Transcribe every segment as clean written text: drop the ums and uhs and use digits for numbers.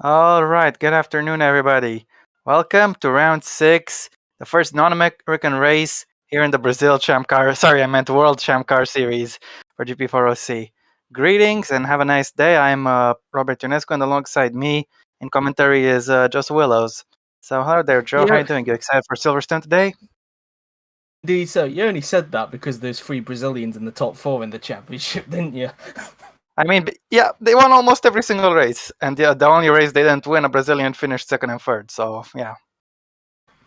All right, good afternoon, everybody. Welcome to round 6, the first non-American race here in the Brazil ChampCar. Sorry, I meant World ChampCar Series for GP4 OC. Greetings and have a nice day. I'm Robert Ionesco, and alongside me in commentary is Joseph Willows. So, hello there, Joe. How are Yeah, you doing? You excited for Silverstone today? indeed. So you only said that because there's 3 Brazilians in the top 4 in the championship, didn't you? I mean, yeah, they won almost every single race, and the only race they didn't win, a Brazilian finished second and third. So, yeah.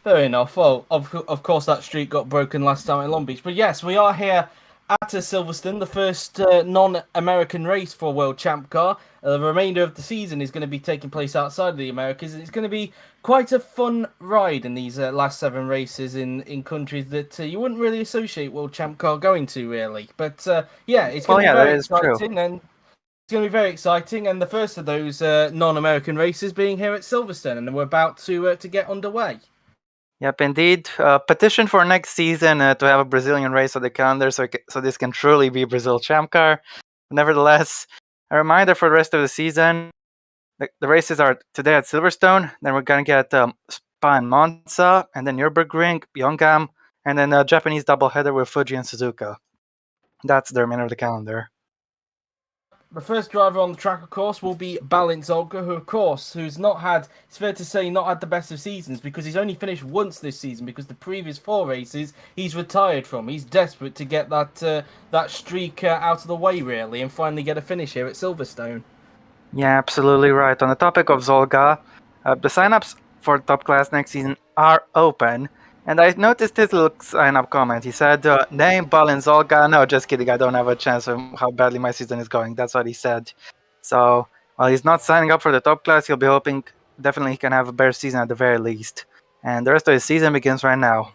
Fair enough. Well, of course that streak got broken last time at Long Beach, but yes, we are here at Silverstone, the first non-American race for World Champ Car. The remainder of the season is going to be taking place outside of the Americas, and it's going to be quite a fun ride in these last 7 races in countries that you wouldn't really associate World Champ Car going to, really. But yeah, it's going to be very exciting, and it's going to be very exciting. And the first of those non-American races being here at Silverstone, and we're about to get underway. Yep, indeed. Petition for next season to have a Brazilian race on the calendar so this can truly be Brazil Champ Car. Nevertheless, a reminder for the rest of the season, the races are today at Silverstone, then we're going to get Spa and Monza, and then Nürburgring, Byongam, and then a Japanese doubleheader with Fuji and Suzuka. That's the remainder of the calendar. The first driver on the track, of course, will be Volker, who's not had, it's fair to say, not had the best of seasons because he's only finished once this season because the previous 4 races he's retired from. He's desperate to get that streak out of the way, really, and finally get a finish here at Silverstone. Yeah, absolutely right. On the topic of Zolga, the signups for top class next season are open. And I noticed his little sign-up comment. He said, name, Balin, Zolga. No, just kidding. I don't have a chance of how badly my season is going. That's what he said. So, while he's not signing up for the top class, he'll be hoping definitely he can have a better season at the very least. And the rest of his season begins right now.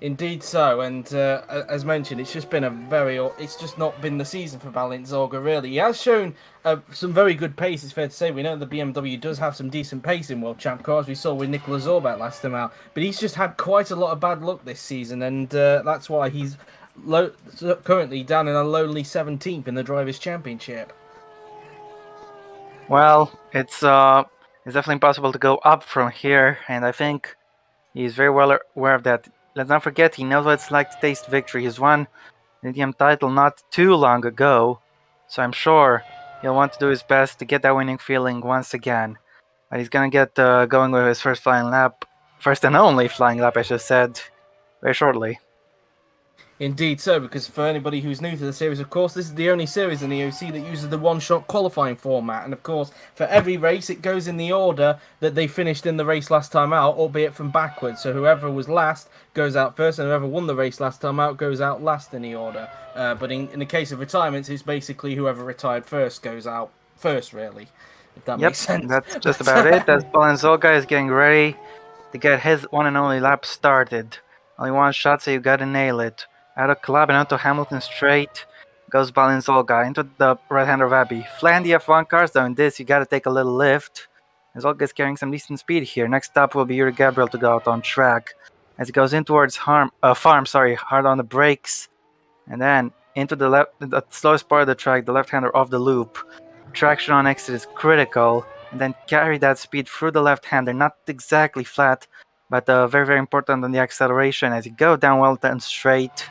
Indeed so, and as mentioned, it's just not been the season for Balenciaga, really. He has shown some very good pace, it's fair to say. We know the BMW does have some decent pace in World Champ Cars, we saw with Nicola Zorbat last time out, but he's just had quite a lot of bad luck this season, and that's why he's currently down in a lonely 17th in the Drivers' Championship. Well, it's definitely possible to go up from here, and I think he's very well aware of that. Let's not forget, he knows what it's like to taste victory. He's won the DTM title not too long ago, so I'm sure he'll want to do his best to get that winning feeling once again. But he's gonna get going with his first and only flying lap, I should have said, very shortly. Indeed so, because for anybody who's new to the series, of course, this is the only series in the OC that uses the one-shot qualifying format. And of course, for every race, it goes in the order that they finished in the race last time out, albeit from backwards. So whoever was last goes out first, and whoever won the race last time out goes out last in the order. But in the case of retirements, it's basically whoever retired first goes out first, really, if that makes sense. That's just about it. As Balenciaga is getting ready to get his one and only lap started. Only one shot, so you gotta nail it. Out of Club and onto Hamilton straight goes Balenciaga into the right hand of Abbey. Flying the F1 cars, though in this you gotta take a little lift. As Olga's carrying some decent speed here. Next up will be Yuri Gabriel to go out on track. As he goes in towards Farm, hard on the brakes. And then into the slowest part of the track, the left-hander off the loop. Traction on exit is critical. And then carry that speed through the left-hander, not exactly flat, but very, very important on the acceleration as you go down well and straight.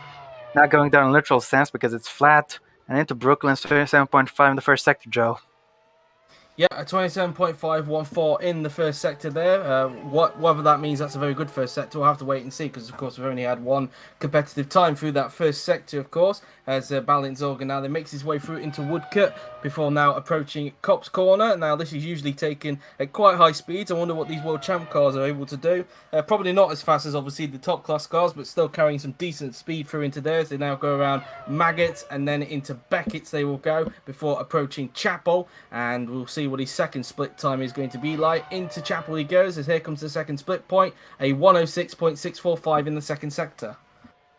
Not going down in literal sense because it's flat, and into Brooklyn's 27.5 in the first sector, Joe. Yeah, a 27.514 in the first sector there. Whether that means that's a very good first sector, we'll have to wait and see, because of course we've only had one competitive time through that first sector, of course, as Balenciaga now then makes his way through into Woodcut before now approaching Copse Corner. Now this is usually taken at quite high speeds. I wonder what these World Champ cars are able to do. Probably not as fast as obviously the top class cars, but still carrying some decent speed through into theirs. They now go around Maggots and then into Beckett's they will go before approaching Chapel, and we'll see what his second split time is going to be like. Into Chapel he goes, as here comes the second split point, a 106.645 in the second sector.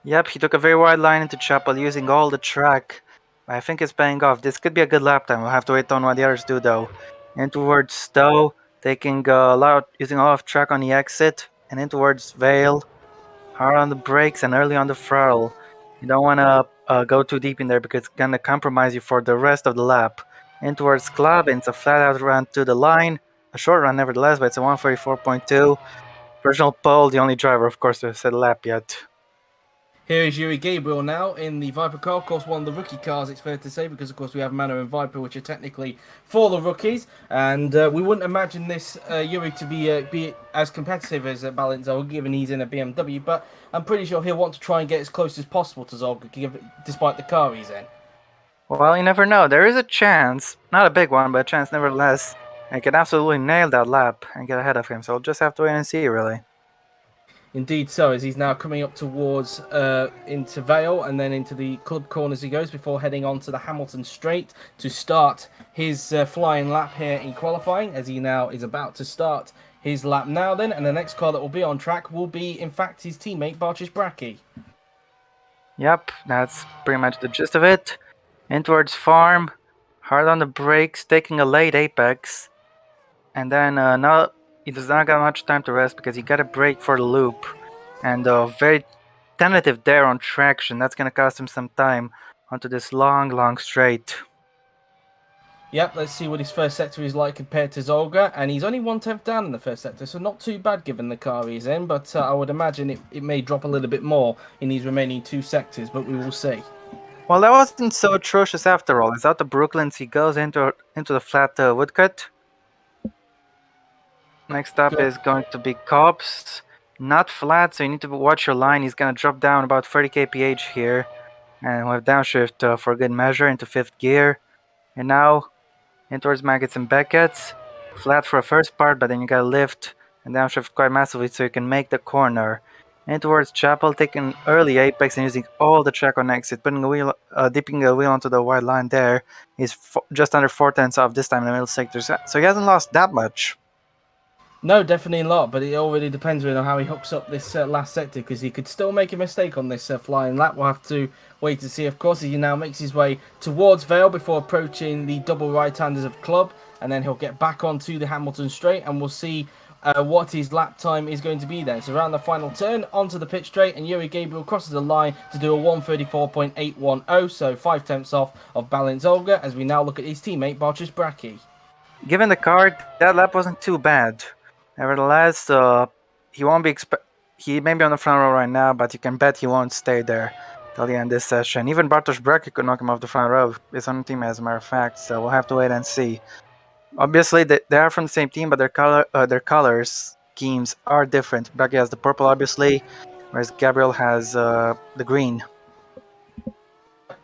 Yep, he took a very wide line into Chapel using all the track. I think it's paying off. This could be a good lap time. We'll have to wait on what the others do though. In towards Stowe, using a lot of track on the exit, and in towards Vale. Hard on the brakes and early on the throttle. You don't want to go too deep in there because it's going to compromise you for the rest of the lap. In towards Club, and it's a flat out run to the line. a short run nevertheless, but it's a 1:34.2. Personal pole, the only driver, of course, to set a lap yet. Here is Yuri Gabriel now in the Viper car, of course one of the rookie cars, it's fair to say, because of course we have Manor and Viper, which are technically for the rookies, and we wouldn't imagine this Yuri to be as competitive as Zolga, given he's in a BMW, but I'm pretty sure he'll want to try and get as close as possible to Zolga, despite the car he's in. Well, you never know. There is a chance, not a big one, but a chance nevertheless. I can absolutely nail that lap and get ahead of him, so we'll just have to wait and see, really. Indeed so, as he's now coming up towards into Vale and then into the club corners he goes before heading on to the Hamilton Straight to start his flying lap here in qualifying, as he now is about to start his lap now then, and the next car that will be on track will be in fact his teammate Bartosz Bracki. Yep, that's pretty much the gist of it. In towards farm, hard on the brakes, taking a late apex, and then now he does not got much time to rest because he got a brake for the loop, and very tentative there on traction. That's gonna cost him some time onto this long straight. Yep, let's see what his first sector is like compared to Zolga, and he's only 1/10 down in the first sector, so not too bad given the car he's in, but I would imagine it may drop a little bit more in these remaining two sectors, but we will see. Well, that wasn't so atrocious after all. It's out to Brooklands, he goes into the flat woodcut. Next up is going to be Cobbs. Not flat, so you need to watch your line. He's going to drop down about 30 kph here. And with downshift for good measure into 5th gear. And now, in towards Maggots and Beckett's. Flat for a first part, but then you got to lift and downshift quite massively so you can make the corner. In towards Chapel, taking early apex and using all the track on exit. Putting a wheel, dipping a wheel onto the wide line there. He's just under 4/10 off this time in the middle sector. So he hasn't lost that much. No, definitely not, but it all really depends on how he hooks up this last sector, because he could still make a mistake on this flying lap. We'll have to wait to see, of course, as he now makes his way towards Vale before approaching the double right-handers of Club, and then he'll get back onto the Hamilton Straight, and we'll see what his lap time is going to be there. So around the final turn, onto the pit straight, and Yuri Gabriel crosses the line to do a 1:34.810, so 5/10 off of Zolga, as we now look at his teammate Bartosz Bracki. Given the card, that lap wasn't too bad. Nevertheless, he won't be he may be on the front row right now, but you can bet he won't stay there till the end of this session. Even Bartosz Bracki could knock him off the front row, his own team as a matter of fact, so we'll have to wait and see. Obviously, they are from the same team, but their colors schemes are different. Bracki has the purple, obviously, whereas Gabriel has the green.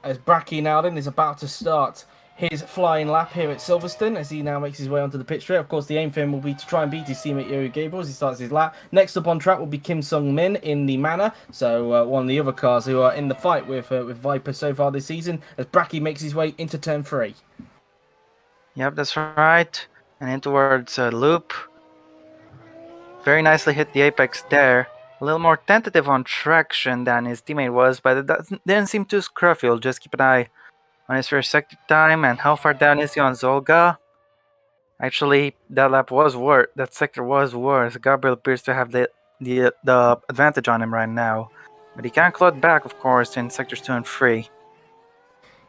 As Bracki now then is about to start his flying lap here at Silverstone, as he now makes his way onto the pit straight. Of course, the aim for him will be to try and beat his teammate Yuri Gabriel as he starts his lap. Next up on track will be Kim Sung-min in the Manor, so one of the other cars who are in the fight with Viper so far this season, as Bracki makes his way into turn 3. Yep, that's right. And in towards Loop. Very nicely hit the apex there. A little more tentative on traction than his teammate was, but it didn't seem too scruffy. You'll just keep an eye on his first sector time and how far down is he on Zolga. Actually, that lap was worse. That sector was worse. Gabriel appears to have the advantage on him right now, but he can claw back, of course, in sectors 2 and 3.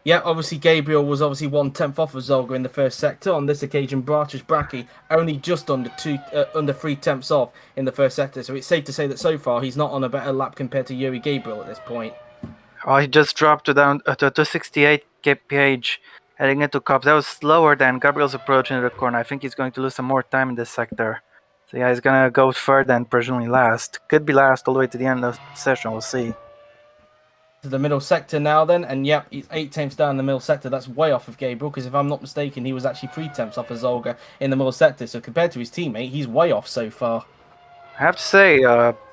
Yeah, obviously Gabriel was 1/10 off of Zolga in the first sector. On this occasion, Bartosz Bracki only just under 3/10 off in the first sector. So it's safe to say that so far he's not on a better lap compared to Yuri Gabriel at this point. Oh, he just dropped down to 268 kph heading into Cops. That was slower than Gabriel's approach into the corner. I think he's going to lose some more time in this sector. So yeah, he's going to go third and presumably last. Could be last all the way to the end of the session. We'll see. To the middle sector now then, and yep, he's 8/10 down in the middle sector. That's way off of Gabriel, because if I'm not mistaken, he was actually 3/10 off of Zolga in the middle sector. So compared to his teammate, he's way off so far. I have to say,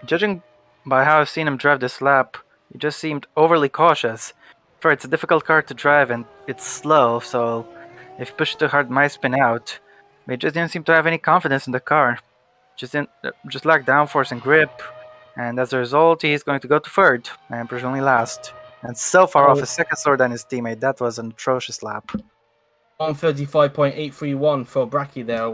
judging by how I've seen him drive this lap, he just seemed overly cautious. Sure, it's a difficult car to drive and it's slow, so if you push it too hard, it might spin out. But he just didn't seem to have any confidence in the car. Just lacked downforce and grip, and as a result, he's going to go to third and presumably last. And so far off his second slower than his teammate. That was an atrocious lap. 1:35.831 for Bracki there.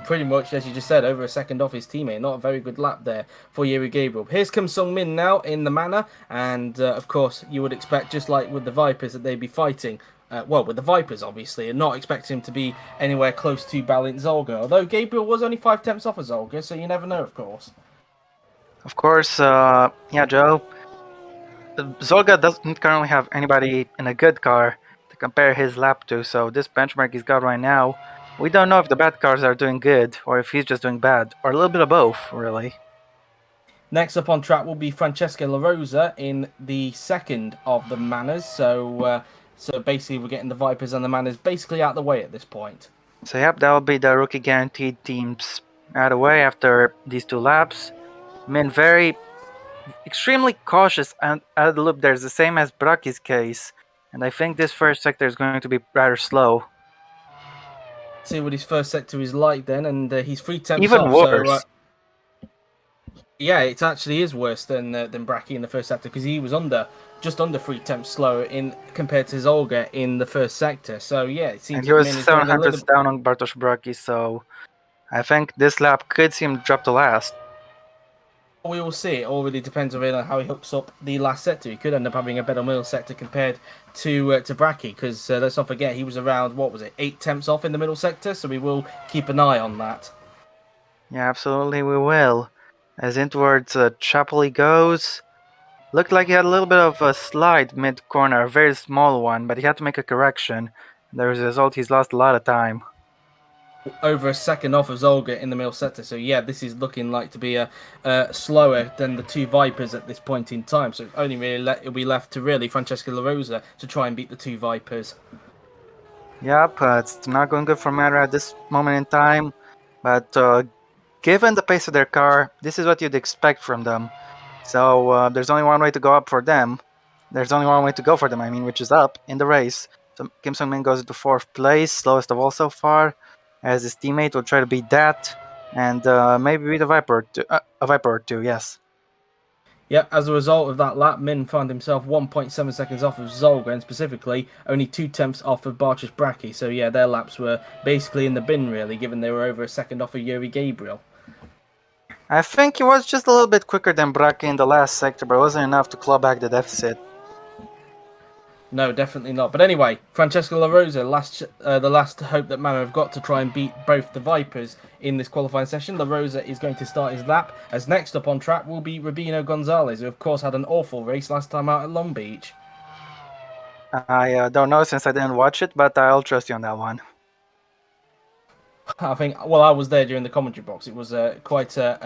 Pretty much, as you just said, over a second off his teammate. Not a very good lap there for Yuri Gabriel. Here's Kim Sung-min now in the Manor. And, of course, you would expect, just like with the Vipers, that they'd be fighting with the Vipers, obviously, and not expecting him to be anywhere close to balanced Zolga. Although Gabriel was only 5 tenths off of Zolga, so you never know, of course. Of course, yeah, Joe. Zolga doesn't currently have anybody in a good car to compare his lap to, so this benchmark he's got right now, we don't know if the bad cars are doing good or if he's just doing bad, or a little bit of both, really. Next up on track will be Francesca Larosa in the second of the Manners. So basically, we're getting the Vipers and the Manners basically out of the way at this point. So yep, that will be the rookie guaranteed teams out of the way after these 2 laps. Min very extremely cautious and out of the loop. There's the same as Braki's case, and I think this first sector is going to be rather slow. See what his first sector is like then, and he's 3 tenths Even off. worse. So, yeah, it actually is worse than Braki in the first sector because he was just under 3 tenths slower compared to Zolga in the first sector. So yeah, it seems. And he was 700 down on Bartosz Braki, so I think this lap could see him drop to last. We will see. It all really depends on how he hooks up the last sector. He could end up having a better middle sector compared to Braki, because let's not forget he was around 8 tenths off in the middle sector. So we will keep an eye on that. Yeah, absolutely we will. As in towards Chapel he goes. Looked like he had a little bit of a slide mid-corner, a very small one, but he had to make a correction. And as a result, he's lost a lot of time. Over a second off of Zolga in the middle sector, so yeah, this is looking like to be slower than the 2 Vipers at this point in time. So only really it'll be left to really Francesca Larosa to try and beat the 2 Vipers. Yep, it's not going good for Mara at this moment in time, but given the pace of their car, this is what you'd expect from them. So there's only one way to go up for them. There's only one way to go for them, which is up in the race. So Kim Sung-min goes into 4th place, slowest of all so far, as his teammate will try to beat that, and maybe beat a Viper or two, yes. Yeah, as a result of that lap, Min found himself 1.7 seconds off of Zolga, and specifically only 2 tenths off of Bartosz Braki. So yeah, their laps were basically in the bin, really, given they were over a second off of Yuri Gabriel. I think he was just a little bit quicker than Braki in the last sector, but it wasn't enough to claw back the deficit. No, definitely not. But anyway, Francesca Larosa, the last hope that Manor have got to try and beat both the Vipers in this qualifying session. Larosa is going to start his lap, as next up on track will be Rubino Gonzalez, who of course had an awful race last time out at Long Beach. I don't know since I didn't watch it, but I'll trust you on that one. I think, well, I was there during the commentary box. It was quite a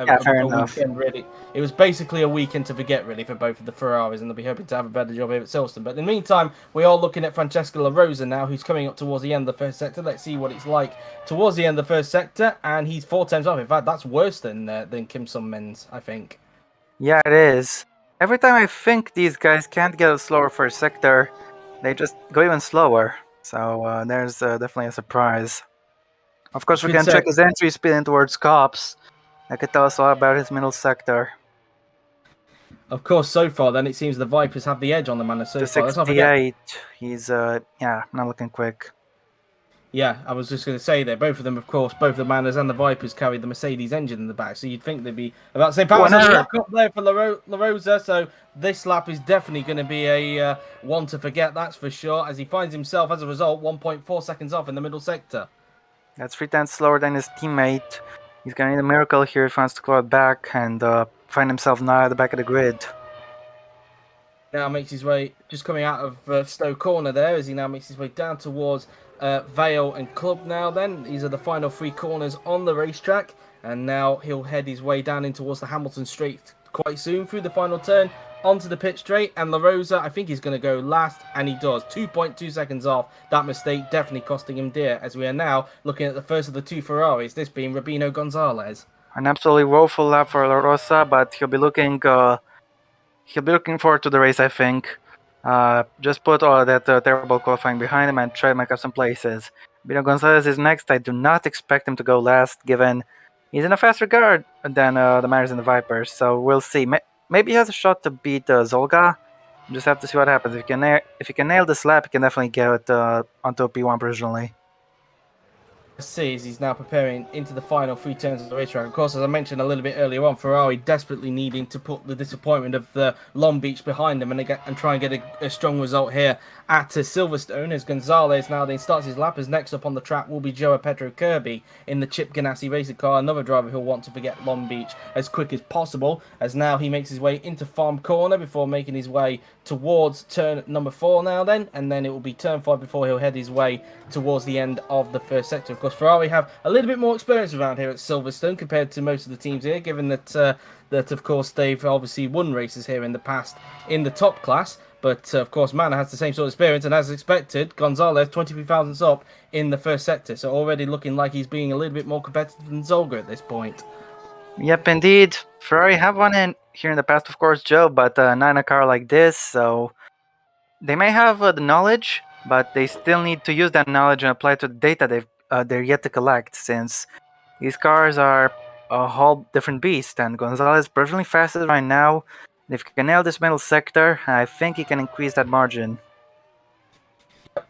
weekend, really. It was basically a weekend to forget, really, for both of the Ferraris, and they'll be hoping to have a better job here at Silverstone. But in the meantime, we are looking at Francesca Larosa now, who's coming up towards the end of the first sector. Let's see what it's like towards the end of the first sector, and he's 4 tenths off. In fact, that's worse than Kim Sung-min's, I think. Yeah, it is. Every time I think these guys can't get a slower first sector, they just go even slower. So there's definitely a surprise. Of course, we can check his entry speed in towards Cops. That could tell us a lot about his middle sector. Of course, so far, then, it seems the Vipers have the edge on the Manor so far. 68. He's, yeah, not looking quick. Yeah, I was just going to say there, both of them, of course, both the Manners and the Vipers carry the Mercedes engine in the back, so you'd think they'd be about the same power. Up there for Larosa, so this lap is definitely going to be a one to forget, that's for sure, as he finds himself, as a result, 1.4 seconds off in the middle sector. That's 3 tenths slower than his teammate. He's going to need a miracle here if he wants to claw it back and find himself now at the back of the grid. Now makes his way, just coming out of Stowe Corner there, as he now makes his way down towards Vale and Club now then. These are the final 3 corners on the racetrack, and now he'll head his way down in towards the Hamilton Straight quite soon through the final turn onto the pit straight. And Larosa, I think he's going to go last, and he does. 2.2 seconds off. That mistake definitely costing him dear, as we are now looking at the first of the 2 Ferraris, this being Rubino Gonzalez. An absolutely woeful lap for Larosa, but he'll be looking forward to the race, I think. Just put all that terrible qualifying behind him and try to make up some places. Rubino Gonzalez is next. I do not expect him to go last, given he's in a faster car than the Mariners and the Vipers, so we'll see. Maybe he has a shot to beat Zolga. Just have to see what happens. If he can nail this lap, he can definitely get it onto P1 provisionally. see is he's now preparing into the final 3 turns of the racetrack. Of course, as I mentioned a little bit earlier on, Ferrari desperately needing to put the disappointment of the Long Beach behind them and try and get a strong result here at Silverstone, as Gonzalez now then starts his lap. As next up on the track will be Joe Pedro Kirby in the Chip Ganassi racing car, another driver who'll want to forget Long Beach as quick as possible, as now he makes his way into Farm Corner before making his way towards turn number 4 now then, and then it will be turn 5 before he'll head his way towards the end of the first sector. Of course, Ferrari have a little bit more experience around here at Silverstone compared to most of the teams here, given that of course they've obviously won races here in the past in the top class. But of course, Manor has the same sort of experience, and as expected, Gonzalez 23 thousandths up in the first sector, so already looking like he's being a little bit more competitive than Zolga at this point. Yep, indeed. Ferrari have won in here in the past, of course, Joe, but not in a car like this. So they may have the knowledge, but they still need to use that knowledge and apply it to the data they're yet to collect, since these cars are a whole different beast. And Gonzalez is perfectly fastest right now. If he can nail this middle sector, I think he can increase that margin.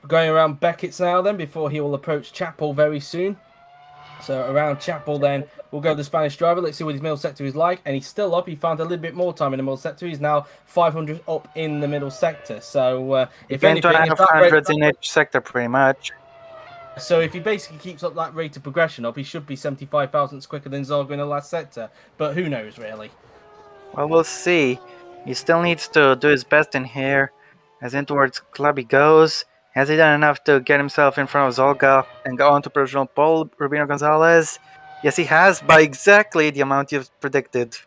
Going around Beckett's now then, before he will approach Chapel very soon. So around Chapel then, we'll go to the Spanish driver. Let's see what his middle sector is like. And he's still up. He found a little bit more time in the middle sector. He's now 500 up in the middle sector. So if anything, if that hundreds in each sector pretty much. So if he basically keeps up that rate of progression up, he should be 75 thousandths quicker than Zolga in the last sector. But who knows, really? Well, we'll see. He still needs to do his best in here. As in towards club he goes. Has he done enough to get himself in front of Zolga and go on to provisional pole, Rubino Gonzalez? Yes, he has, by exactly the amount you've predicted.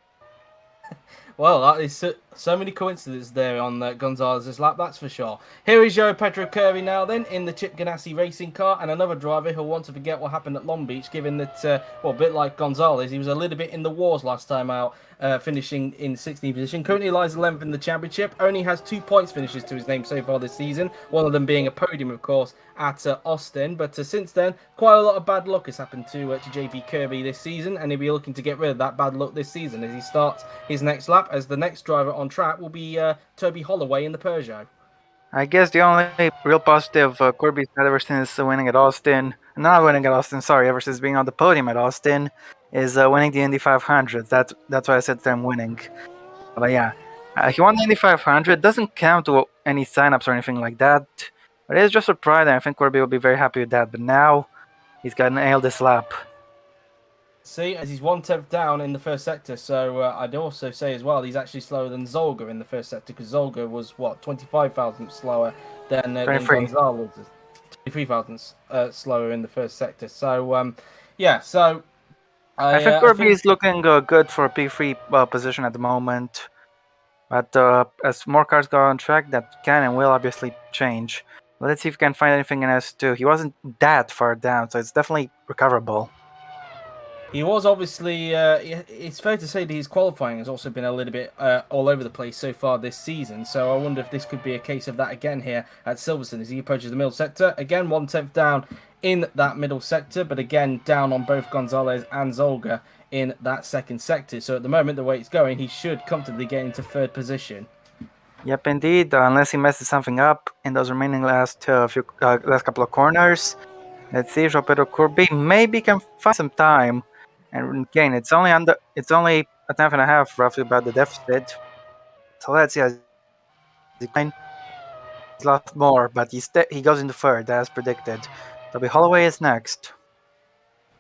Well, that is so many coincidences there on Gonzalez's lap, that's for sure. Here is Joe Pedro Kirby now then, in the Chip Ganassi racing car, and another driver who'll want to forget what happened at Long Beach, given that, well, a bit like Gonzalez, he was a little bit in the wars last time out, finishing in 16th position. Currently lies 11th in the championship, only has 2 points finishes to his name so far this season, one of them being a podium, of course, at Austin. But since then, quite a lot of bad luck has happened to JP Kirby this season, and he'll be looking to get rid of that bad luck this season as he starts his next lap, as the next driver on track will be Toby Holloway in the Peugeot. I guess the only real positive Kirby's had ever since winning at Austin, not winning at Austin, sorry, ever since being on the podium at Austin, is winning the Indy 500. That's why I said them winning. But yeah, he won the Indy 500. Doesn't count to any signups or anything like that. But it is just a pride, and I think Kirby will be very happy with that. But now, he's got to nail this lap. See, as he's 1/10 down in the first sector, so I'd also say as well he's actually slower than Zolga in the first sector, because Zolga was, 25 thousandths slower than Gonzalez. 23 thousandths slower in the first sector. So, yeah, so... I think Kirby is looking good for a P3 position at the moment. But as more cars go on track, that can and will obviously change. But let's see if we can find anything in S2. He wasn't that far down, so it's definitely recoverable. He was obviously, it's fair to say that his qualifying has also been a little bit all over the place so far this season. So I wonder if this could be a case of that again here at Silverstone as he approaches the middle sector. Again, 1/10 down in that middle sector, but again, down on both Gonzalez and Zolga in that second sector. So at the moment, the way it's going, he should comfortably get into third position. Yep, indeed, unless he messes something up in those remaining last couple of corners. Let's see if Joe Pedro Kirby maybe can find some time. And again, it's only a tenth and a half, roughly, about the deficit. So let's see. He's lost more, but he goes into third, as predicted. Toby Holloway is next.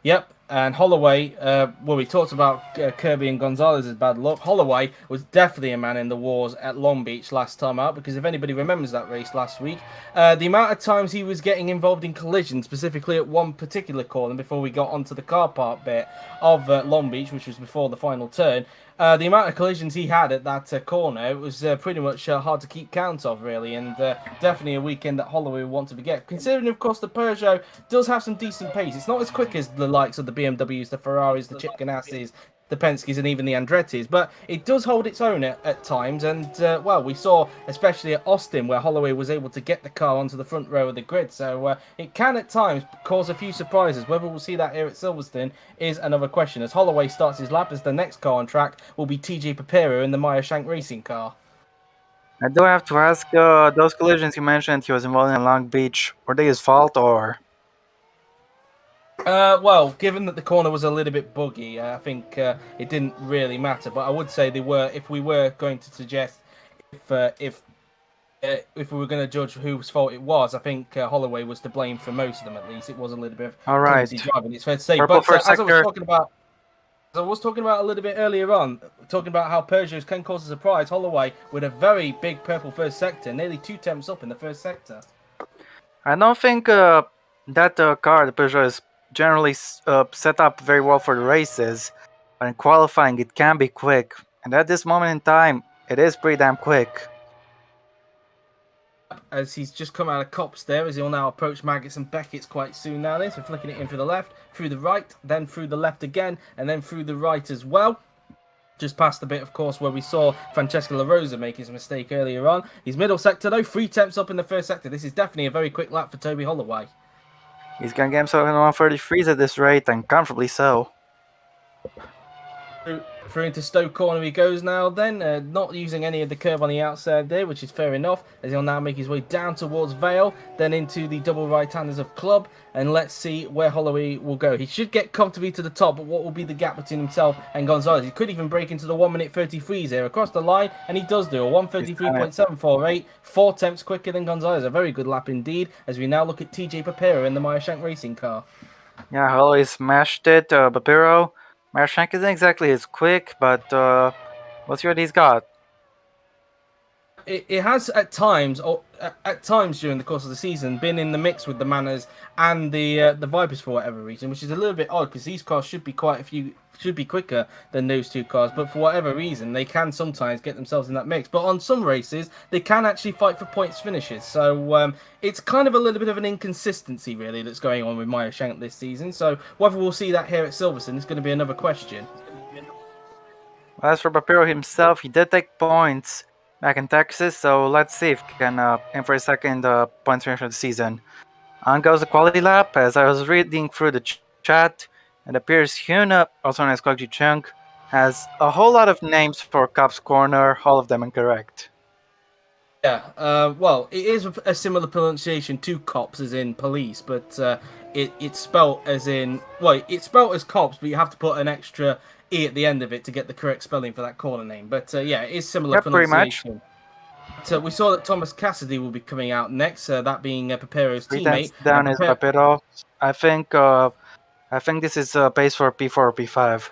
Yep, and Holloway, well, we talked about Kirby and Gonzalez's bad luck. Holloway was definitely a man in the wars at Long Beach last time out, because if anybody remembers that race last week, the amount of times he was getting involved in collisions, specifically at one particular corner before we got onto the car park bit of Long Beach, which was before the final turn, the amount of collisions he had at that corner, it was pretty much hard to keep count of, really, and definitely a weekend that Holloway would want to forget. Considering, of course, the Peugeot does have some decent pace. It's not as quick as the likes of the BMWs, the Ferraris, the Chip Ganassis, the Penske's, and even the Andretti's, but it does hold its own at times, and, well, we saw, especially at Austin, where Holloway was able to get the car onto the front row of the grid, so it can, at times, cause a few surprises. Whether we'll see that here at Silverstone is another question, as Holloway starts his lap, as the next car on track will be TJ Papero in the Meyer Shank racing car. I do have to ask, those collisions you mentioned he was involved in Long Beach, were they his fault, or...? Well, given that the corner was a little bit buggy, I think it didn't really matter. But I would say they were. If we were going to suggest if we were going to judge whose fault it was, I think Holloway was to blame for most of them. At least it was a little bit of All right. clumsy driving. It's fair to say. Purple But first as I was sector. talking about. As I was talking about a little bit earlier on, talking about how Peugeots can cause a surprise, Holloway with a very big purple first sector, nearly 2 temps up in the first sector. I don't think that car, the Peugeot, is generally set up very well for the races. But in qualifying, it can be quick. And at this moment in time, it is pretty damn quick. As he's just come out of Cops there, as he'll now approach Maggots and Beckett's quite soon now. So flicking it in through the left, through the right, then through the left again, and then through the right as well. Just past the bit, of course, where we saw Francesca Larosa make his mistake earlier on. His middle sector, though, 3 temps up in the first sector. This is definitely a very quick lap for Toby Holloway. He's going to get himself in 133s at this rate, and comfortably so. Through into Stoke corner he goes now then, not using any of the curve on the outside there, which is fair enough, as he'll now make his way down towards Vale, then into the double right-handers of Club, and let's see where Holloway will go. He should get comfortably to the top, but what will be the gap between himself and Gonzalez? He could even break into the 1-minute 33s here across the line, and he does do a 1:33.748, 4 temps quicker than Gonzalez. A very good lap indeed, as we now look at TJ Papero in the Meyershank racing car. Yeah, Holloway smashed it, Papero. Meyershank isn't exactly as quick, but let's see what he's got. It has at times during the course of the season been in the mix with the Manners and the Vipers for whatever reason, which is a little bit odd because these cars should be quicker than those two cars, but for whatever reason they can sometimes get themselves in that mix. But on some races they can actually fight for points finishes, so it's kind of a little bit of an inconsistency really that's going on with Meyershank this season. So whether we'll see that here at Silverstone is going to be another question. As for Papero himself, he did take points back in Texas, so let's see if he can aim for a second points finish of the season. On goes the quality lap. As I was reading through the chat, it appears Hyuna, also known as Kwakji Chung, has a whole lot of names for Cops Corner, all of them incorrect. Yeah, well, it is a similar pronunciation to cops as in police, but it's spelt as in, well, it's spelt as cops, but you have to put an extra E at the end of it to get the correct spelling for that corner name. But yeah, it is similar pronunciation. So we saw that Thomas Cassidy will be coming out next, that being Papero's teammate. Down is Papero. I think this is pace for P4 or P5.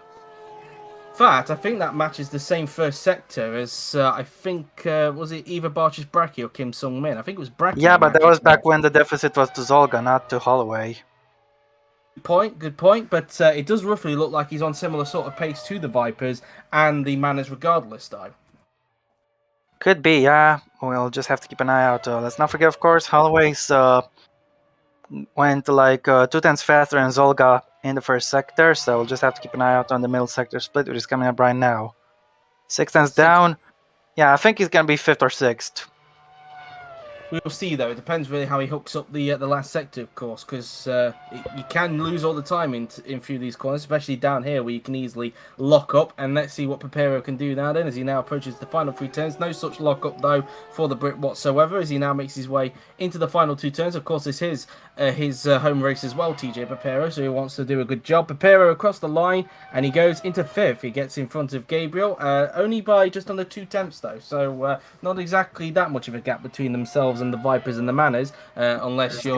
In fact, I think that matches the same first sector as I think was it either Barch's Bracky or Kim Sung Min? I think it was Bracky. Yeah, but that was back when the deficit was to Zolga, not to Holloway. Good point, but it does roughly look like he's on similar sort of pace to the Vipers and the Manners regardless, though. Could be, yeah. We'll just have to keep an eye out. Let's not forget, of course, Holloway's went like 2 tenths faster than Zolga in the first sector, so we'll just have to keep an eye out on the middle sector split, which is coming up right now. 6 tenths down. Yeah, I think he's going to be 5th or 6th. We'll see, though. It depends really how he hooks up the last sector, of course, because you can lose all the time in through these corners, especially down here where you can easily lock up. And let's see what Papero can do now then as he now approaches the final 3 turns. No such lock up, though, for the Brit whatsoever as he now makes his way into the final 2 turns. Of course, this is his home race as well, TJ Papero, so he wants to do a good job. Papero across the line, and he goes into 5th. He gets in front of Gabriel, only by just under 2 tenths, though, so not exactly that much of a gap between themselves and the Vipers and the Manners, unless you're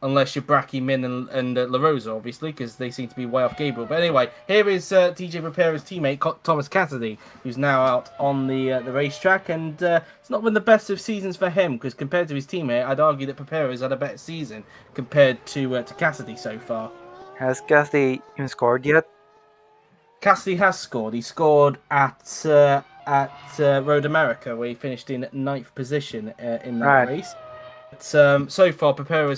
Bracky, Min, and LaRosa, obviously, because they seem to be way off Gabriel. But anyway, here is TJ Papero's teammate, Thomas Cassidy, who's now out on the racetrack, and it's not been the best of seasons for him, because compared to his teammate, I'd argue that Papero's had a better season compared to Cassidy so far. Has Cassidy even scored yet? Cassidy has scored. He scored at Road America, where he finished in 9th position in that race. But, so far, Papero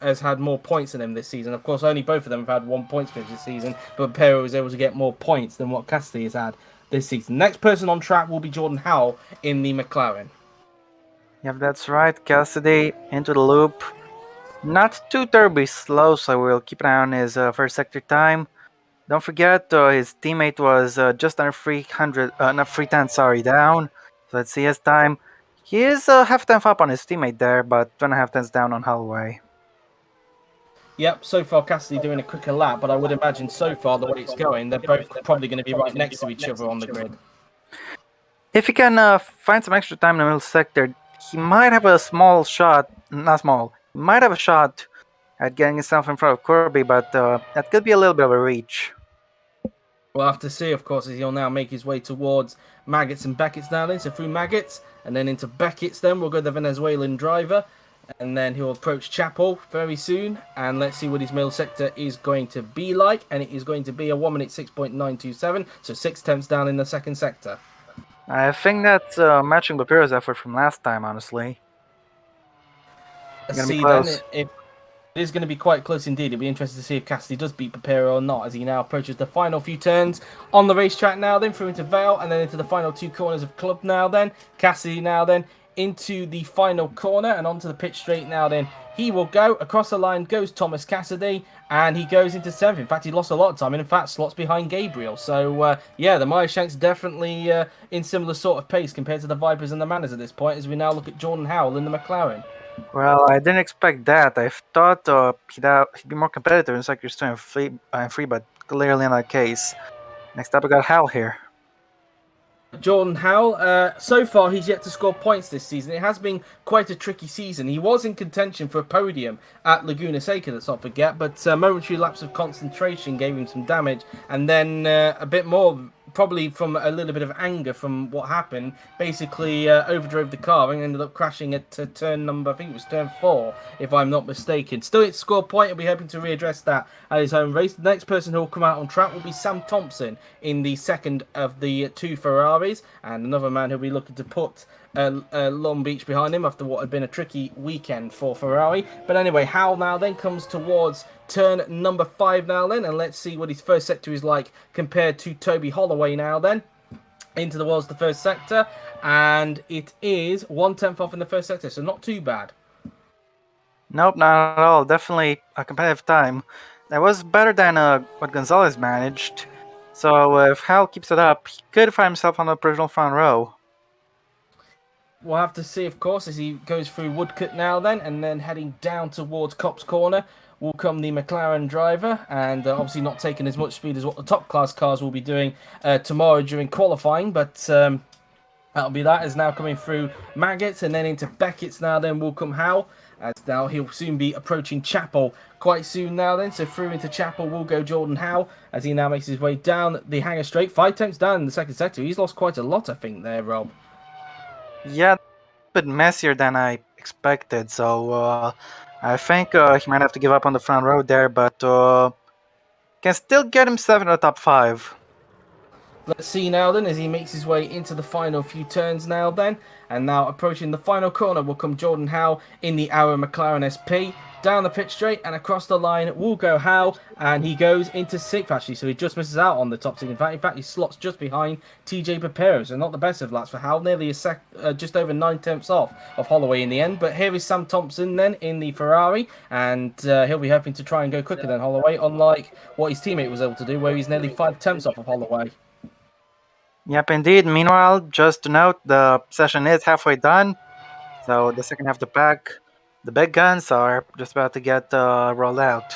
has had more points than him this season. Of course, only both of them have had 1 point finish this season, but Papero was able to get more points than what Cassidy has had this season. Next person on track will be Jordan Howell in the McLaren. Yep, that's right. Cassidy into the loop. Not too terribly slow, so we'll keep an eye on his first sector time. Don't forget, his teammate was just under 300, not 310, down. So let's see his time. He is half a tenth up on his teammate there, but 2.5 tenths down on Holloway. Yep, so far Cassidy doing a quicker lap, but I would imagine so far the way it's going, they're both probably going to be right next to each other on the grid. If he can find some extra time in the middle sector, he might have a small shot. Not small. He might have a shot at getting himself in front of Kirby, but that could be a little bit of a reach. We'll have to see, of course, as he'll now make his way towards Maggots and Beckett's now then. So through Maggots and then into Beckett's then. We'll go the Venezuelan driver. And then he'll approach Chapel very soon. And let's see what his middle sector is going to be like. And it is going to be a 1 minute 6.927. So 6/10 down in the second sector. I think that's matching Bapiro's effort from last time, honestly. Let's see then if it is going to be quite close indeed. It'll be interesting to see if Cassidy does beat Papero or not as he now approaches the final few turns on the racetrack now then through into Vale and then into the final two corners of Club now then. Cassidy now then into the final corner and onto the pitch straight now then. He will go. Across the line goes Thomas Cassidy and he goes into 7th. In fact, he lost a lot of time and in fact slots behind Gabriel. So, yeah, the Meyershanks definitely in similar sort of pace compared to the Vipers and the Manners at this point as we now look at Jordan Howell in the McLaren. Well, I didn't expect that. I thought he'd be more competitive in Sectors 2 and 3, but clearly not the case. Next up, we got Hal here. Jordan Howell, so far he's yet to score points this season. It has been quite a tricky season. He was in contention for a podium at Laguna Seca, let's not forget, but a momentary lapse of concentration gave him some damage, and then a bit more, probably from a little bit of anger from what happened, basically overdrove the car and ended up crashing at turn number, I think it was turn 4, if I'm not mistaken. Still, it's score point. He'll be hoping to readdress that at his home race. The next person who will come out on track will be Sam Thompson in the second of the 2 Ferraris, and another man who'll be looking to put Long Beach behind him after what had been a tricky weekend for Ferrari. But anyway, Howell now then comes towards turn number 5 now then, and let's see what his first sector is like compared to Toby Holloway now then. Into the walls the first sector, and it is 1/10 off in the first sector, so not too bad. Nope, not at all. Definitely a competitive time. That was better than what Gonzalez managed. So if Hal keeps it up, he could find himself on the provisional front row. We'll have to see, of course, as he goes through Woodcut now then, and then heading down towards Cops Corner will come the McLaren driver, and obviously not taking as much speed as what the top class cars will be doing tomorrow during qualifying, but that'll be that. Is now coming through Maggots and then into Beckett's now then will come Howe, as now he'll soon be approaching Chapel quite soon now then, so through into Chapel will go Jordan Howe as he now makes his way down the hangar straight, 5/10 down in the second sector. He's lost quite a lot, I think, there, Rob. Yeah, a bit messier than I expected, so I think he might have to give up on the front row there, but can still get himself in the top 5. Let's see now then as he makes his way into the final few turns now then, and now approaching the final corner will come Jordan Howe in the Arrow McLaren SP. Down the pitch straight and across the line will go Howe, and he goes into 6th actually, so he just misses out on the top 6. In fact, he slots just behind TJ Papero, so not the best of laps for Howe, nearly just over 9/10 off of Holloway in the end. But here is Sam Thompson then in the Ferrari, and he'll be hoping to try and go quicker than Holloway, unlike what his teammate was able to do, where he's nearly 5/10 off of Holloway. Yep, indeed. Meanwhile, just to note, the session is halfway done, so the second half of the pack, the big guns are just about to get rolled out.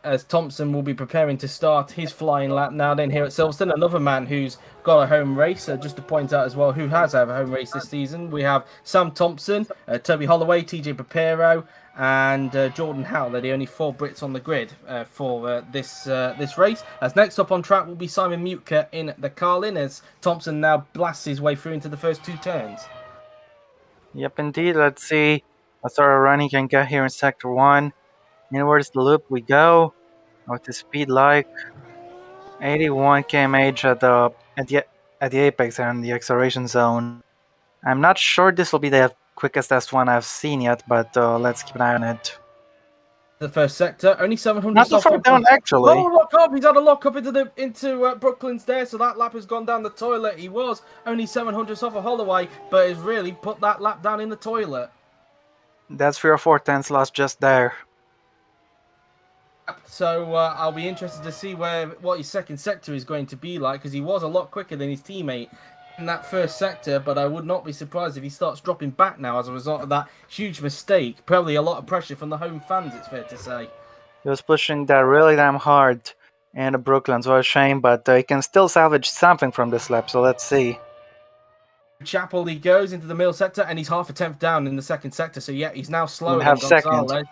As Thompson will be preparing to start his flying lap now then here at Silverstone. Another man who's got a home race, just to point out as well, who has had a home race this season. We have Sam Thompson, Toby Holloway, TJ Papero, and Jordan Howell. They're the only 4 Brits on the grid for this race. As next up on track will be Simon Mutka in the Carlin, as Thompson now blasts his way through into the first 2 turns. Yep, indeed. Let's see what sort of run he can get here in Sector 1. Inwards the loop we go. What's the speed like? 81 km at the apex and the acceleration zone. I'm not sure this will be the quickest S1 I've seen yet, but let's keep an eye on it. The first sector, only 700. Not so far down, actually. Oh, lock up! He's had a lock up into Brooklyn's there, so that lap has gone down the toilet. He was only 700 off of Holloway, but has really put that lap down in the toilet. That's 3 or 4 tenths lost just there. So I'll be interested to see what his second sector is going to be like, because he was a lot quicker than his teammate in that first sector, but I would not be surprised if he starts dropping back now as a result of that huge mistake. Probably a lot of pressure from the home fans, it's fair to say. He was pushing that really damn hard in Brooklyn, so a shame, but he can still salvage something from this lap, so let's see. Chapel he goes into the middle sector, and he's half a tenth down in the second sector, so yeah, he's now slower than Half Gonzalez. second.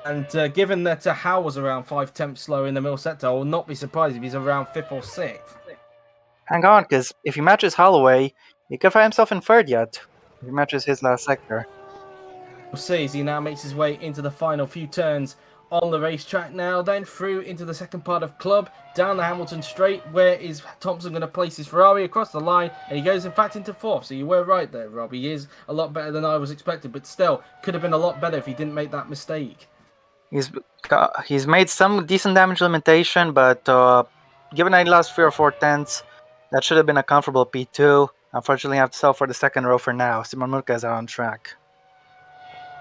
And given that Howe was around 5 tenths slower in the middle sector, I will not be surprised if he's around 5th or 6th. Hang on, because if he matches Holloway, he could find himself in 3rd yet. If he matches his last sector. We'll see as he now makes his way into the final few turns on the racetrack now, then through into the second part of Club, down the Hamilton straight. Where is Thompson going to place his Ferrari across the line? And he goes, in fact, into 4th. So you were right there, Rob. He is a lot better than I was expecting, but still, could have been a lot better if he didn't make that mistake. He's made some decent damage limitation, but given that he lost 3 or 4 tenths, that should have been a comfortable P2. Unfortunately, I have to sell for the second row for now. Simon Mutka is out on track.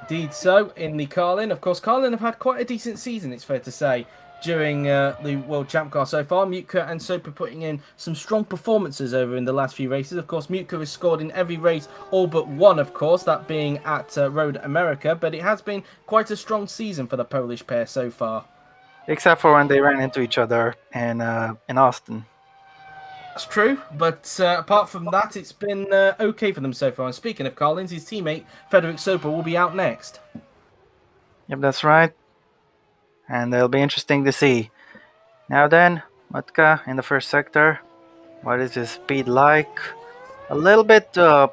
Indeed so, in the Carlin. Of course, Carlin have had quite a decent season, it's fair to say, during the World ChampCar so far. Mutka and Soper putting in some strong performances over in the last few races. Of course, Mutka has scored in every race, all but one, of course, that being at Road America. But it has been quite a strong season for the Polish pair so far. Except for when they ran into each other in Austin. That's true, but apart from that, it's been okay for them so far. And speaking of Carlins, his teammate, Frederick Soper, will be out next. Yep, that's right. And it'll be interesting to see. Now then, Mutka in the first sector. What is his speed like? A little bit, I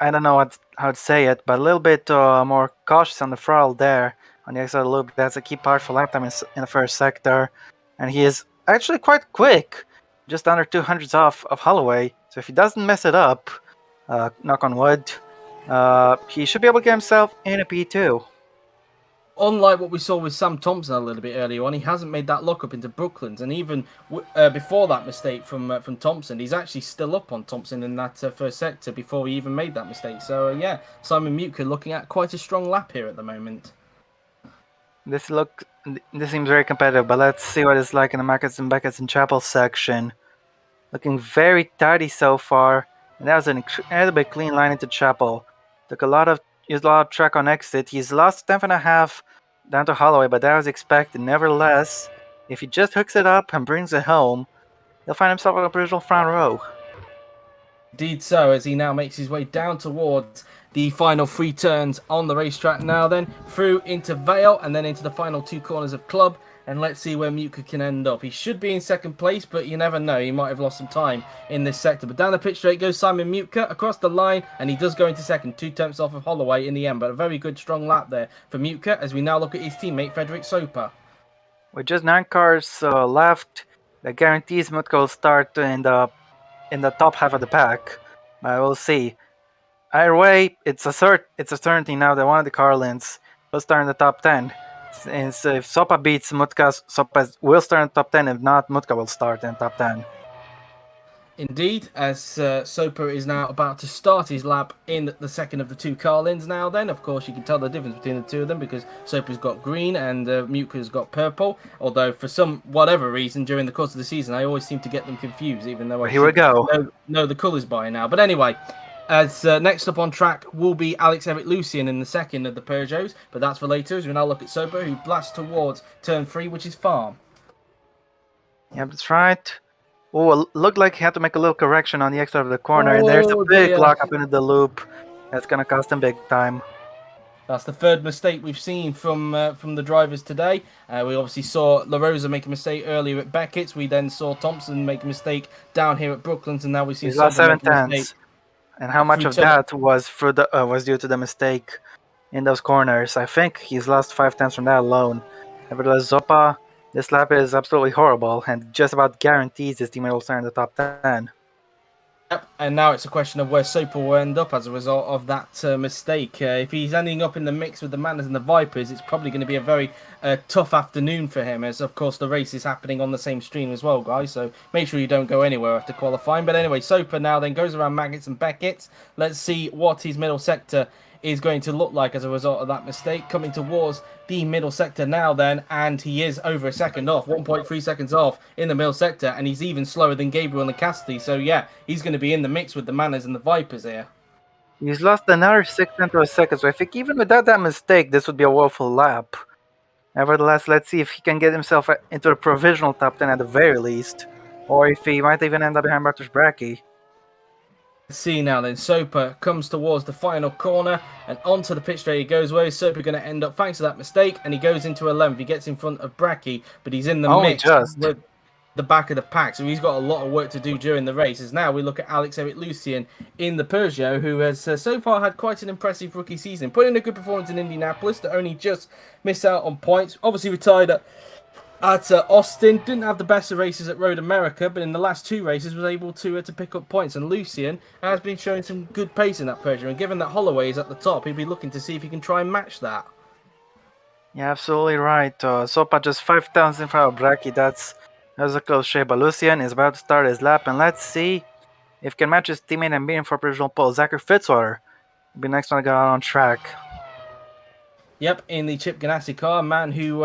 don't know how to say it, but a little bit more cautious on the throttle there on the exit of the loop. That's a key part for lap time in the first sector. And he is actually quite quick. Just under 200s off of Holloway, so if he doesn't mess it up, knock on wood, he should be able to get himself in a P2. Unlike what we saw with Sam Thompson a little bit earlier on, he hasn't made that lock up into Brooklands, and even before that mistake from Thompson, he's actually still up on Thompson in that first sector before he even made that mistake. So yeah, Simon Mutka looking at quite a strong lap here at the moment. This seems very competitive, but let's see what it's like in the Markets and Beckett's and Chapel section. Looking very tidy so far, and that was an incredibly clean line into Chapel. Used a lot of track on exit. He's lost 10.5 down to Holloway, but that was expected. Nevertheless, if he just hooks it up and brings it home, he'll find himself on the original front row. Indeed so, as he now makes his way down towards the final 3 turns on the racetrack now then, through into Vale and then into the final 2 corners of Club, and let's see where Mutka can end up. He should be in second place, but you never know, he might have lost some time in this sector. But down the pit straight goes Simon Mutka across the line, and he does go into second, 2 tenths off of Holloway in the end, but a very good strong lap there for Mutka as we now look at his teammate Frederick Soper. With just 9 cars left, that guarantees Mutka will start in the top half of the pack. We'll see. Either way, it's a certainty now that one of the Carlins will start in the top 10. And so if Sopa beats Mutka, Sopa will start in the top 10. If not, Mutka will start in the top 10. Indeed, as Soper is now about to start his lap in the second of the 2 Carlins now then. Of course, you can tell the difference between the 2 of them because Soper's got green and Mutka's got purple. Although, for whatever reason, during the course of the season, I always seem to get them confused, even though Here we go. know the colours by now. But anyway, as next up on track will be Alex-Eric Lucian in the second of the Peugeots. But that's for later, as we now look at Soper, who blasts towards turn 3, which is farm. Yep, that's right. Oh, it looked like he had to make a little correction on the exit of the corner, and there's a big lock up into the loop. That's going to cost him big time. That's the 3rd mistake we've seen from the drivers today. We obviously saw Larosa make a mistake earlier at Beckett's. We then saw Thompson make a mistake down here at Brooklands, and now we see He's lost 7 tenths. And how much of that was due to the mistake in those corners? I think he's lost 5 tenths from that alone. Nevertheless, Zopa, this lap is absolutely horrible and just about guarantees his teammate will start in the top 10. Yep, and now it's a question of where Soper will end up as a result of that mistake. If he's ending up in the mix with the Manners and the Vipers, it's probably going to be a very a tough afternoon for him, as of course the race is happening on the same stream as well, guys. So make sure you don't go anywhere after qualifying. But anyway, Soper now then goes around Maggots and Beckett. Let's see what his middle sector is going to look like as a result of that mistake. Coming towards the middle sector now then, and he is over a second off, 1.3 seconds off in the middle sector, and he's even slower than Gabriel and Cassidy. So yeah, he's going to be in the mix with the Manners and the Vipers here. He's lost another 6/10 of a second, so I think even without that mistake, this would be a woeful lap. Nevertheless, let's see if he can get himself into a provisional top 10 at the very least, or if he might even end up behind Bartosz Bracchi. Let's see now then, Soper comes towards the final corner and onto the pit straight he goes. Where is Soper going to end up thanks to that mistake? And he goes into 11th. He gets in front of Bracchi, but he's in the mix with the back of the pack. So he's got a lot of work to do during the race. As now we look at Alex-Eric Lucian in the Peugeot, who has so far had quite an impressive rookie season. Put in a good performance in Indianapolis to only just miss out on points. Obviously retired at Austin, didn't have the best of races at Road America, but in the last two races was able to pick up points. And Lucian has been showing some good pace in that Peugeot. And given that Holloway is at the top, he'll be looking to see if he can try and match that. Yeah, absolutely right. Sopa just 5 tenths in front of Bracchi. That's a close shave. But Lucian is about to start his lap, and let's see if he can match his teammate and beat him for a provisional pole. Zachary Fitzwater will be next one to get out on track. Yep, in the Chip Ganassi car, a man who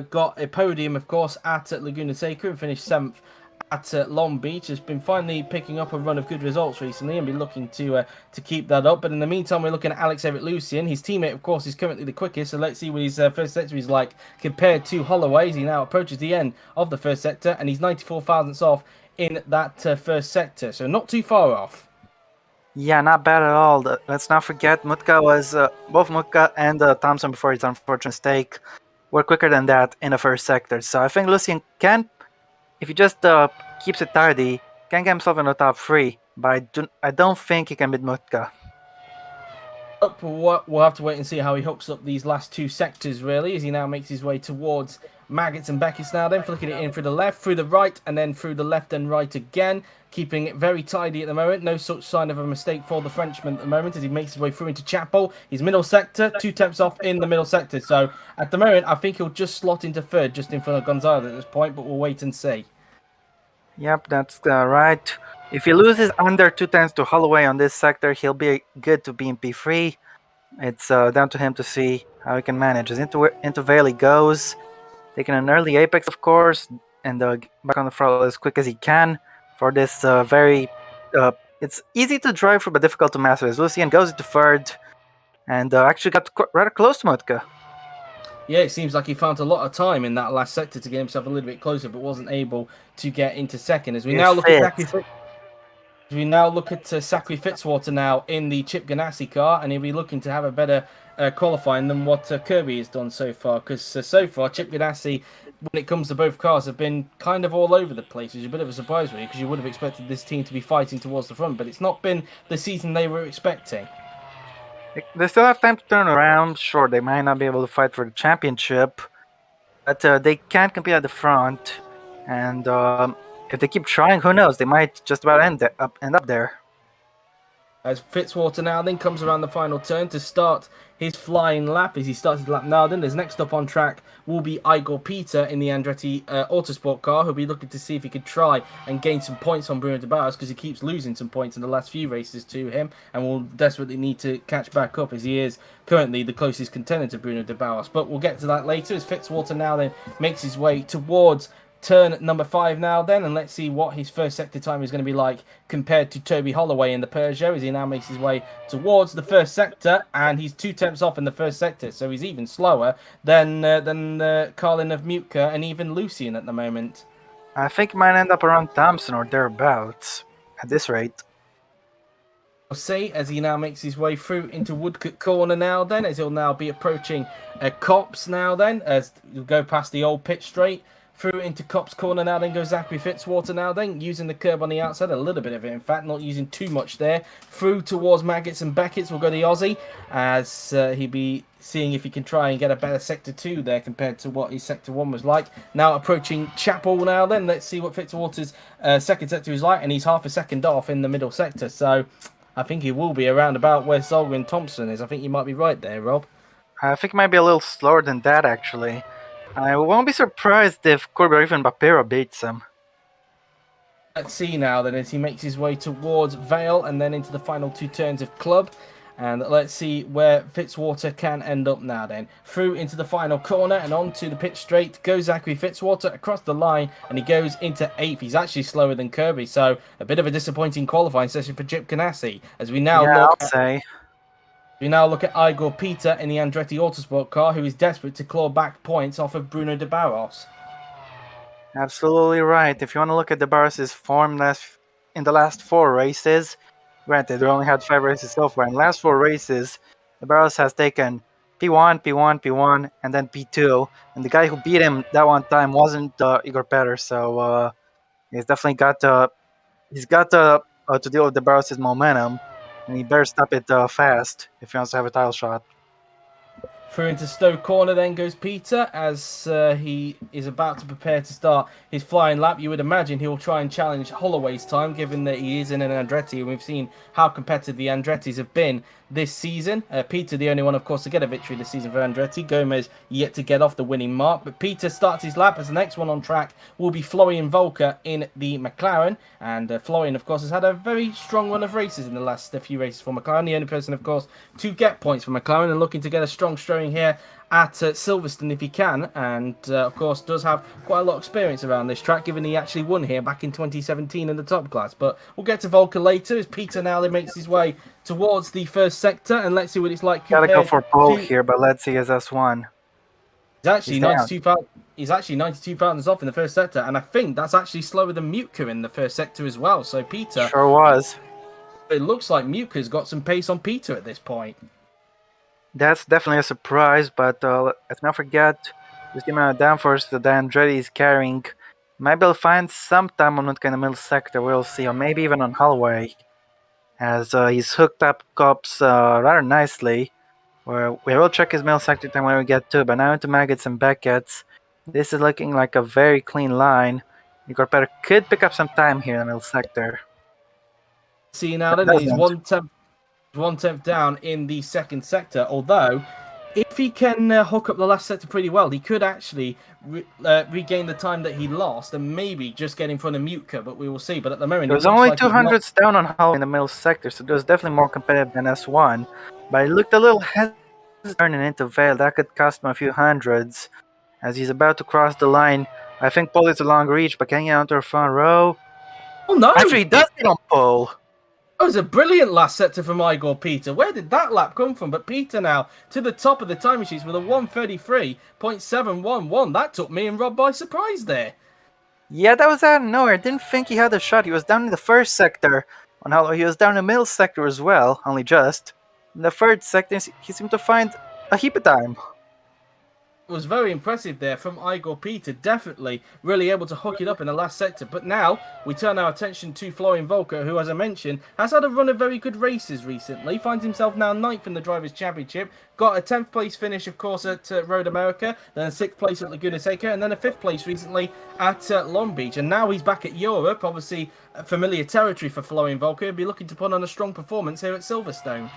got a podium, of course, at Laguna Seca and finished 7th at Long Beach, has been finally picking up a run of good results recently and be looking to keep that up. But in the meantime, we're looking at Alex-Eric Lucian. His teammate, of course, is currently the quickest, so let's see what his first sector is like compared to Holloway as he now approaches the end of the first sector, and he's 94 thousandths off in that first sector, so not too far off. Yeah, not bad at all. Let's not forget, Mutka was both Mutka and Thompson before his unfortunate mistake were quicker than that in the first sector. So I think Lucian can, if he just keeps it tidy, can get himself in the top 3. But I don't think he can beat Mutka. We'll have to wait and see how he hooks up these last two sectors, really, as he now makes his way towards Maggots and Beckett now then, flicking it in through the left, through the right, and then through the left and right again, keeping it very tidy at the moment. No such sign of a mistake for the Frenchman at the moment as he makes his way through into Chapel. His middle sector, 2 tenths off in the middle sector. So at the moment, I think he'll just slot into third, just in front of Gonzalez at this point, but we'll wait and see. Yep, that's right. If he loses under 2 tenths to Holloway on this sector, he'll be good to be in P3. It's down to him to see how he can manage. As into Vale he goes, taking an early apex, of course, and back on the throttle as quick as he can for this very... it's easy to drive through, but difficult to master. As Lucian goes into third, and actually got rather close to Mutka. Yeah, it seems like he found a lot of time in that last sector to get himself a little bit closer, but wasn't able to get into second. As we now look at Zachary Fitzwater now in the Chip Ganassi car, and he'll be looking to have a better qualifying than what Kirby has done so far. Because so far, Chip Ganassi, when it comes to both cars, have been kind of all over the place, which is a bit of a surprise, really, because you would have expected this team to be fighting towards the front, but it's not been the season they were expecting. They still have time to turn around. Sure, they might not be able to fight for the championship, but they can compete at the front. And if they keep trying, who knows? They might just about end up there. As Fitzwater now then comes around the final turn to start his flying lap. As he starts his lap now, then as next up on track will be Igor Peter in the Andretti Autosport car, who'll be looking to see if he could try and gain some points on Bruno de Barros, because he keeps losing some points in the last few races to him, and will desperately need to catch back up, as he is currently the closest contender to Bruno de Barros. But we'll get to that later, as Fitzwater now then makes his way towards turn number 5 now then, and let's see what his first sector time is going to be like compared to Toby Holloway in the Peugeot, as he now makes his way towards the first sector, and he's 2 tenths off in the first sector, so he's even slower than Carlin of Mutka and even Lucian at the moment. I think he might end up around Thompson or thereabouts at this rate. We'll see as he now makes his way through into Woodcote Corner now then, as he'll now be approaching Copse now then, as you go past the old pit straight. Through into Copse Corner now, then goes Zachary Fitzwater now, then using the curb on the outside, a little bit of it, in fact, not using too much there. Through towards Maggots and Beckett will go the Aussie, as he'll be seeing if he can try and get a better Sector 2 there compared to what his Sector 1 was like. Now approaching Chapel now, then let's see what Fitzwater's second sector is like, and he's half a second off in the middle sector, so I think he will be around about where Zolga and Thompson is. I think you might be right there, Rob. I think he might be a little slower than that, actually. I won't be surprised if Corby or even Bapero beats him. Let's see now then as he makes his way towards Vale and then into the final 2 turns of Club. And let's see where Fitzwater can end up now then. Through into the final corner and onto the pit straight goes Zachary Fitzwater across the line and he goes into 8th. He's actually slower than Kirby, so a bit of a disappointing qualifying session for Chip Ganassi. As we now look at Igor Peter in the Andretti Autosport car, who is desperate to claw back points off of Bruno de Barros. Absolutely right. If you want to look at the Barros' form in the last 4 races, granted, we only had 5 races so far. In the last 4 races, the Barros has taken P1, P1, P1, and then P2. And the guy who beat him that one time wasn't Igor Peter, so he's definitely got to deal with the Barros' momentum, and he better stop it fast if he wants to have a title shot. Through into Stowe corner then goes Peter as he is about to prepare to start his flying lap. You would imagine he will try and challenge Holloway's time, given that he is in an Andretti, and we've seen how competitive the Andrettis have been this season. Peter, the only one, of course, to get a victory this season for Andretti. Gomez yet to get off the winning mark, but Peter starts his lap as the next one on track will be Florian Volcker in the Mclaren. And Florian, of course, has had a very strong run of races in the last few races for McLaren. The only person, of course, to get points for McLaren and looking to get a strong showing here at Silverstone if he can, and of course does have quite a lot of experience around this track, given he actually won here back in 2017 in the top class. But we'll get to Volker later as Peter now makes his way towards the first sector, and let's see what it's like. Gotta go for pole here, but let's see his S1. He's actually 92 pounds off in the first sector, and I think that's actually slower than Mutka in the first sector as well. So Peter sure was. It looks like Mutka's got some pace on Peter at this point. That's definitely a surprise, but let's not forget with the amount of downforce that Andretti is carrying. Maybe he'll find some time on Mutka in the middle sector, we'll see, or maybe even on Holloway, as he's hooked up Cops rather nicely. We will check his middle sector time when we get to, but now into Maggots and Beckett's. This is looking like a very clean line. Igor Peter could pick up some time here in the middle sector. See now that he's 1/10 down in the second sector, although if he can hook up the last sector pretty well, he could actually regain the time that he lost and maybe just get in front of Mutka, but we will see. But at the moment, it was only 200s down on Howell in the middle sector, so it was definitely more competitive than S1, but it looked a little hesitant turning into Vale. That could cost him a few hundreds as he's about to cross the line. I think pole is a long reach, but can he get onto the front row? Oh no! Actually, he does get on pole. That was a brilliant last sector from Igor Peter. Where did that lap come from? But Peter now to the top of the time sheets with a 1:33.711. That took me and Rob by surprise there. Yeah, that was out of nowhere. I didn't think he had a shot. He was down in the first sector on Howell. He was down in the middle sector as well, only just. In the third sector, he seemed to find a heap of time. It was very impressive there from Igor Peter, definitely really able to hook it up in the last sector. But now we turn our attention to Florian Volcker, who, as I mentioned, has had a run of very good races recently. Finds himself now 9th in the Drivers' Championship. Got a 10th place finish, of course, at Road America, then a 6th place at Laguna Seca, and then a 5th place recently at Long Beach. And now he's back at Europe, obviously familiar territory for Florian Volcker. He'll be looking to put on a strong performance here at Silverstone.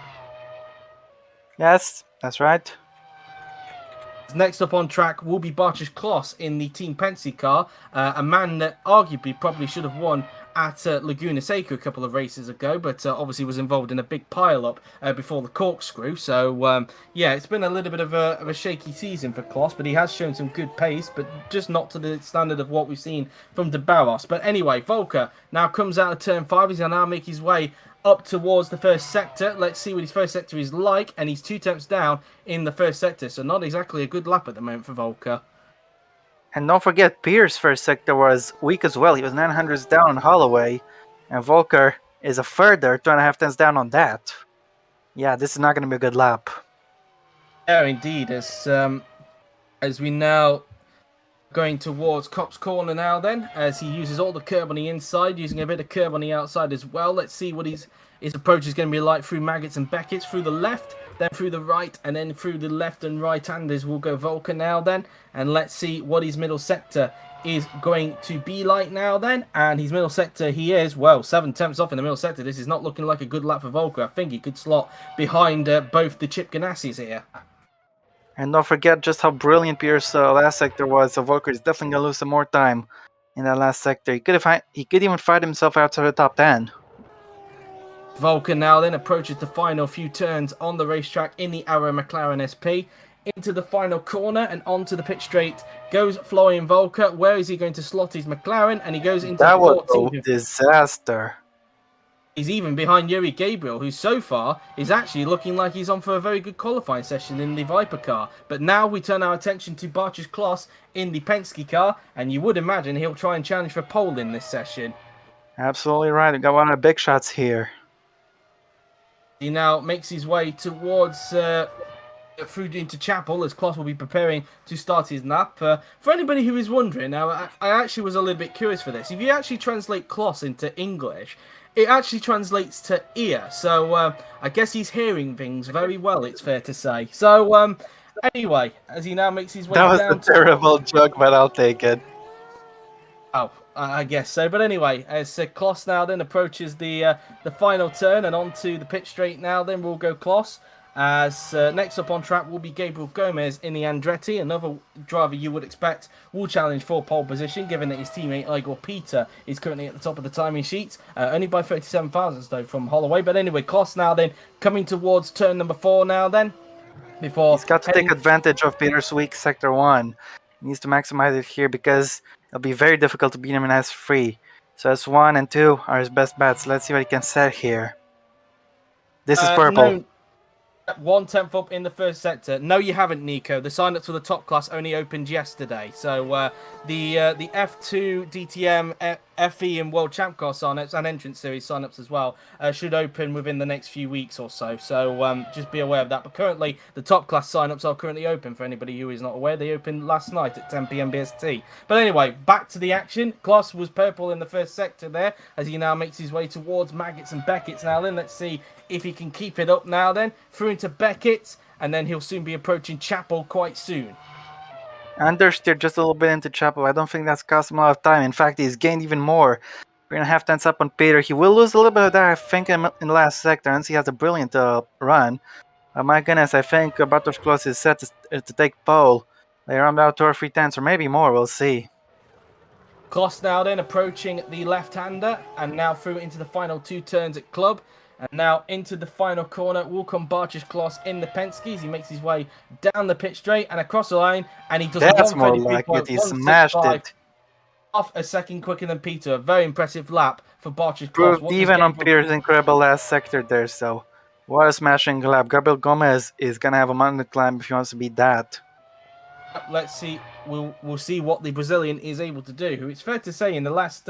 Yes, that's right. Next up on track will be Bartosz Kloss in the Team Penske car, a man that arguably probably should have won at Laguna Seca a couple of races ago, but obviously was involved in a big pile-up before the corkscrew. So, yeah, it's been a little bit of a shaky season for Kloss, but he has shown some good pace, but just not to the standard of what we've seen from de Barros. But anyway, Volker now comes out of turn 5. He's going to now make his way up towards the first sector. Let's see what his first sector is like, and he's 2/10 down in the first sector, so not exactly a good lap at the moment for Volker. And don't forget, Pierce's first sector was weak as well. He was 900s down on Holloway, and Volker is a further 2.5 down on that. Yeah, this is not going to be a good lap. Yeah, indeed. As we now going towards Cop's Corner now then, as he uses all the curb on the inside, using a bit of curb on the outside as well. Let's see what his approach is going to be like through Maggots and Beckett's, through the left, then through the right, and then through the left and right-handers will go Volker now then. And let's see what his middle sector is going to be like now then. And his middle sector, he is, well, 7/10 off in the middle sector. This is not looking like a good lap for Volker. I think he could slot behind both the Chip Ganassis here. And don't forget just how brilliant Peter's last sector was. So Volker is definitely going to lose some more time in that last sector. He could even find himself outside the top 10. Volker now then approaches the final few turns on the racetrack in the Arrow McLaren SP. Into the final corner and onto the pit straight goes Florian Volker. Where is he going to slot his McLaren? And he goes into That was 14th. a disaster. He's even behind Yuri Gabriel, who so far is actually looking like he's on for a very good qualifying session in the Viper car. But now we turn our attention to Bartosz Klos in the Penske car, and you would imagine he'll try and challenge for pole in this session. Absolutely right. We got one of the big shots here. He now makes his way towards through into Chapel as Klos will be preparing to start his lap. For anybody who is wondering, now I actually was a little bit curious for this. If you actually translate Klos into English, it actually translates to ear. So I guess he's hearing things very well, it's fair to say. So anyway, as he now makes his way down... That was a terrible joke, but I'll take it. Oh, I guess so. But anyway, as Klos now then approaches the final turn and onto the pit straight now, then we'll go Klos. As next up on track will be Gabriel Gomez in the Andretti, another driver you would expect will challenge for pole position, given that his teammate Igor Peter is currently at the top of the timing sheet, only by 37 thousandths though from Holloway. But anyway, Klos now then coming towards turn number 4 now then. Before he's got to take advantage of Peter's weak sector 1. He needs to maximize it here because it'll be very difficult to beat him in S3. So S1 and 2 are his best bets. Let's see what he can set here. This is purple. No. 1/10 up in the first sector. No, you haven't, Nico. The sign-ups for the top class only opened yesterday. So the F2, DTM, FE, and World ChampCar sign-ups and Entrance Series sign-ups as well should open within the next few weeks or so. So just be aware of that. But currently, the top class sign-ups are currently open. For anybody who is not aware, they opened last night at 10 p.m. BST. But anyway, back to the action. Klos was purple in the first sector there as he now makes his way towards Maggots and Beckett's now. Then let's see if he can keep it up now then. Through into Beckett's, and then he'll soon be approaching Chapel quite soon. Understeered just a little bit into Chapel. I don't think that's cost him a lot of time. In fact, he's gained even more. 3.5 tenths up on Peter. He will lose a little bit of that, I think, in the last sector. And he has a brilliant run. My goodness, I think Bartosz Klos is set to take pole. They're on about 2 or 3 tenths, or maybe more. We'll see. Klos now then approaching the left-hander, and now through into the final 2 turns at Club. And now into the final corner will come Bartosz Klos in the Penske as he makes his way down the pit straight and across the line. And he does That's more like it. He smashed it. Half a second quicker than Peter. A very impressive lap for Bartosz Klos. Proved even on Peter's incredible last sector there. So what a smashing lap. Gabriel Gomez is going to have a mountain to climb if he wants to beat that. Let's see. We'll see what the Brazilian is able to do. It's fair to say in the last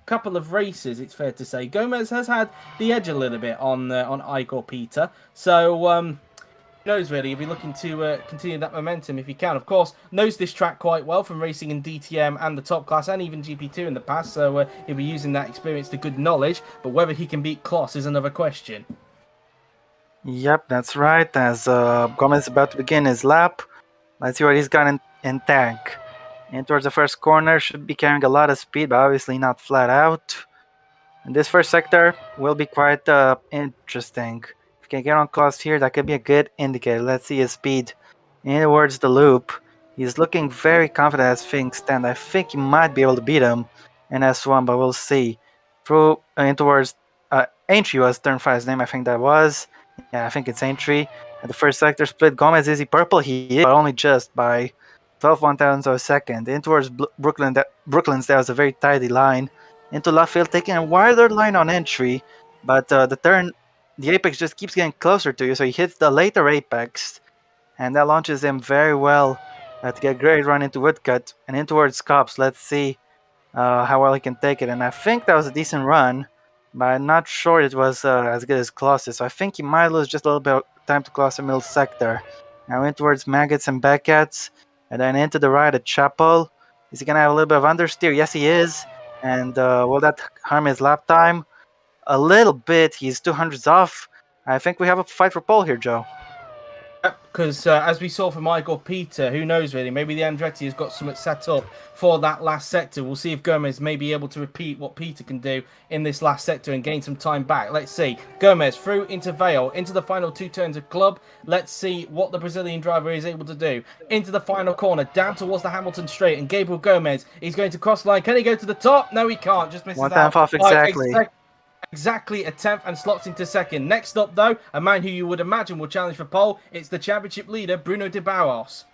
couple of races, it's fair to say Gomez has had the edge a little bit on Igor Peter. So who knows really? He'll be looking to continue that momentum if he can. Of course, knows this track quite well from racing in DTM and the top class and even GP2 in the past. So he'll be using that experience to good knowledge. But whether he can beat Klos is another question. Yep, that's right. As Gomez is about to begin his lap. Let's see what he's got in tank. And towards the first corner, should be carrying a lot of speed, but obviously not flat out. And this first sector will be quite interesting. If you can get on Klos here, that could be a good indicator. Let's see his speed in towards the loop. He's looking very confident as things stand. I think he might be able to beat him in S1, but we'll see. Through in towards Entry was turn 5's name, I think that was. Yeah, I think it's Entry. At the first sector split, Gomez is he purple? He is, but only just by 12 1,000ths of a second. In towards Brooklands, there was a very tidy line. Into Lafayette, taking a wider line on Entry, but the apex just keeps getting closer to you, so he hits the later apex, and that launches him very well to get a great run into Woodcut. And in towards Cops, let's see how well he can take it. And I think that was a decent run, but I'm not sure it was as good as Klos', so I think he might lose just a little bit of time to cross the middle sector. Now in towards Maggots and Beckett's, and then into the right at Chapel. Is he going to have a little bit of understeer? Yes, he is. And will that harm his lap time? A little bit. He's 200s off. I think we have a fight for pole here, Joe. Because as we saw from Igor Peter, who knows really, maybe the Andretti has got something set up for that last sector. We'll see if Gomez may be able to repeat what Peter can do in this last sector and gain some time back. Let's see. Gomez through into Vale, into the final two turns of Club. Let's see what the Brazilian driver is able to do. Into the final corner, down towards the Hamilton straight, and Gabriel Gomez is going to cross the line. Can he go to the top? No, he can't. Just misses 1/10 out. off exactly. Exactly a 10th and slots into second. Next up, though, a man who you would imagine will challenge for pole. It's the championship leader, Bruno de Barros.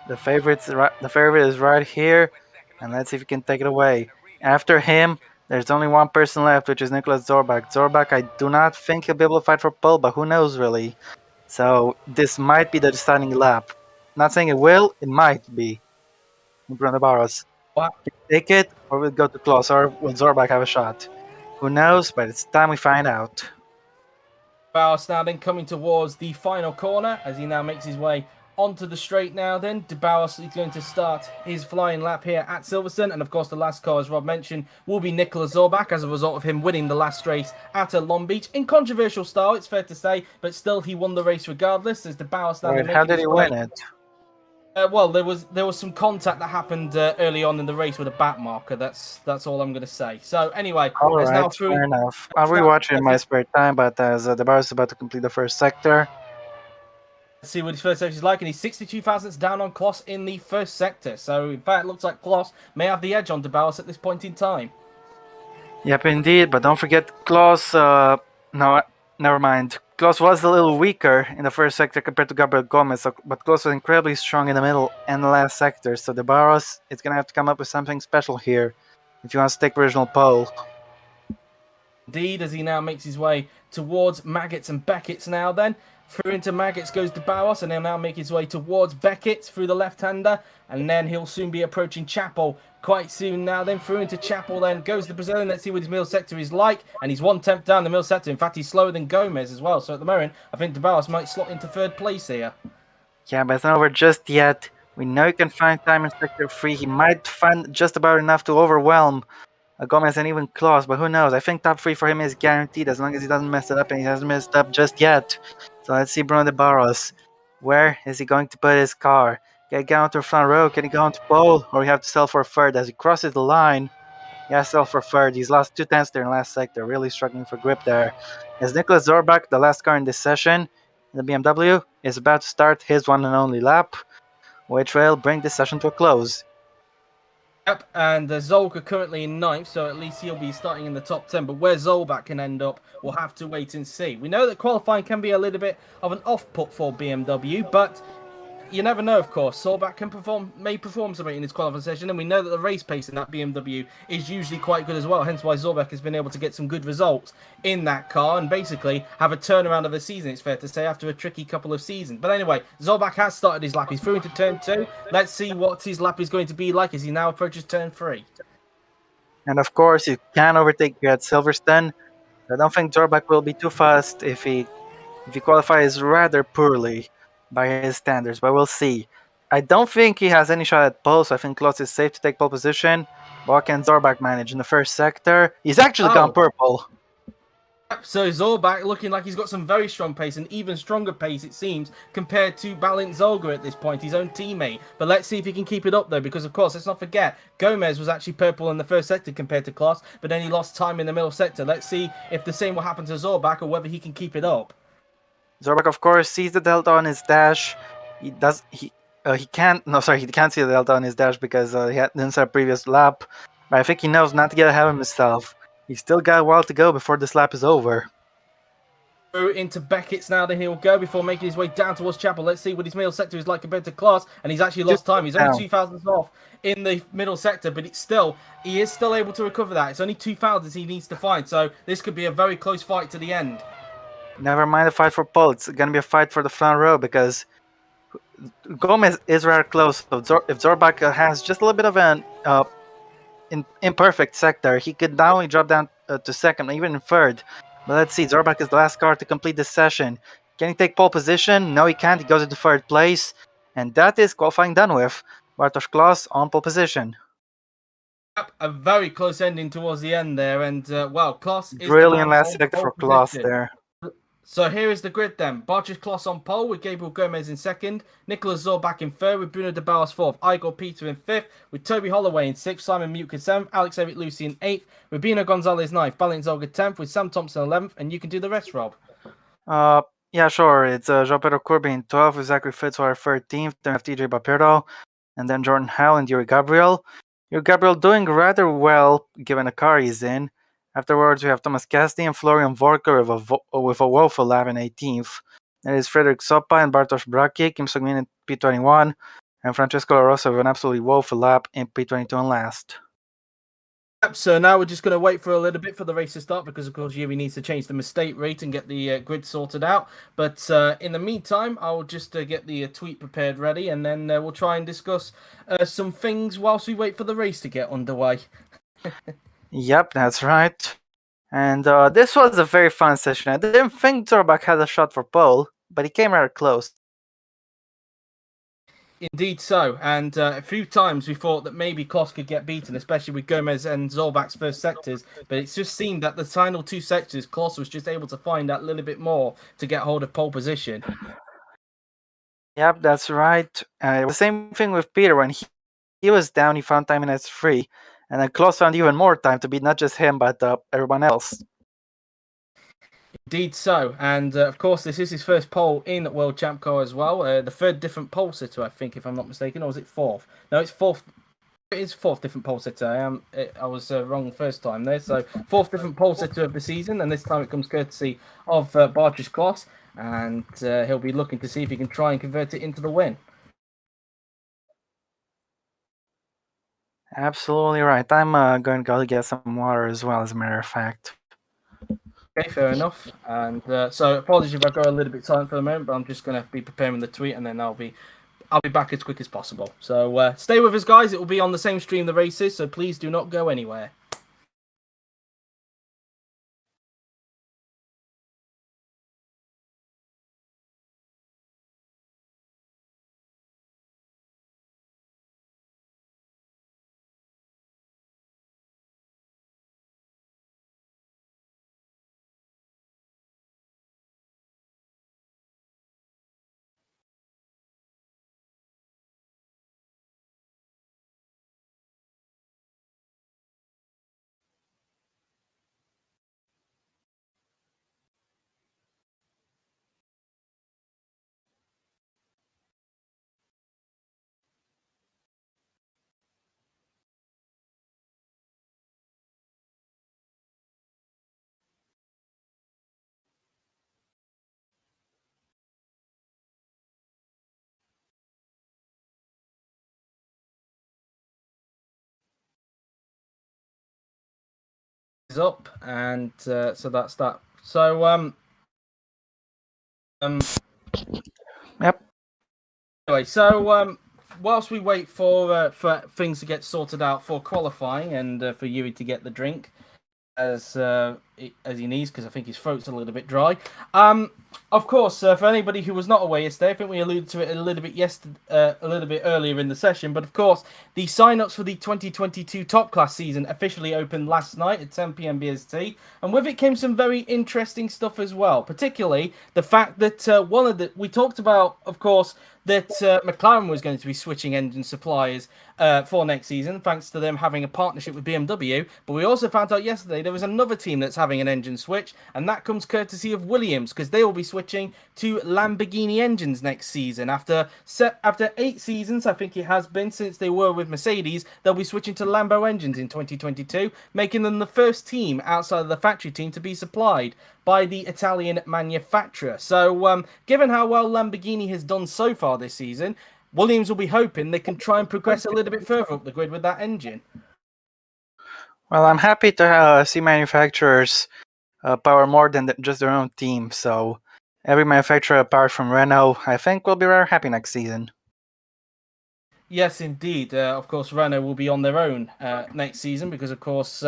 The favorite is right here, and let's see if he can take it away. After him, there's only one person left, which is Nicholas Zorbach. Zorbach, I do not think he'll be able to fight for pole, but who knows really. So this might be the deciding lap. Not saying it will, it might be. Bruno de Barros. Wow. Can he take it, or will it go too close, or will Zorbach have a shot? Who knows, but it's time we find out. Barros now then coming towards the final corner as he now makes his way onto the straight now then. De Barros is going to start his flying lap here at Silverstone. And of course the last car, as Rob mentioned, will be Nicholas Zorbach as a result of him winning the last race at Long Beach. In controversial style, it's fair to say, but still he won the race regardless as De Barros now... How did he win it? Well, there was some contact that happened early on in the race with a back marker. That's all I'm going to say. So anyway, all right, now through, fair enough. I'll rewatch it in my spare time, but as De Barros is about to complete the first sector. Let's see what his first sector is like, and he's 62 thousandths down on Kloss in the first sector. So in fact, it looks like Kloss may have the edge on De Barros at this point in time. Yep, indeed. But don't forget, Kloss. No, never mind. Kloss was a little weaker in the first sector compared to Gabriel Gomez, but Kloss was incredibly strong in the middle and the last sector. So De Barros is going to have to come up with something special here if he wants to take original pole. Indeed, as he now makes his way towards Maggots and Beckett's now then. Through into Maggots goes De Barros, and he'll now make his way towards Beckett through the left-hander, and then he'll soon be approaching Chapel quite soon now. Then through into Chapel, then goes the Brazilian. Let's see what his middle sector is like, and he's 1/10 down the middle sector. In fact, he's slower than Gomez as well. So at the moment, I think De Barros might slot into third place here. Yeah, but it's not over just yet. We know he can find time in sector 3. He might find just about enough to overwhelm Gomez and even Kloss, but who knows? I think top 3 for him is guaranteed as long as he doesn't mess it up, and he hasn't messed up just yet. So let's see Bruno de Barros. Where is he going to put his car? Can he get onto the front row? Can he go onto pole? Or we have to sell for third? As he crosses the line, he has to sell for third. He's lost 2 tenths there in the last sector. Really struggling for grip there. As Nicholas Zorbach, the last car in this session, in the BMW, is about to start his one and only lap, which will bring this session to a close. Yep, and Zolga currently in 9th, so at least he'll be starting in the top 10. But where Zorbach can end up, we'll have to wait and see. We know that qualifying can be a little bit of an off-put for BMW, but you never know, of course. Zorbach may perform something in his qualifying session, and we know that the race pace in that BMW is usually quite good as well. Hence why Zorbach has been able to get some good results in that car and basically have a turnaround of a season, it's fair to say, after a tricky couple of seasons. But anyway, Zorbach has started his lap. He's through into turn 2. Let's see what his lap is going to be like as he now approaches turn 3. And of course, you can overtake here at Silverstone. I don't think Zorbach will be too fast if he qualifies rather poorly by his standards, but we'll see. I don't think he has any shot at pole, so I think Kloss is safe to take pole position. What can Zorbach manage in the first sector? He's actually gone purple. So Zorbach looking like he's got some very strong pace, and even stronger pace it seems compared to Balint Zolga at this point, his own teammate. But let's see if he can keep it up though, because of course let's not forget Gomez was actually purple in the first sector compared to Kloss, but then he lost time in the middle sector. Let's see if the same will happen to Zorbach or whether he can keep it up. Zorbach, of course, sees the delta on his dash. He can't see the delta on his dash because he didn't set a previous lap. But I think he knows not to get ahead of himself. He's still got a while to go before this lap is over. Through into Beckett's now, then he'll go before making his way down towards Chapel. Let's see what his middle sector is like compared to Kloss, and he's actually lost time. He's only 2 thousandths off in the middle sector, but he is still able to recover that. It's only 2 thousandths he needs to find, so this could be a very close fight to the end. Never mind the fight for pole. It's going to be a fight for the front row because Gomez is rather close. So if Zorbach has just a little bit of an imperfect sector, he could not only drop down to second, even in third. But let's see, Zorbach is the last car to complete this session. Can he take pole position? No, he can't. He goes into third place. And that is qualifying done with. Bartosz Kloss on pole position. A very close ending towards the end there. And, well, Kloss is... Brilliant last sector for Kloss there. So here is the grid then. Bartjes Kloss on pole with Gabriel Gomez in second. Nicolas Zorbach in third with Bruno de Bauers fourth. Igor Peter in fifth with Toby Holloway in sixth. Simon Mutka seventh. Alex Eric Lucian eighth. Rubino Gonzalez ninth. Balint Zolga 10th with Sam Thompson 11th. And you can do the rest, Rob. Yeah, sure. It's Jean-Pedro Courby in 12th with Zachary Fitzwater 13th. Then we have TJ Bapiro. And then Jordan Howe and Yuri Gabriel. Yuri Gabriel doing rather well given the car he's in. Afterwards, we have Thomas Cassidy and Florian Volker with a woeful lap in 18th. Then it's Frederick Sopa and Bartosz Braki, Kim Sung-min in P21, and Francesca Larosa with an absolutely woeful lap in P22 and last. Yep, so now we're just going to wait for a little bit for the race to start because, of course, Yuri needs to change the mistake rate and get the grid sorted out. But in the meantime, I'll just get the tweet prepared ready, and then we'll try and discuss some things whilst we wait for the race to get underway. Yep, that's right. And this was a very fun session. I didn't think Zorbach had a shot for pole, but he came rather close. Indeed so, and a few times we thought that maybe Kloss could get beaten, especially with Gomez and Zorbach's first sectors, but it's just seemed that the final two sectors, Kloss was just able to find that little bit more to get hold of pole position. Yep, that's right. It was the same thing with Peter. When he was down, he found time in S3, and then Kloss found even more time to beat not just him, but everyone else. Indeed so, and of course this is his first pole in World ChampCar as well. The third different pole sitter, I think, if I'm not mistaken, or was it fourth? No, it's fourth. It is fourth different pole sitter. I was wrong first time there. So fourth different pole sitter of the season, and this time it comes courtesy of Bartjes Kloss, and he'll be looking to see if he can try and convert it into the win. Absolutely right. I'm going to go get some water as well, as a matter of fact. Okay, fair enough. And so apologies if I go a little bit silent for a moment, but I'm just going to be preparing the tweet, and then I'll be back as quick as possible. So stay with us, guys. It will be on the same stream the races, so please do not go anywhere. Is up, and so that's that. So Yep. Anyway, so whilst we wait for things to get sorted out for qualifying and for Yuri to get the drink as he needs, because I think his throat's a little bit dry. Of course, for anybody who was not aware yesterday, I think we alluded to it a little bit earlier in the session. But of course, the sign-ups for the 2022 Top Class season officially opened last night at 10 p.m. BST, and with it came some very interesting stuff as well. Particularly the fact that we talked about, of course, that McLaren was going to be switching engine suppliers for next season, thanks to them having a partnership with BMW. But we also found out yesterday there was another team that's having an engine switch, and that comes courtesy of Williams, because they will be switching to Lamborghini engines next season. After 8 seasons, I think it has been, since they were with Mercedes, they'll be switching to Lambo engines in 2022, making them the first team outside of the factory team to be supplied by the Italian manufacturer. So, given how well Lamborghini has done so far this season, Williams will be hoping they can try and progress a little bit further up the grid with that engine. Well, I'm happy to see manufacturers power more than just their own team. So every manufacturer apart from Renault, I think, will be very happy next season. Yes, indeed. Of course, Renault will be on their own next season because, of course,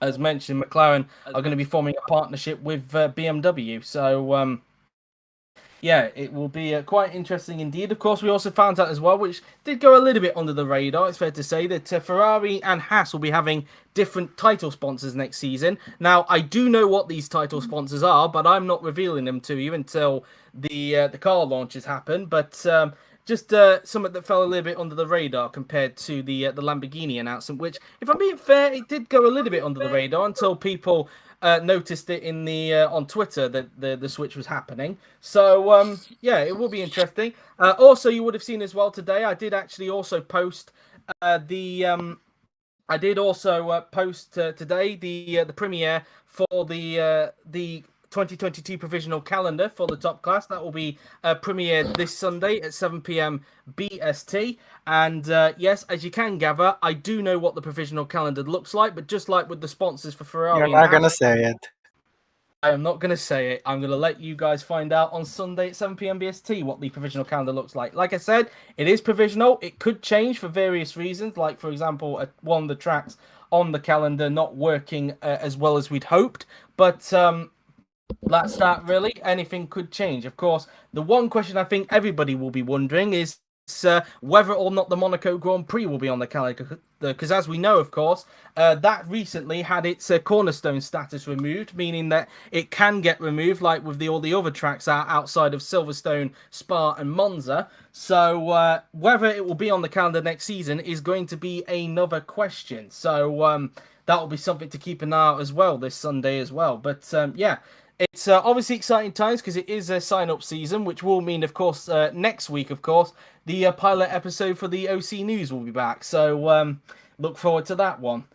as mentioned, McLaren are going to be forming a partnership with BMW. So, yeah, it will be quite interesting indeed. Of course, we also found out as well, which did go a little bit under the radar, it's fair to say, that Ferrari and Haas will be having different title sponsors next season. Now, I do know what these title sponsors are, but I'm not revealing them to you until the car launches happen. But just something that fell a little bit under the radar compared to the Lamborghini announcement, which, if I'm being fair, it did go a little bit under the radar until people noticed it in the on Twitter that the switch was happening. So yeah, it will be interesting. Also, you would have seen as well today, I did actually also post I did also post today the premiere for the 2022 provisional calendar for the top class. That will be premiered this Sunday at 7 p.m. BST. And yes, as you can gather, I do know what the provisional calendar looks like, but just like with the sponsors for Ferrari, You're not going to say it. I am not going to say it. I'm going to let you guys find out on Sunday at 7 p.m. BST what the provisional calendar looks like. Like I said, it is provisional. It could change for various reasons, like, for example, one of the tracks on the calendar not working as well as we'd hoped. But that's that, really. Anything could change. Of course, the one question I think everybody will be wondering is whether or not the Monaco Grand Prix will be on the calendar, because as we know, of course, that recently had its cornerstone status removed, meaning that it can get removed, like with all the other tracks outside of Silverstone, Spa, and Monza. So whether it will be on the calendar next season is going to be another question. So that will be something to keep an eye out as well this Sunday as well. But yeah. It's obviously exciting times because it is a sign-up season, which will mean, of course, next week, of course, the pilot episode for the OC News will be back. So look forward to that one.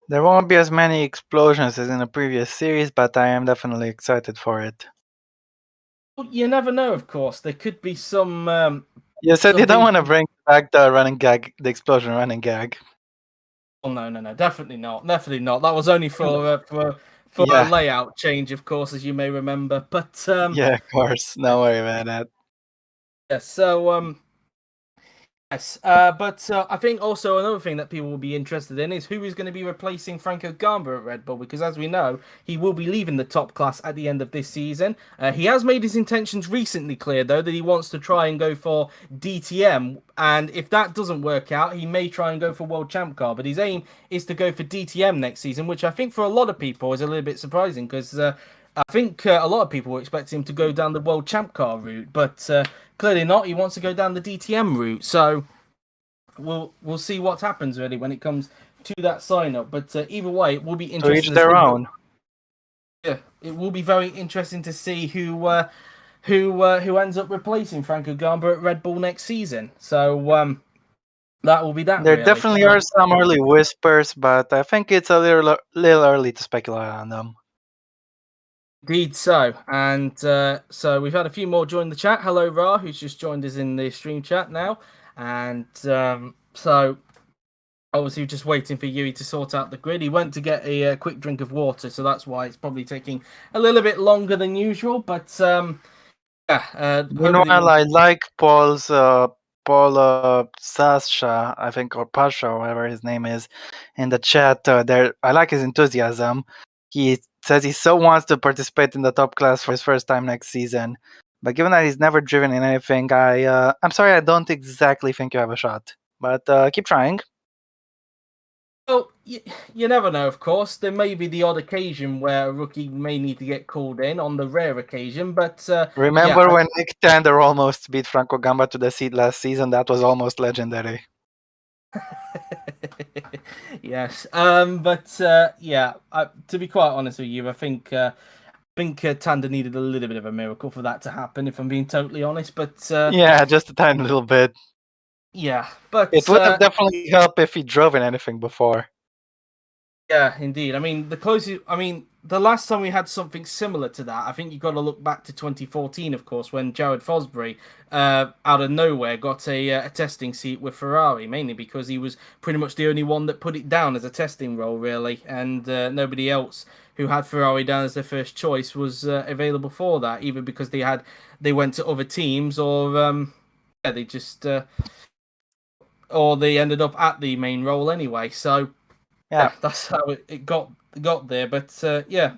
There won't be as many explosions as in the previous series, but I am definitely excited for it. Well, you never know, of course. There could be some... you said you don't want to bring back the running gag, the explosion running gag. Oh, no, definitely not. Definitely not. That was only for a layout change, of course, as you may remember. But yeah, of course. Don't worry about that. Yeah, so yes, but I think also another thing that people will be interested in is who is going to be replacing Franco Gamba at Red Bull, because as we know, he will be leaving the top class at the end of this season. He has made his intentions recently clear, though, that he wants to try and go for DTM, and if that doesn't work out, he may try and go for World ChampCar, but his aim is to go for DTM next season, which I think for a lot of people is a little bit surprising, because I think a lot of people were expecting him to go down the World ChampCar route, but clearly not. He wants to go down the DTM route, so we'll see what happens really when it comes to that sign up. But either way, it will be interesting. To each their own. Yeah, it will be very interesting to see who ends up replacing Franco Gamba at Red Bull next season. So that will be that. There really. definitely are some early whispers, but I think it's a little early to speculate on them. Indeed so. And so we've had a few more join the chat. Hello, Ra, who's just joined us in the stream chat now. And so obviously just waiting for Yuri to sort out the grid. He went to get a quick drink of water, so that's why it's probably taking a little bit longer than usual. But yeah. Meanwhile, I like Paul's Paul Sasha, I think, or Pasha, or whatever his name is, in the chat. There, I like his enthusiasm. He says he so wants to participate in the top class for his first time next season. But given that he's never driven in anything, I'm sorry, I don't exactly think you have a shot. But keep trying. Well, you never know, of course. There may be the odd occasion where a rookie may need to get called in, on the rare occasion, but... Remember when Nick Tander almost beat Franco Gamba to the seat last season? That was almost legendary. Yes, but yeah, to be quite honest with you, I think Tander needed a little bit of a miracle for that to happen, if I'm being totally honest. But yeah, just a tiny little bit. Yeah, but it would have definitely helped if he drove in anything before. Yeah, indeed. I mean, the last time we had something similar to that, I think you've got to look back to 2014, of course, when Jared Fosbury, out of nowhere, got a testing seat with Ferrari, mainly because he was pretty much the only one that put it down as a testing role, really, and nobody else who had Ferrari down as their first choice was available for that, either because they went to other teams or they just or they ended up at the main role anyway. So yeah, that's how it got there. But yeah,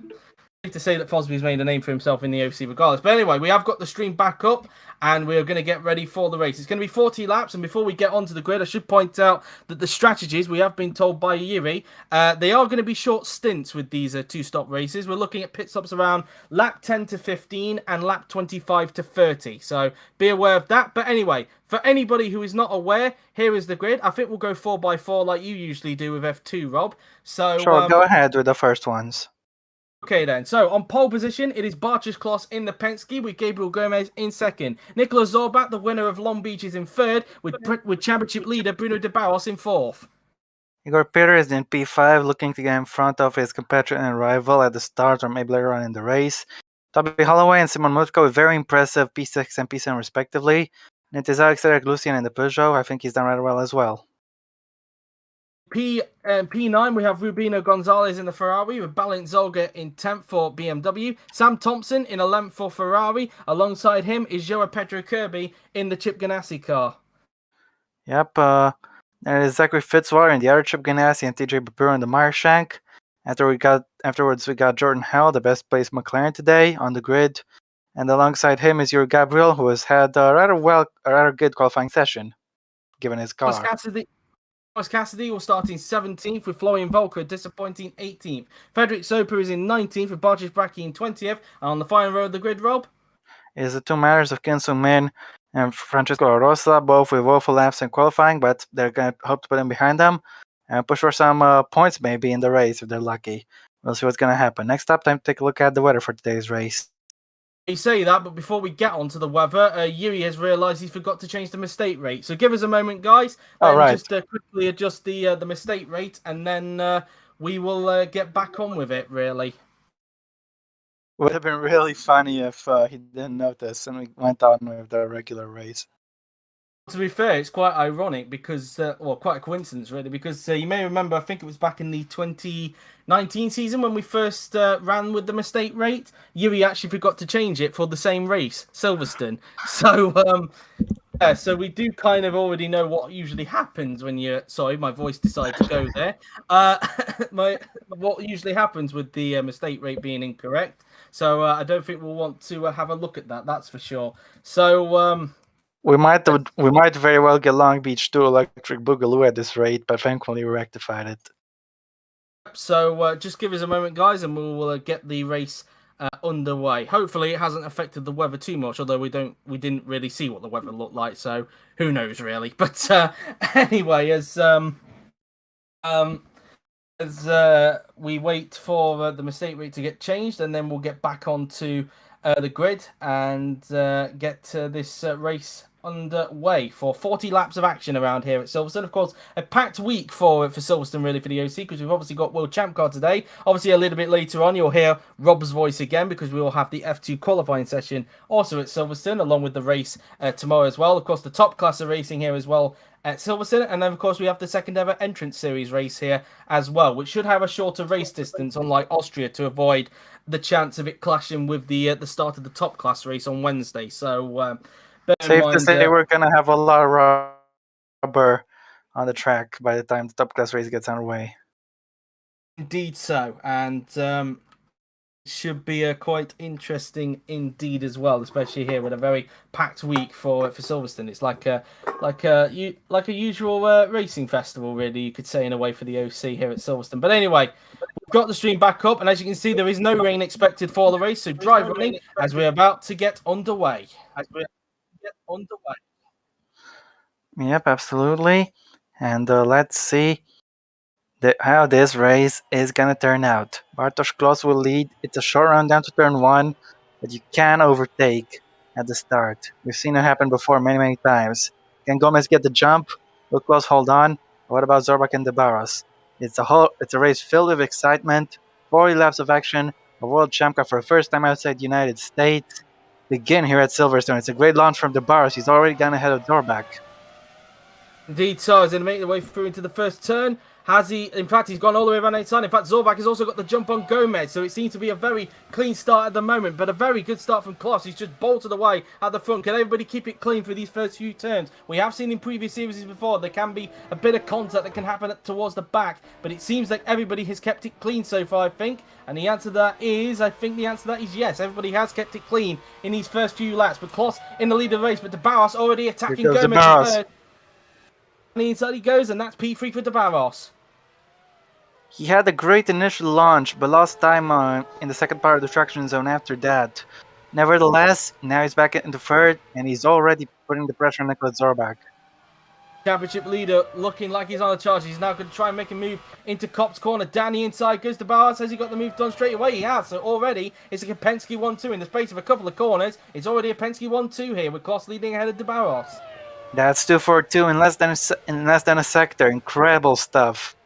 to say that Fosby's made a name for himself in the OC regardless. But anyway, we have got the stream back up and we're going to get ready for the race. It's going to be 40 laps. And before we get onto the grid, I should point out that the strategies, we have been told by Yuri, they are going to be short stints with these two-stop races. We're looking at pit stops around lap 10 to 15 and lap 25 to 30. So be aware of that. But anyway, for anybody who is not aware, here is the grid. I think we'll go 4x4 like you usually do with F2, Rob. So Sure, go ahead with the first ones. Okay then, so on pole position, it is Bartosz Kloss in the Penske with Gabriel Gomez in second. Nicolas Zorbat, the winner of Long Beach, is in third with championship leader Bruno de Barros in fourth. Igor Peter is in P5, looking to get in front of his competitor and rival at the start or maybe later on in the race. Toby Holloway and Simon Mutko with very impressive P6 and P7 respectively. And it is Eric Lucian in the Peugeot. I think he's done rather well as well. P9, we have Rubino Gonzalez in the Ferrari with Balint Zolga in 10th for BMW. Sam Thompson in 11th for Ferrari. Alongside him is Joa Petro Kirby in the Chip Ganassi car. Yep, there is Zachary Fitzwater in the other Chip Ganassi and TJ Babur in the Meyershank. Afterwards, we got Jordan Howell, the best placed McLaren today, on the grid. And alongside him is Yuri Gabriel, who has had a rather good qualifying session, given his car. Thomas Cassidy will start in 17th with Florian Volcker, disappointing 18th. Frederick Soper is in 19th with Bartosz Bracki in 20th. And on the final row of the grid, Rob? Is the two matters of Kim Sung-min and Francesca Larosa, both with woeful laps in qualifying, but they're going to hope to put them behind them and push for some points maybe in the race if they're lucky. We'll see what's going to happen. Next up, time to take a look at the weather for today's race. You say that, but before we get onto the weather, Yuri has realised he forgot to change the mistake rate. So give us a moment, guys. Just quickly adjust the mistake rate, and then we will get back on with it, really. Would have been really funny if he didn't notice and we went on with the regular race. To be fair, it's quite ironic because, quite a coincidence really, because you may remember, I think it was back in the 2019 season when we first ran with the mistake rate. Yuri actually forgot to change it for the same race, Silverstone. So, so we do kind of already know what usually happens when you. Sorry, my voice decided to go there. What usually happens with the mistake rate being incorrect. So I don't think we'll want to have a look at that. That's for sure. So. We might very well get Long Beach 2 Electric Boogaloo at this rate, but thankfully we rectified it. So just give us a moment, guys, and we'll get the race underway. Hopefully, it hasn't affected the weather too much, although we didn't really see what the weather looked like, so who knows really. But anyway, as we wait for the mistake rate to get changed, and then we'll get back onto the grid and get this race underway for 40 laps of action around here at Silverstone. Of course, a packed week for Silverstone really for the OC, because we've obviously got World ChampCar today. Obviously, a little bit later on, you'll hear Rob's voice again, because we will have the F2 qualifying session also at Silverstone, along with the race tomorrow as well. Of course, the top class are racing here as well at Silverstone, and then of course we have the second ever Entrance Series race here as well, which should have a shorter race distance, unlike Austria, to avoid the chance of it clashing with the start of the top class race on Wednesday. So safe to say we're going to have a lot of rubber on the track by the time the top class race gets underway. Indeed so, and should be quite interesting indeed as well, especially here with a very packed week for Silverstone. It's like a usual racing festival, really, you could say, in a way, for the OC here at Silverstone. But anyway, we've got the stream back up, and as you can see, there is no rain expected for the race, so drive running as we're about to get underway. Yep, absolutely. And let's see how this race is going to turn out. Bartosz Kloss will lead. It's a short run down to turn 1, but you can overtake at the start. We've seen it happen before many times. Can Gomez get the jump? Will Kloss hold on? What about Zorbach and De Barros? It's a race filled with excitement, 40 laps of action, a World ChampCar for the first time outside the United States. Begin here at Silverstone. It's a great launch from De Barros. He's already gone ahead of Zorbach. Indeed, so as they make their way through into the first turn, Has he? In fact, he's gone all the way around outside. In fact, Zorbach has also got the jump on Gomez, so it seems to be a very clean start at the moment, but a very good start from Kloss. He's just bolted away at the front. Can everybody keep it clean for these first few turns? We have seen in previous series before, there can be a bit of contact that can happen towards the back, but it seems like everybody has kept it clean so far, I think. And the answer to that is, I think the answer to that is yes. Everybody has kept it clean in these first few laps, but Kloss in the lead of the race, but De Barros already attacking Gomez third. And inside he goes, and that's P3 for De Barros. He had a great initial launch, but lost time in the second part of the traction zone after that. Nevertheless, now he's back into third, and he's already putting the pressure on Nicholas Zorbach. Championship leader looking like he's on the charge. He's now going to try and make a move into Kop's corner. Danny inside goes to Barros. Has he got the move done straight away? He has. So already it's a Penske 1-2 in the space of a couple of corners. It's already a Penske 1-2 here with Kloss leading ahead of De Barros. That's 2-4-2 in less than a sector. Incredible stuff.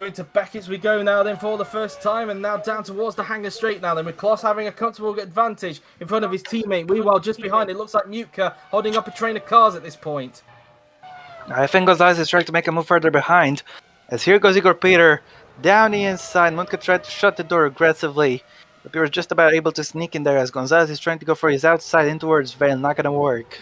Into Beckett's we go now then for the first time, and now down towards the hangar straight now then, with Kloss having a comfortable advantage in front of his teammate. Meanwhile, just behind it looks like Mutka holding up a train of cars at this point. I think Gonzalez is trying to make a move further behind, as here goes Igor Peter down the inside. Mutka tried to shut the door aggressively, but Peter was just about able to sneak in there as Gonzalez is trying to go for his outside in towards Vale. Not gonna work.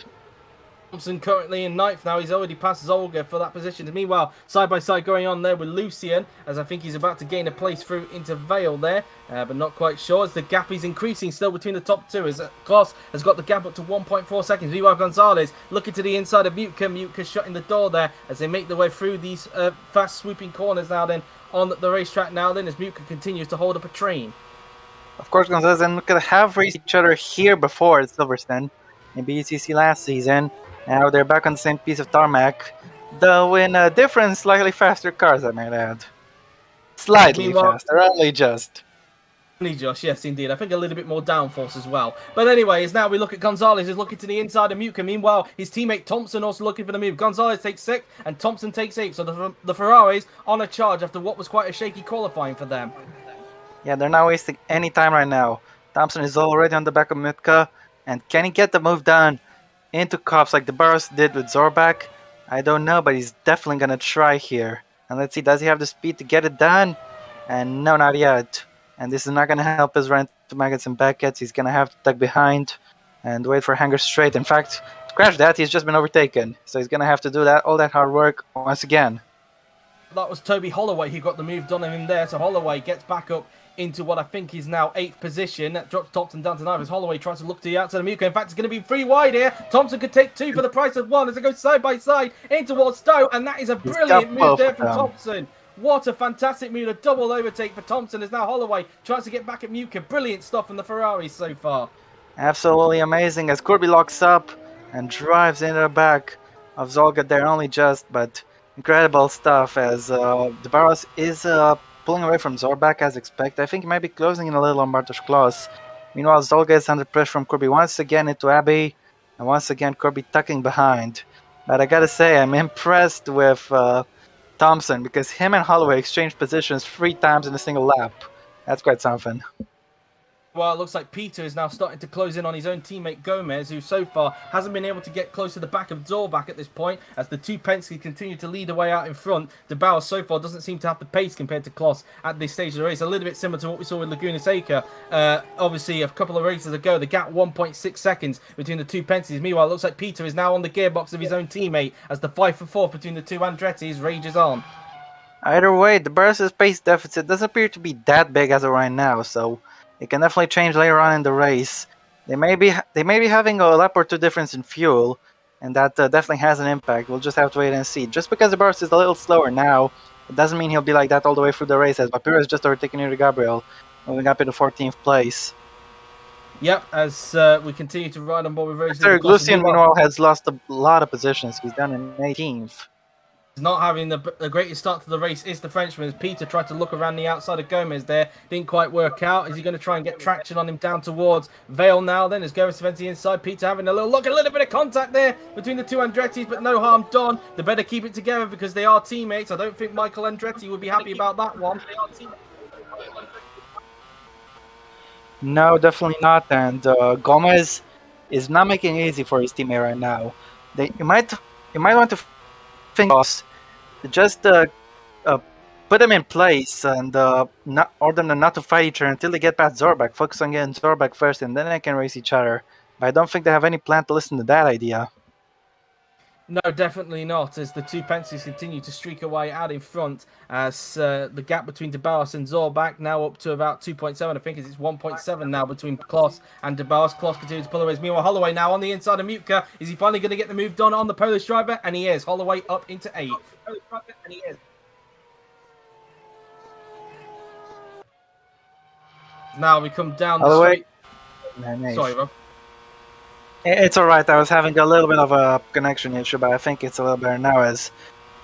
Thompson currently in ninth now. He's already passed Zolga for that position. And meanwhile, side by side going on there with Lucian, as I think he's about to gain a place through into Vale there, but not quite sure, as the gap is increasing still between the top two, as Kloss has got the gap up to 1.4 seconds. Meanwhile, Gonzalez looking to the inside of Mutka. Mutka shutting the door there as they make their way through these fast swooping corners now then on the racetrack now then, as Mutka continues to hold up a train. Of course, Gonzalez and Mutka have raced each other here before at Silverstone in BCC last season. Now they're back on the same piece of tarmac, though in different, slightly faster cars, I might add. Slightly faster, only just. Only just, yes, indeed. I think a little bit more downforce as well. But anyway, as now we look at Gonzalez, who's looking to the inside of Mutka. Meanwhile, his teammate Thompson also looking for the move. Gonzalez takes 6th, and Thompson takes 8th. So the Ferraris on a charge after what was quite a shaky qualifying for them. Yeah, they're not wasting any time right now. Thompson is already on the back of Mutka, and can he get the move done into Kops like De Barros did with Zorbach? I don't know, but he's definitely going to try here. And let's see, does he have the speed to get it done? And no, not yet. And this is not going to help his run to Maggots and Beckett. He's going to have to tuck behind and wait for Hanger straight. In fact, scratch that, he's just been overtaken. So he's going to have to do that all that hard work once again. That was Toby Holloway who got the move done in there. So Holloway gets back up into what I think is now 8th position. That drops Thompson down to 9th as Holloway tries to look to the outside of Mutka. In fact, it's going to be 3 wide here. Thompson could take 2 for the price of 1 as they go side by side in towards Stowe. And that is a brilliant move there from Thompson. What a fantastic move. A double overtake for Thompson as now Holloway tries to get back at Mutka. Brilliant stuff from the Ferraris so far. Absolutely amazing as Corby locks up and drives into the back of Zolga there only just, but incredible stuff as De Barros is pulling away from Zorbach as expected. I think he might be closing in a little on Bartosz Kloss. Meanwhile, Zolga is under pressure from Corby once again into Abbey, and once again Corby tucking behind. But I gotta say, I'm impressed with Thompson, because him and Holloway exchanged positions 3 times in a single lap. That's quite something. Well, it looks like Peter is now starting to close in on his own teammate Gomez, who so far hasn't been able to get close to the back of Zorbach at this point, as the 2 Penske continue to lead the way out in front. De Barros so far doesn't seem to have the pace compared to Kloss at this stage of the race. A little bit similar to what we saw with Laguna Seca. Obviously, a couple of races ago, the gap 1.6 seconds between the 2 Penskes. Meanwhile, it looks like Peter is now on the gearbox of his own teammate, as the 5 for 4 between the 2 Andretti's rages on. Either way, De Barros' pace deficit doesn't appear to be that big as of right now, so it can definitely change later on in the race. They may be having a lap or 2 difference in fuel, and that definitely has an impact. We'll just have to wait and see. Just because De Barros is a little slower now, it doesn't mean he'll be like that all the way through the race, as Papiro is just overtaking Yuri Gabriel, moving up into 14th place. Yep, as we continue to ride on board with races. Lucian, meanwhile, has lost a lot of positions. He's down in 18th. Not having the greatest start to the race is the Frenchman, as Peter tried to look around the outside of Gomez there. Didn't quite work out. Is he going to try and get traction on him down towards Vale now then, as Gomez defends the inside? Peter having a little bit of contact there between the 2 Andretti's, but no harm done. They better keep it together because they are teammates. I don't think Michael Andretti would be happy about that one. No, definitely not. And Gomez is not making it easy for his teammate right now. You might want to think just put them in place and not order them not to fight each other until they get past Zorbak. Focus on getting Zorbak first, and then they can race each other. But I don't think they have any plan to listen to that idea. No, definitely not, as the two Penskes continue to streak away out in front, as the gap between De Barros and Zorbak now up to about 2.7, I think, as it's 1.7 now between Kloss and De Barros. Kloss continues to pull away. Meanwhile, Holloway now on the inside of Mutka. Is he finally going to get the move done on the Polish driver? And he is. Holloway up into 8th. Now we come down the straight. Sorry, Rob. It's alright, I was having a little bit of a connection issue, but I think it's a little better now as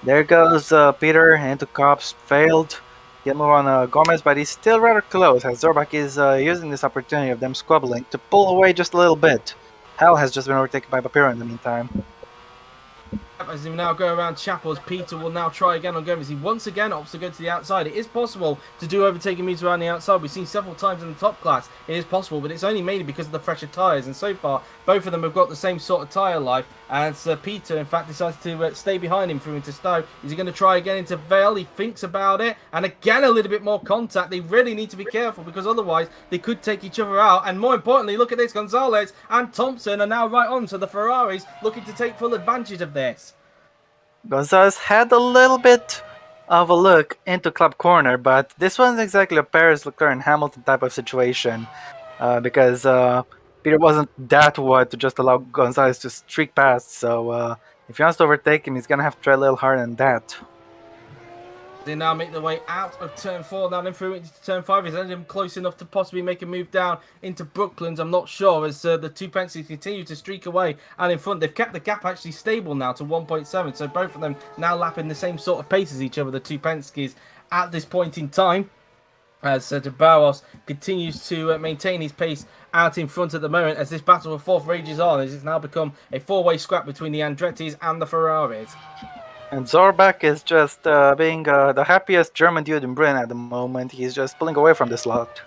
there goes Peter into Cops, failed. Get move on Gomez, but he's still rather close as Zorbak is using this opportunity of them squabbling to pull away just a little bit. Howell has just been overtaken by Papiro in the meantime. As we now go around Chapel's, Peter will now try again on Gomez. He once again opts to go to the outside. It is possible to do overtaking moves around the outside. We've seen several times in the top class. It is possible, but it's only mainly because of the fresher tyres. And so far, both of them have got the same sort of tyre life. And Peter, in fact, decides to stay behind him through into Stowe. Is he going to try again into Vale? He thinks about it. And again, a little bit more contact. They really need to be careful because otherwise they could take each other out. And more importantly, look at this. Gonzalez and Thompson are now right on. So the Ferraris looking to take full advantage of this. Gonzalez had a little bit of a look into Club Corner, but this wasn't exactly a Paris, Leclerc, and Hamilton type of situation because Peter wasn't that wide to just allow Gonzalez to streak past. So if he wants to overtake him, he's going to have to try a little harder than that. They now make their way out of turn 4, now then through into turn 5. Is anyone close enough to possibly make a move down into Brooklands? I'm not sure, as the two Penskes continue to streak away and in front. They've kept the gap actually stable now to 1.7, so both of them now lapping the same sort of pace as each other, the two Penskes, at this point in time. As De Barros continues to maintain his pace out in front at the moment, as this battle for 4th rages on, as it's now become a 4-way scrap between the Andrettis and the Ferraris. And Zorbak is just being the happiest German dude in Britain at the moment. He's just pulling away from this lot.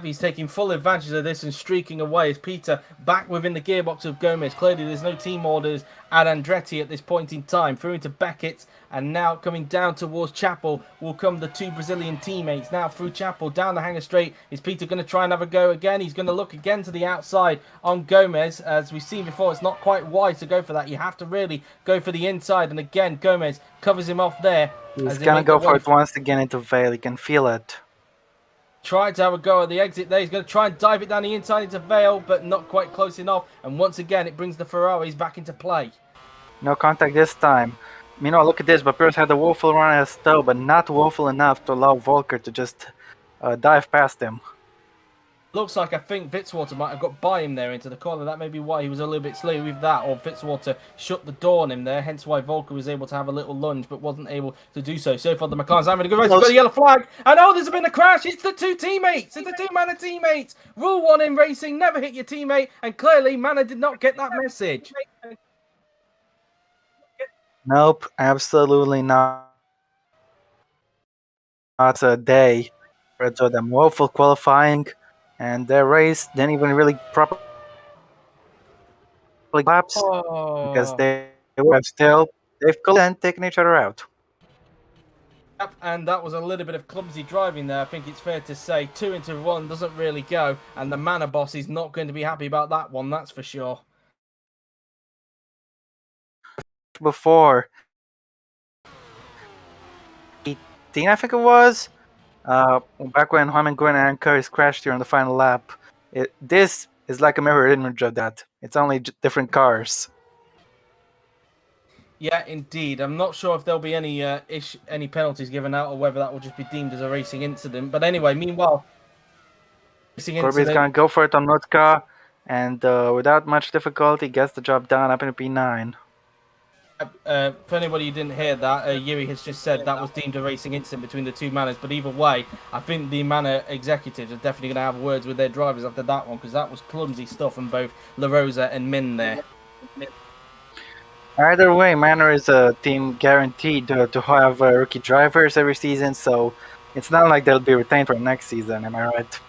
He's taking full advantage of this and streaking away as Peter back within the gearbox of Gomez. Clearly there's no team orders at Andretti at this point in time. Through into Beckett, and now coming down towards Chapel will come the two Brazilian teammates. Now through Chapel, down the hanger straight. Is Peter going to try and have a go again? He's going to look again to the outside on Gomez. As we've seen before, it's not quite wise to go for that. You have to really go for the inside. And again, Gomez covers him off there. He's going to go for it once again into Vale. You can feel it. Tried to have a go at the exit there. He's going to try and dive it down the inside into Vale, but not quite close enough. And once again, it brings the Ferraris back into play. No contact this time. Meanwhile, look at this. Papyrus had a woeful run at Stowe, but not woeful enough to allow Volker to just dive past him. Looks like I think Fitzwater might have got by him there into the corner. That may be why he was a little bit slow with that, or Fitzwater shut the door on him there, hence why Volker was able to have a little lunge, but wasn't able to do so. So far, the McLaren's having a good race. He's got a yellow flag, and oh, there's been a crash. It's the two teammates. It's the two Manor teammates. Rule 1 in racing, never hit your teammate, and clearly Manor did not get that message. Nope, absolutely not. Not a day. So them woeful qualifying. And their race didn't even really properly laps because they were still they've and taken each other out. Yep, and that was a little bit of clumsy driving there. I think it's fair to say 2 into 1 doesn't really go, and the Manor boss is not going to be happy about that one. That's for sure. Before 18, I think it was. Back when Hamilton and Curtis crashed here on the final lap, this is like a mirror image of that. It's only different cars. Yeah, indeed. I'm not sure if there'll be any penalties given out, or whether that will just be deemed as a racing incident. But anyway, meanwhile, Corby's gonna go for it on Mutka, and without much difficulty, gets the job done up in P9. For anybody who didn't hear that, Yuri has just said that was deemed a racing incident between the two Manors. But either way, I think the Manor executives are definitely going to have words with their drivers after that one, because that was clumsy stuff from both Larosa and Min there. Either way, Manor is a team guaranteed to have rookie drivers every season, so it's not like they'll be retained for next season, am I right?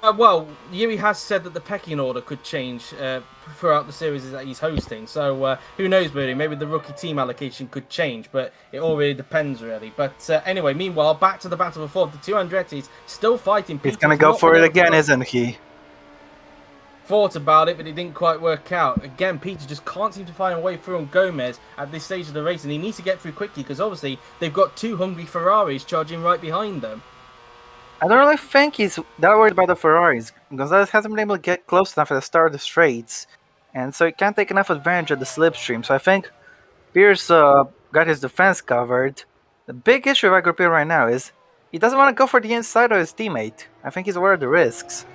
Well, Yuri has said that the pecking order could change throughout the series that he's hosting. So who knows, really? Maybe the rookie team allocation could change, but it all really depends, really. But anyway, meanwhile, back to the battle before the two Andretti's still fighting. He's going to go for it again, isn't he? Thought about it, but it didn't quite work out. Again, Peter just can't seem to find a way through on Gomez at this stage of the race, and he needs to get through quickly because obviously they've got two hungry Ferraris charging right behind them. I don't really think he's that worried about the Ferraris. Gonzalez hasn't been able to get close enough at the start of the straights, and so he can't take enough advantage of the slipstream. So I think Pierce got his defense covered. The big issue with Pierce right now is he doesn't want to go for the inside of his teammate. I think he's aware of the risks.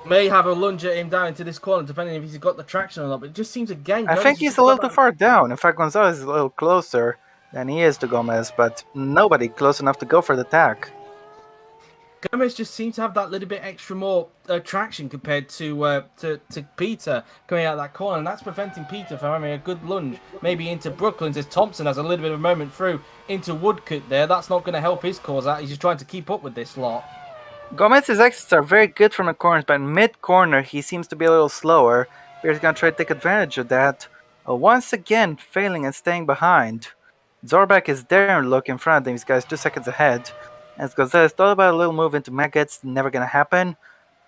May have a lunge at him down into this corner, depending if he's got the traction or not. But it just seems again. I think he's a little too far down. In fact, Gonzalez is a little closer than he is to Gomez, but nobody close enough to go for the attack. Gomez just seems to have that little bit extra more traction compared to Peter coming out of that corner, and that's preventing Peter from having a good lunge, maybe into Brooklyn, as Thompson has a little bit of a moment through into Woodcote there. That's not going to help his cause out. He's just trying to keep up with this lot. Gomez's exits are very good from the corners, but mid-corner he seems to be a little slower. Pierre's going to try to take advantage of that. Once again, failing and staying behind. Zorbak is there and look in front of him. These guys 2 seconds ahead. As Gonzalez thought about a little move into Mega, it's never going to happen.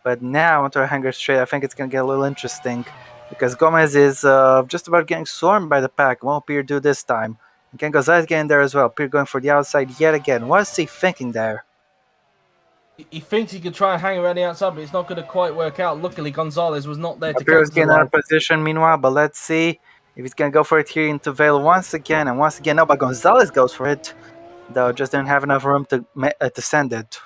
But now, onto a hanger straight, I think it's going to get a little interesting. Because Gomez is just about getting swarmed by the pack. Won't Pierre do this time? Again, Gonzalez getting there as well. Pierre going for the outside yet again. What's he thinking there? He thinks he could try and hang around the outside, but it's not going to quite work out. Luckily, Gonzalez was not there to Pierre is getting out of position meanwhile, but let's see if he's going to go for it here into Vale once again. And once again, no, but Gonzalez goes for it. Though just didn't have enough room to send it.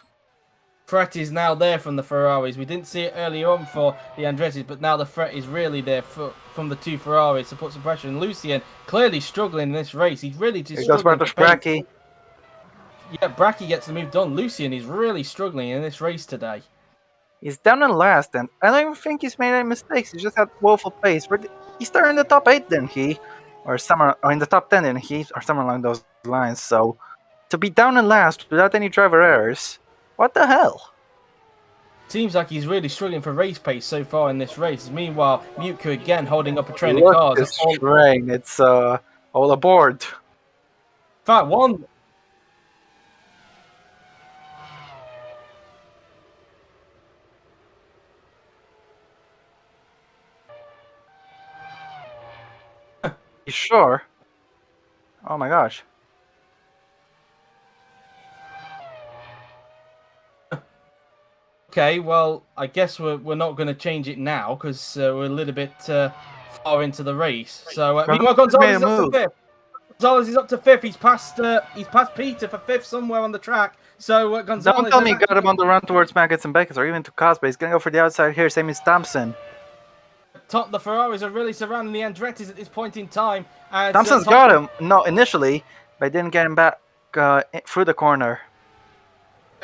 Threat is now there from the Ferraris. We didn't see it earlier on for the Andretti's, but now the threat is really there from the two Ferraris to put some pressure. And Lucian clearly struggling in this race. He's really just struggling. Goes Brachy. Yeah, Brachy gets the move done. Lucian is really struggling in this race today. He's down in last, and I don't even think he's made any mistakes. He just had woeful pace. He started in the top 8, didn't he? Or somewhere, or in the top 10, didn't he? Or somewhere along those lines. So to be down in last without any driver errors, what the hell? Seems like he's really struggling for race pace so far in this race. Meanwhile, Mutko again holding up a train of cars. It's all aboard. In fact, one. You sure? Oh my gosh. Okay, well, I guess we're not going to change it now because we're a little bit far into the race. So meanwhile, Gonzalez is up to 5th. Gonzalez is up to 5th. He's passed Peter for 5th somewhere on the track. So Gonzalez. Don't tell me he got him on the run towards Maggots and Beckett or even to Cosplay. He's going to go for the outside here, same as Thompson. The Ferraris are really surrounding the Andretti's at this point in time. As, Thompson's got him. No, initially, but didn't get him back through the corner.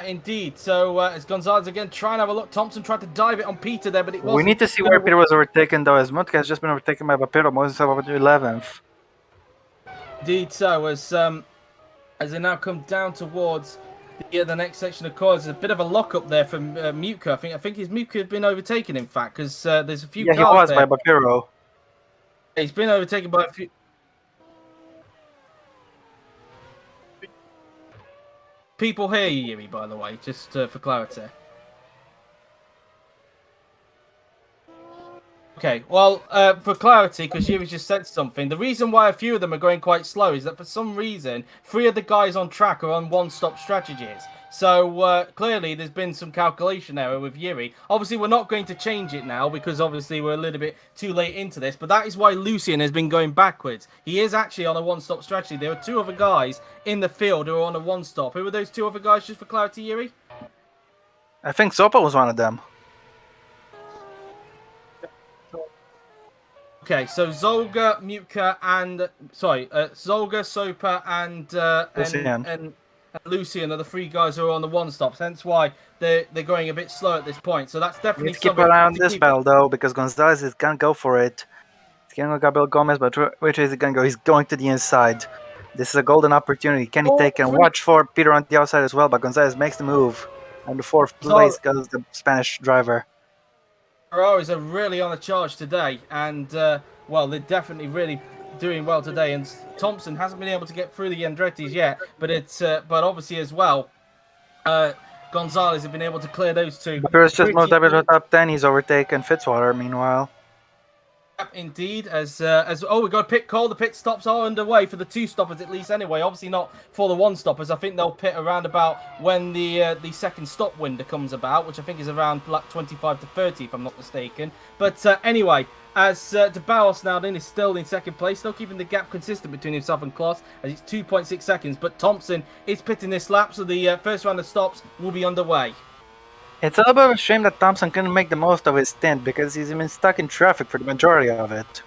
Indeed. So as Gonzalez again trying to have a look, Thompson tried to dive it on Peter there, but it wasn't. We need to see where Peter was overtaken, though, as Mutka has just been overtaken by Bapiro. Moses over to 11th. Indeed. So as they now come down towards the next section of cars, there's a bit of a lock up there from Mutko. I think his Mutko has been overtaken, in fact, because there's a few cars there. Yeah, he was by Bapiro. He's been overtaken by a few. People hear you, Yuri, by the way, just for clarity. Okay, well, for clarity, because Yuri just said something, the reason why a few of them are going quite slow is that for some reason, 3 of the guys on track are on one-stop strategies. So, clearly, there's been some calculation error with Yuri. Obviously, we're not going to change it now, because obviously we're a little bit too late into this, but that is why Lucian has been going backwards. He is actually on a one-stop strategy. There are 2 other guys in the field who are on a one-stop. Who are those 2 other guys, just for clarity, Yuri? I think Sopa was one of them. Okay, so Zolga, Mutka, and Zolga, Sopa, and Lucian are the 3 guys who are on the one stops. Hence why they're going a bit slow at this point. So that's definitely something. Keep an eye on this battle though, because Gonzalez is gonna go for it. He's gonna go Gabriel Gomez, but which is he gonna go? He's going to the inside. This is a golden opportunity. Can he take and watch for Peter on the outside as well? But Gonzalez makes the move. And the fourth place goes the Spanish driver. Ferraris are really on the charge today, and well, they're definitely really doing well today. And Thompson hasn't been able to get through the Andretti's yet, but but obviously as well, Gonzalez have been able to clear those two. Pierce just moved up to the top 10. He's overtaken Fitzwater. Meanwhile. Indeed, as we got a pit call. The pit stops are underway for the two stoppers at least. Anyway, obviously not for the one stoppers. I think they'll pit around about when the second stop window comes about, which I think is around 25 to 30, if I'm not mistaken. But anyway, as De Barros now then is still in second place, still keeping the gap consistent between himself and Kloss, as it's 2.6 seconds. But Thompson is pitting this lap, so the first round of stops will be underway. It's a little bit of a shame that Thompson couldn't make the most of his stint because he's been stuck in traffic for the majority of it.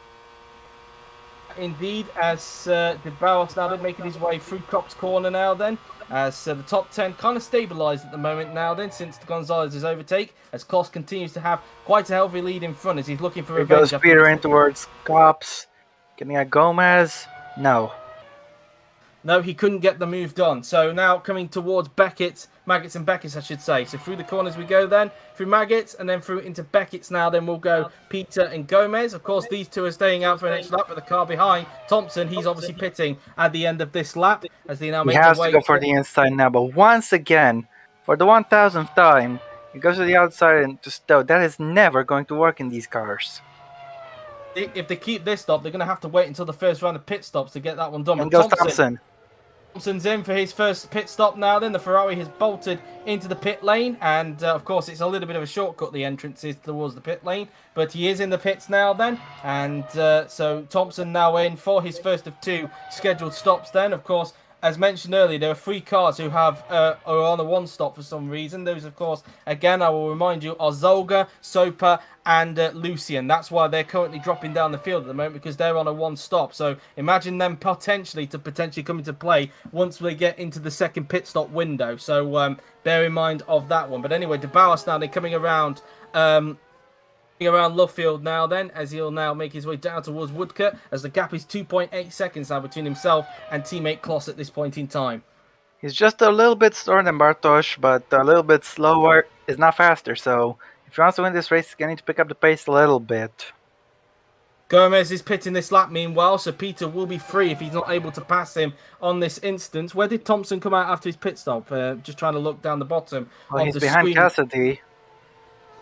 Indeed, as De Barros now then making his way through Cops Corner now then, as the top 10 kind of stabilised at the moment now then since Gonzalez's overtake, as Kloss continues to have quite a healthy lead in front as he's looking for revenge. He goes Peter in towards Cops. Getting at Gomez? No. No, he couldn't get the move done. So now coming towards Maggots and Beckett's, I should say. So through the corners we go then, through Maggots, and then through into Beckett's now. Then we'll go Peter and Gomez. Of course, these two are staying out for an extra lap, but the car behind Thompson, he's obviously pitting at the end of this lap as they now make their way. He has to go for the inside now, but once again, for the 1000th time, he goes to the outside and to stow. That is never going to work in these cars. If they keep this stop, they're going to have to wait until the first round of pit stops to get that one done. And goes Thompson. Thompson's in for his first pit stop now then. The Ferrari has bolted into the pit lane, and of course it's a little bit of a shortcut, the entrance is towards the pit lane, but he is in the pits now then, and so Thompson now in for his first of two scheduled stops then. Of course, as mentioned earlier, there are 3 cars who are on a one stop for some reason. Those, of course, again, I will remind you, are Zolga, Soper, and Lucian. That's why they're currently dropping down the field at the moment, because they're on a one stop. So imagine them potentially come into play once we get into the second pit stop window. So bear in mind of that one. But anyway, De Barros now, they're coming around Luffield now then, as he'll now make his way down towards Woodcote, as the gap is 2.8 seconds now between himself and teammate Kloss at this point in time. He's just a little bit slower than Bartosz, but a little bit slower is not faster, so if he wants to win this race, he's going to need to pick up the pace a little bit. Gomez is pitting this lap meanwhile, so Peter will be free if he's not able to pass him on this instance. Where did Thompson come out after his pit stop? Just trying to look down the bottom of he's the behind screen. Cassidy.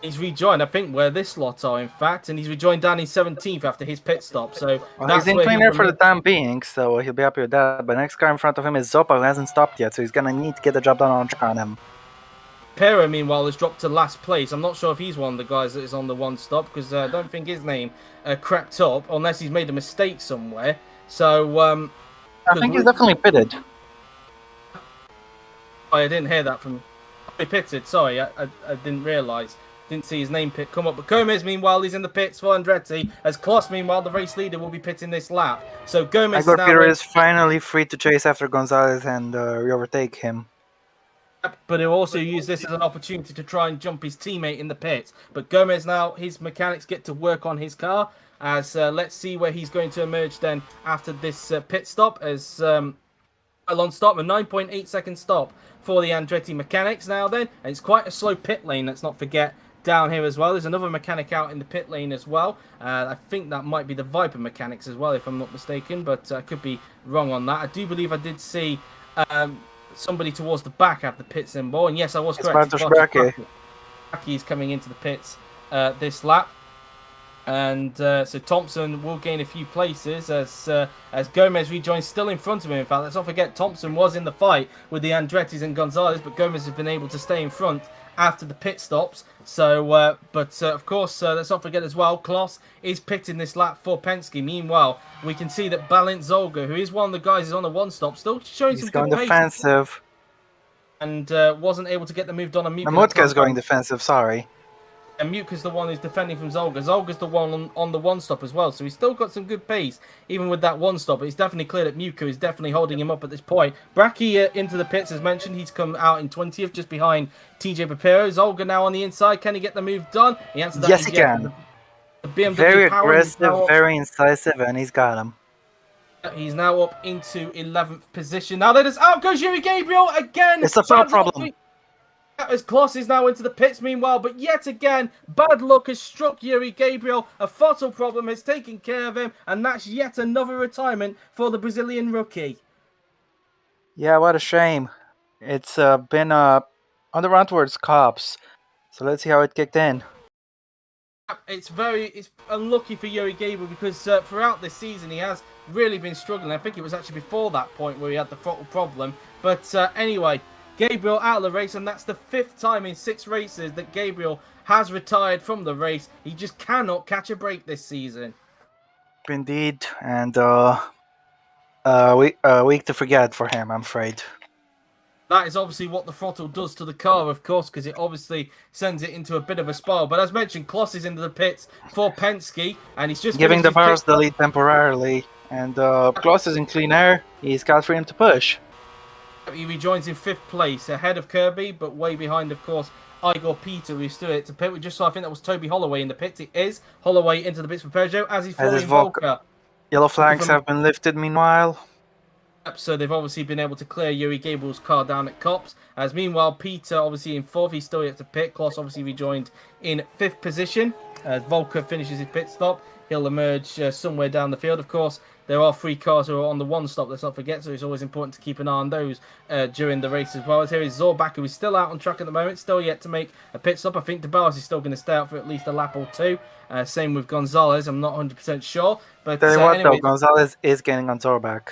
He's rejoined, I think, where this lot are, in fact, and he's rejoined down in 17th after his pit stop. So he's in cleaner for the time being, so he'll be happy with that. But the next car in front of him is Zopa, who hasn't stopped yet, so he's going to need to get the job done on him. Pero, meanwhile, has dropped to last place. I'm not sure if he's one of the guys that is on the one stop, because I don't think his name crept up, unless he's made a mistake somewhere. So, I think he's definitely pitted. Oh, I didn't hear that from... He pitted, sorry, I didn't realise. Didn't see his name pit come up. But Gomez, meanwhile, he's in the pits for Andretti. As Kloss, meanwhile, the race leader, will be pitting this lap. So Gomez Igor Peter is finally free to chase after Gonzalez and overtake him. But he'll also use this as an opportunity to try and jump his teammate in the pits. But Gomez now, his mechanics get to work on his car. As let's see where he's going to emerge then after this pit stop. As a long stop, a 9.8 second stop for the Andretti mechanics now then. And it's quite a slow pit lane, let's not forget. Down here as well, there's another mechanic out in the pit lane as well. I think that might be the Viper mechanics as well, if I'm not mistaken, but I could be wrong on that. I do believe I did see somebody towards the back have the pit symbol, and yes, I was correct. Bracchi is coming into the pits this lap, and so Thompson will gain a few places as Gomez rejoins, still in front of him. In fact, let's not forget Thompson was in the fight with the Andrettis and Gonzalez, but Gomez has been able to stay in front after the pit stops. So, of course, let's not forget as well, Kloss is pitting this lap for Penske. Meanwhile, we can see that Balint Zolga, who is one of the guys who's on the one stop, still showing some good pace. He's going defensive. And wasn't able to get the move done on Muka. Mamutka's going defensive, sorry. And Muka's the one who's defending from Zolga. Zolga's the one on the one stop as well. So he's still got some good pace, even with that one stop. But it's definitely clear that Muka is definitely holding him up at this point. Bracchi into the pits, as mentioned. He's come out in 20th, just behind TJ Papero. Zolga now on the inside. Can he get the move done? The answer to that yes, is he can. The BMW very power aggressive, very incisive, and he's got him. He's now up into 11th position. Now that is out goes Yuri Gabriel again. It's a foul problem. As Kloss is now into the pits meanwhile, but yet again, bad luck has struck Yuri Gabriel. A throttle problem has taken care of him, and that's yet another retirement for the Brazilian rookie. Yeah, what a shame. It's been on the run towards cops. So let's see how it kicked in. It's unlucky for Yuri Gabriel because throughout this season he has really been struggling. I think it was actually before that point where he had the throttle problem. But anyway, Gabriel out of the race, and that's the 5th time in 6 races that Gabriel has retired from the race. He just cannot catch a break this season. Indeed, and week to forget for him, I'm afraid. That is obviously what the throttle does to the car, of course, because it obviously sends it into a bit of a spiral. But as mentioned, Kloss is into the pits for Penske, and he's just giving the bars the lead temporarily. And Kloss is in clean air. He's got freedom to push. He rejoins in 5th place, ahead of Kirby, but way behind, of course, Igor Peter, who stood it to pit. We just saw, I think that was Toby Holloway in the pits. It is Holloway into the pits for Peugeot, as he's Florian Volcker. Yellow flags have been lifted meanwhile. So they've obviously been able to clear Yuri Gabriel's car down at Cops. As meanwhile, Peter obviously in 4th, he's still yet to pit. Kloss obviously rejoined in 5th position. As Volker finishes his pit stop, he'll emerge somewhere down the field. Of course, there are 3 cars who are on the 1 stop, let's not forget, so it's always important to keep an eye on those during the race as well. As here is Zorbach, who is still out on track at the moment, still yet to make a pit stop. I think DeBarros is still going to stay out for at least a lap or 2. Same with Gonzalez, I'm not 100% sure. But tell you what, though, Gonzalez is getting on Zorbach.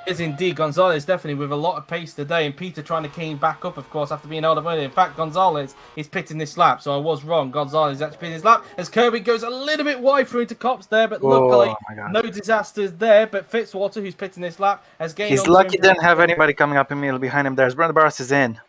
Is indeed. Gonzalez definitely with a lot of pace today, and Peter trying to keen back up, of course, after being held up earlier. In fact, Gonzalez is pitting this lap, so I was wrong. Gonzalez is actually pitting this lap as Kirby goes a little bit wide through into Cops there, but luckily no disasters there. But Fitzwater, who's pitting this lap, has gained. He's lucky he didn't have anybody coming up immediately behind him there. As Brandon Barros is in.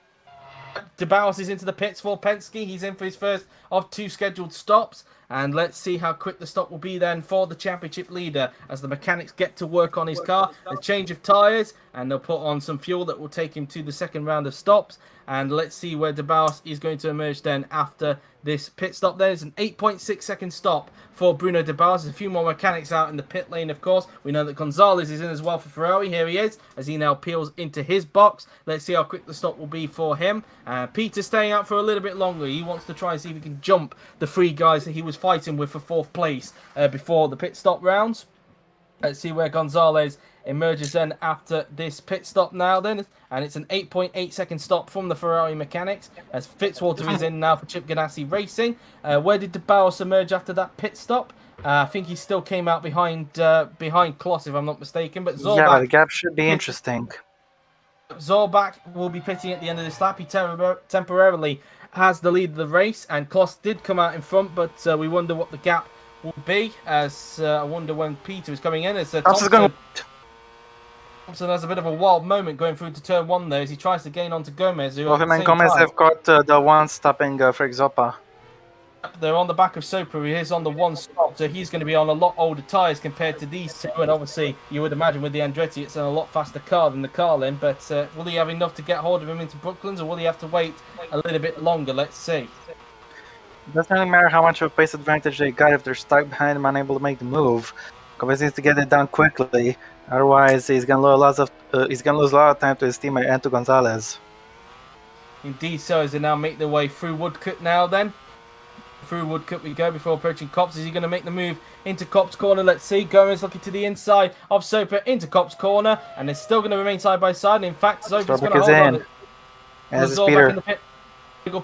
DeBarros is into the pits for Penske. He's in for his first of 2 scheduled stops. And let's see how quick the stop will be then for the championship leader as the mechanics get to work on his car. A change of tyres, and they'll put on some fuel that will take him to the second round of stops. And let's see where DeBarros is going to emerge then after this pit stop. There's an 8.6 second stop for Bruno DeBarros. There's a few more mechanics out in the pit lane, of course. We know that Gonzalez is in as well for Ferrari. Here he is as he now peels into his box. Let's see how quick the stop will be for him. Peter staying out for a little bit longer. He wants to try and see if he can jump the 3 guys that he was fighting with for 4th place before the pit stop rounds. Let's see where Gonzalez emerges then after this pit stop now then, and it's an 8.8 second stop from the Ferrari mechanics as Fitzwater is in now for Chip Ganassi Racing. Where did DeBarros emerge after that pit stop? I think he still came out behind Kloss, if I'm not mistaken, but Zorbach, yeah, the gap should be interesting. Zorbach will be pitting at the end of this lap. He temporarily has the lead of the race, and Kloss did come out in front, but we wonder what the gap will be, as I wonder when Peter is coming in. As Thompson has a bit of a wild moment going through to turn 1 there as he tries to gain onto Gomez. Who him and Gomez have got the one stopping Frank Zoppa. They're on the back of Soper, who is on the 1 stop, so he's going to be on a lot older tyres compared to these 2. And obviously, you would imagine with the Andretti, it's a lot faster car than the Carlin. But will he have enough to get hold of him into Brooklands, or will he have to wait a little bit longer? Let's see. It doesn't really matter how much of a pace advantage they got if they're stuck behind him, unable to make the move. Gomez needs to get it done quickly, otherwise he's gonna lose a lot of time to his teammate and to Gonzalez. Indeed, so as they now make their way through Woodcut now then. Through Woodcut we go before approaching Cops. Is he going to make the move into Cops corner? Let's see. Gomez looking to the inside of Soper into Cops corner, and they're still going to remain side by side. And in fact, Soper's going to hold on. And this is Peter. In the pit.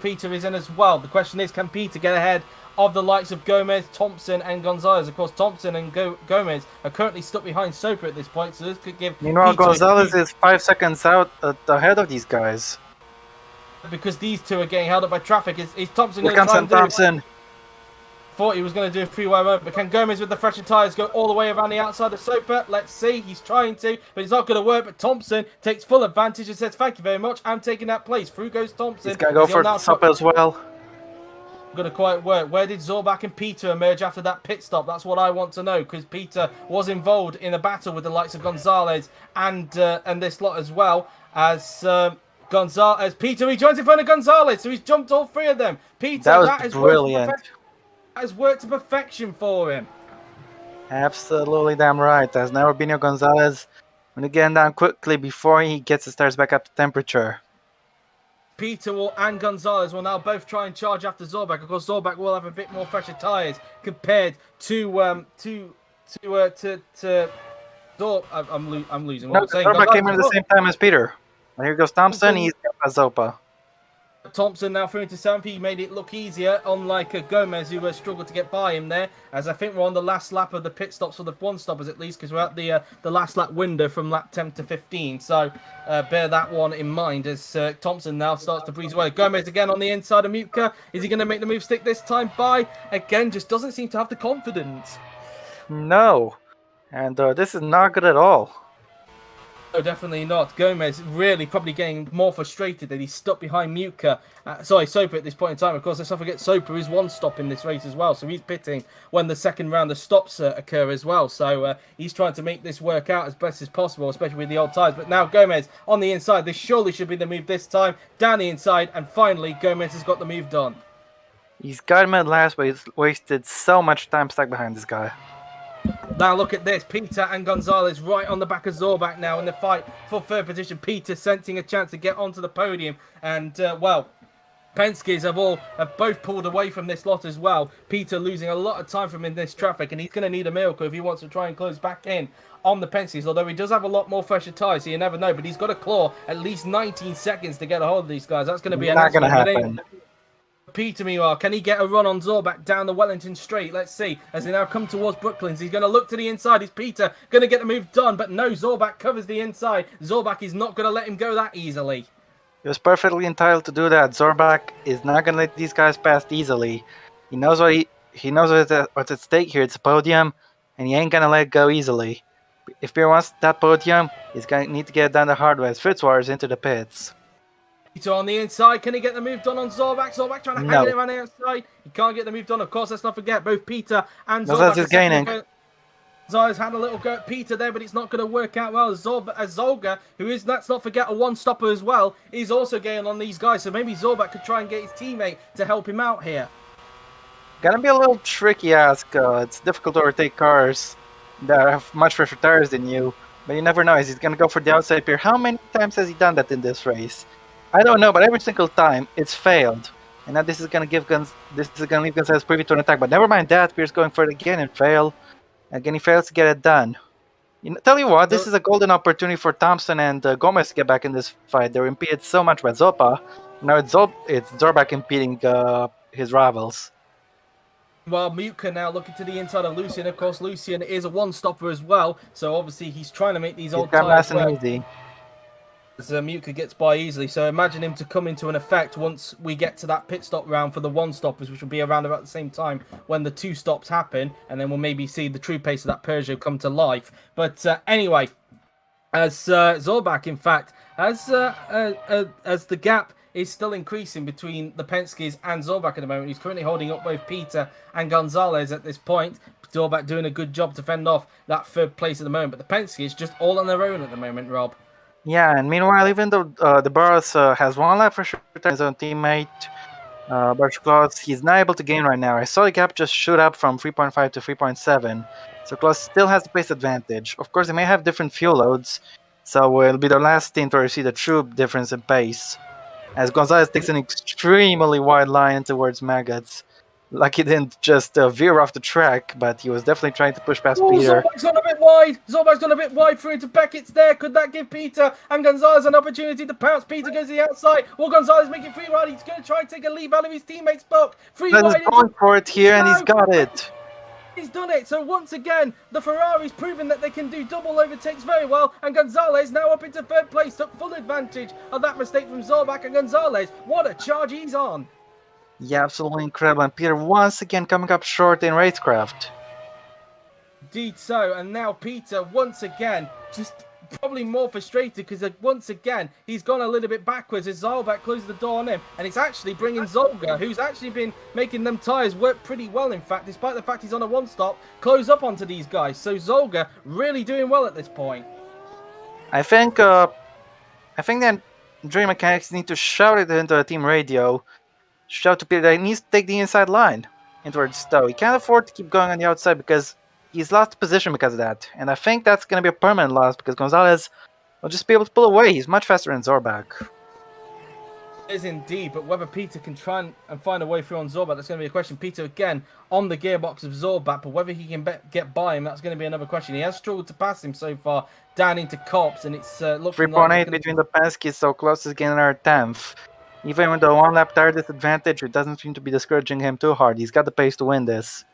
Peter is in as well. The question is, can Peter get ahead of the likes of Gomez, Thompson, and Gonzalez? Of course, Thompson and Gomez are currently stuck behind Soper at this point, so this could give. Meanwhile, Gonzalez is 5 seconds out ahead of these guys. Because these 2 are getting held up by traffic. Is Thompson going to try and do Thompson. Thought he was going to do a freeway moment, but can Gomez with the fresher tyres go all the way around the outside of Soper? Let's see. He's trying to, but it's not going to work. But Thompson takes full advantage and says, "Thank you very much. I'm taking that place." Through goes Thompson. He's going to go for Soper as well. Going to quite work. Where did Zorbach and Peter emerge after that pit stop? That's what I want to know, because Peter was involved in a battle with the likes of Gonzalez and this lot as well as. Peter rejoins in front of Gonzalez, so he's jumped all 3 of them. Peter, that was brilliant. That has worked to perfection for him. Absolutely damn right. As now Rubinho Gonzalez going to get down quickly before he gets his tires back up to temperature. Peter and Gonzalez will now both try and charge after Zorbach. Of course, Zorbach will have a bit more fresher tyres compared to I'm losing what No, I'm saying. Zorbach came in at the same time as Peter. And here goes Thompson. He's got Zopa. Thompson now through into 7th. He made it look easier, unlike Gomez, who struggled to get by him there. As I think we're on the last lap of the pit stops, for the one stoppers at least, because we're at the last lap window from lap 10 to 15. So bear that one in mind as Thompson now starts to breeze away. Gomez again on the inside of Mutka. Is he going to make the move stick this time? By again, just doesn't seem to have the confidence. No, and this is not good at all. No, definitely not. Gomez really probably getting more frustrated that he's stuck behind Soper at this point in time. Of course, let's not forget Soper is one stop in this race as well. So he's pitting when the second round of stops occur as well. So he's trying to make this work out as best as possible, especially with the old tyres. But now Gomez on the inside. This surely should be the move this time. Down the inside. And finally, Gomez has got the move done. He's got him at last, but he's wasted so much time stuck behind this guy. Now look at this, Peter and Gonzalez right on the back of Zorbach now in the fight for third position. Peter sensing a chance to get onto the podium, and Penske's have both pulled away from this lot as well. Peter losing a lot of time from in this traffic, and he's going to need a miracle if he wants to try and close back in on the Penske's, although he does have a lot more fresher tyres, so you never know, but he's got to claw at least 19 seconds to get a hold of these guys. That's going to be not going to happen. Peter, meanwhile, can he get a run on Zorbach down the Wellington Straight? Let's see. As they now come towards Brooklands, he's going to look to the inside. Is Peter going to get the move done? But no, Zorbach covers the inside. Zorbach is not going to let him go that easily. He was perfectly entitled to do that. Zorbach is not going to let these guys pass easily. He knows he knows what's at stake here. It's a podium, and he ain't going to let it go easily. If Peter wants that podium, he's going to need to get it done the hard way as Fitzwater's into the pits. Peter on the inside. Can he get the move done on Zorbach? Zorbach trying to hang it around the outside. He can't get the move done. Of course, let's not forget both Peter and Zorbach. That's gaining. Zayas had a little go at Peter there, but it's not going to work out well. As Zolga, who is, let's not forget, a one-stopper as well, is also gaining on these guys. So maybe Zorbach could try and get his teammate to help him out here. Gonna be a little tricky, ask. It's difficult to overtake cars that have much fresher tires than you. But you never know. Is he going to go for the outside here? How many times has he done that in this race? I don't know, but every single time it's failed. And now this is gonna leave Gonzalez privy to an attack. But never mind that, Pierce going for it again and fail. Again, he fails to get it done. Tell you what, this is a golden opportunity for Thompson and Gomez to get back in this fight. They were impeded so much by Zopa. Now it's Zorbach impeding his rivals. Well, Mutka now looking to the inside of Lucian. Of course, Lucian is a one-stopper as well. So obviously he's trying to make these old tires nice and easy. Mutka gets by easily, so imagine him to come into an effect once we get to that pit stop round for the one stoppers, which will be around about the same time when the two stops happen, and then we'll maybe see the true pace of that Peugeot come to life. But anyway, as Zorbach, in fact, as the gap is still increasing between the Penske's and Zorbach at the moment. He's currently holding up both Peter and Gonzalez at this point. Zorbach doing a good job to fend off that third place at the moment, but the Penske is just all on their own at the moment, Rob. Yeah, and meanwhile, even though the Barros has one lap for sure, his own teammate, Barros, he's not able to gain right now. I saw the gap just shoot up from 3.5 to 3.7, so Klaus still has the pace advantage. Of course, they may have different fuel loads, so it'll be their last stint where you see the true difference in pace. As Gonzalez takes an extremely wide line towards Maggots. Like he didn't just veer off the track, but he was definitely trying to push past Peter. Zorbach's gone a bit wide. Zorbach's gone a bit wide through into Beckett's there. Could that give Peter and Gonzalez an opportunity to pounce? Peter goes to the outside. Will Gonzalez make it free wide? He's going to try and take a leave out of his teammate's book. Free wide. He's going for it here, and he's got it. He's done it. So once again, the Ferrari's proven that they can do double overtakes very well, and Gonzalez now up into third place, took full advantage of that mistake from Zorbach. And Gonzalez, what a charge he's on. Yeah, absolutely incredible. And Peter once again coming up short in racecraft. Indeed so. And now Peter once again just probably more frustrated because once again he's gone a little bit backwards as Zorbach closes the door on him. And it's actually bringing Zolga, who's actually been making them tyres work pretty well, in fact, despite the fact he's on a one-stop, close up onto these guys. So Zolga really doing well at this point. I think that Dream Mechanics need to shout it into the team radio. Shout to Peter that he needs to take the inside line in towards Stowe. He can't afford to keep going on the outside because he's lost position because of that. And I think that's going to be a permanent loss because Gonzalez will just be able to pull away. He's much faster than Zorbach. Is indeed, but whether Peter can try and find a way through on Zorbak, that's going to be a question. Peter again on the gearbox of Zorbak, but whether he can get by him, that's going to be another question. He has struggled to pass him so far down into Cops, and it's looking 3.8 like between the Penskes, so close is getting our 10th. Even with the 1 lap tire disadvantage, it doesn't seem to be discouraging him too hard. He's got the pace to win this.